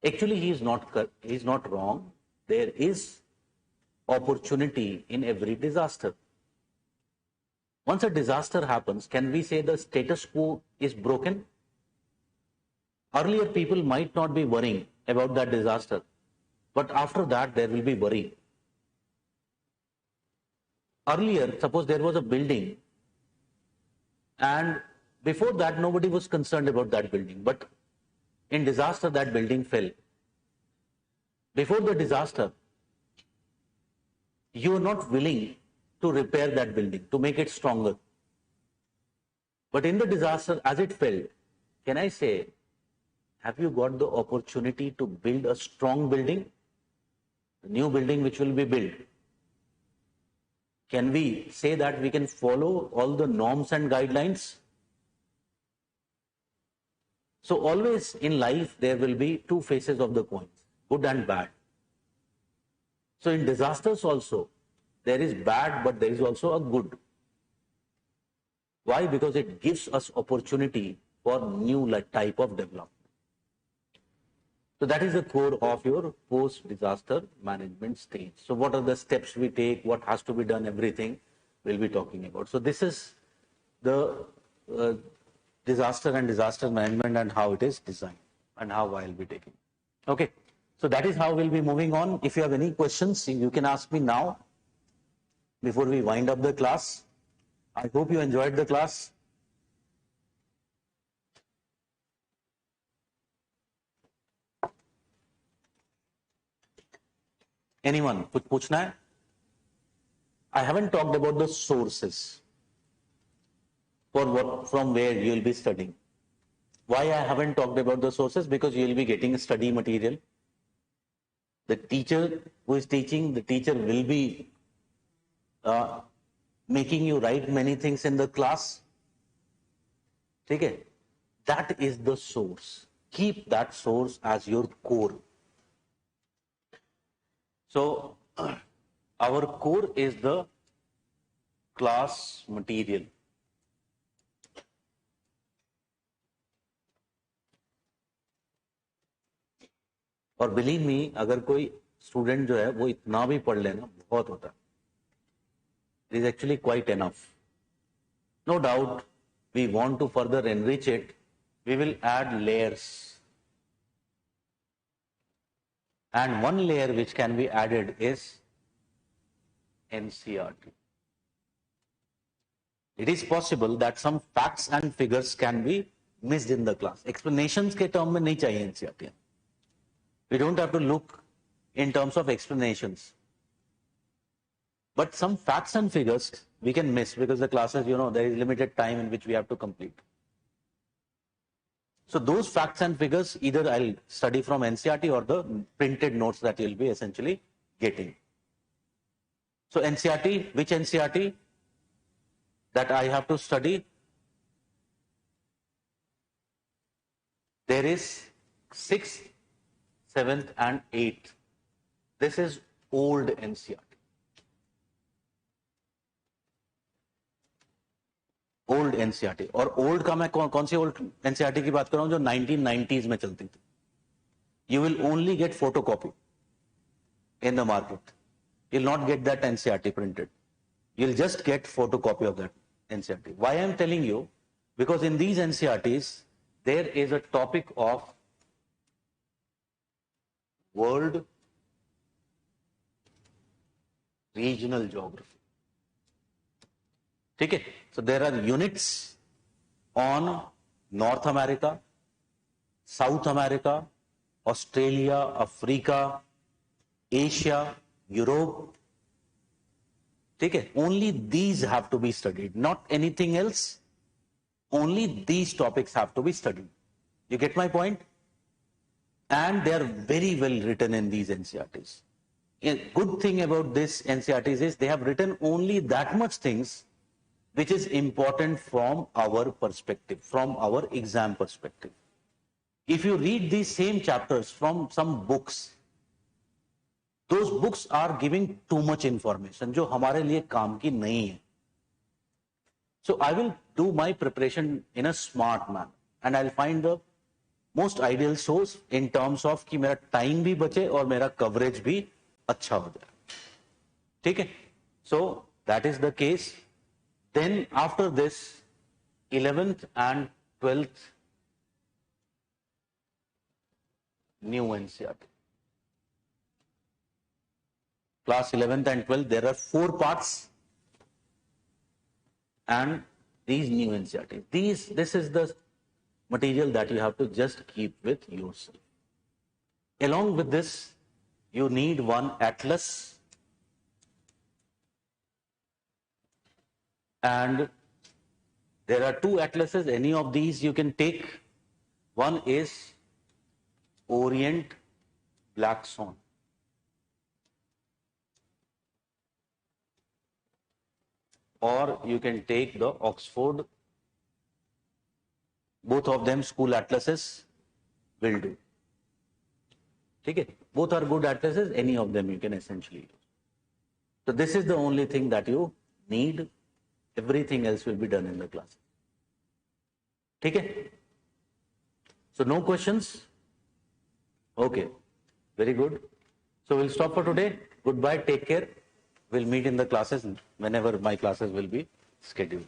Actually, he is not wrong. There is opportunity in every disaster. Once a disaster happens, can we say the status quo is broken? Earlier, people might not be worrying about that disaster, but after that, there will be worry. Earlier, suppose there was a building, and before that, nobody was concerned about that building, but in disaster, that building fell. Before the disaster, you are not willing to repair that building, to make it stronger. But in the disaster, as it fell, can I say, have you got the opportunity to build a strong building, a new building which will be built? Can we say that we can follow all the norms and guidelines? So always in life, there will be two faces of the coin, good and bad. So in disasters also, there is bad, but there is also a good. Why? Because it gives us opportunity for new type of development. So that is the core of your post-disaster management stage. So what are the steps we take, what has to be done, everything we'll be talking about. So this is the disaster and disaster management and how it is designed and how I'll be taking. Okay, so that is how we'll be moving on. If you have any questions, you can ask me now before we wind up the class. I hope you enjoyed the class. Anyone, कुछ पूछना है? I haven't talked about the sources for what, from where you will be studying. Why I haven't talked about the sources? Because you will be getting study material. The teacher who is teaching, the teacher will be making you write many things in the class. Okay? That is the source. Keep that source as your core. So, our core is the class material. और believe me, अगर कोई student जो है वो इतना भी पढ़ लेना बहुत होता है. It is actually quite enough. No doubt, we want to further enrich it. We will add layers. And one layer which can be added is NCERT. It is possible that some facts and figures can be missed in the class. Explanations के term में नहीं चाहिए NCERT. We don't have to look in terms of explanations. But some facts and figures we can miss because the classes, there is limited time in which we have to complete. So those facts and figures, either I'll study from NCERT or the printed notes that you'll be essentially getting. So NCERT, which NCERT that I have to study? There is 6th, 7th and 8th. This is old NCERT. Old NCERT. और old का मैं कौन सी old NCERT की बात कर रहा हूं? जो 1990s में चलती थी. You will only get photocopy in the market. You will not get that NCERT printed. You will just get photocopy of that NCERT. Why I am telling you? Because in these NCERTs there is a topic of world regional geography. ठीक है? So there are units on North America, South America, Australia, Africa, Asia, Europe. ठीक है? Only these have to be studied, not anything else. Only these topics have to be studied. You get my point? And they are very well written in these NCERTs. A good thing about this NCERTs is they have written only that much things which is important from our perspective, from our exam perspective. If you read these same chapters from some books, those books are giving too much information, जो हमारे लिए काम की नहीं है. So I will do my preparation in a smart manner, and I'll find the most ideal source in terms of कि मेरा time भी बचे और मेरा coverage भी अच्छा हो जाए. ठीक है? So that is the case. Then after this, 11th and 12th, new NCERT. Class 11th and 12th, there are 4 parts. And these new NCERT. This is the material that you have to just keep with yourself. Along with this, you need one atlas. And there are 2 atlases. Any of these you can take. One is Orient Black Swan. Or you can take the Oxford. Both of them school atlases will do. Okay? Both are good atlases. Any of them you can essentially use. So this is the only thing that you need. Everything else will be done in the class. Okay? So no questions? Okay. Very good. So we'll stop for today. Goodbye. Take care. We'll meet in the classes whenever my classes will be scheduled.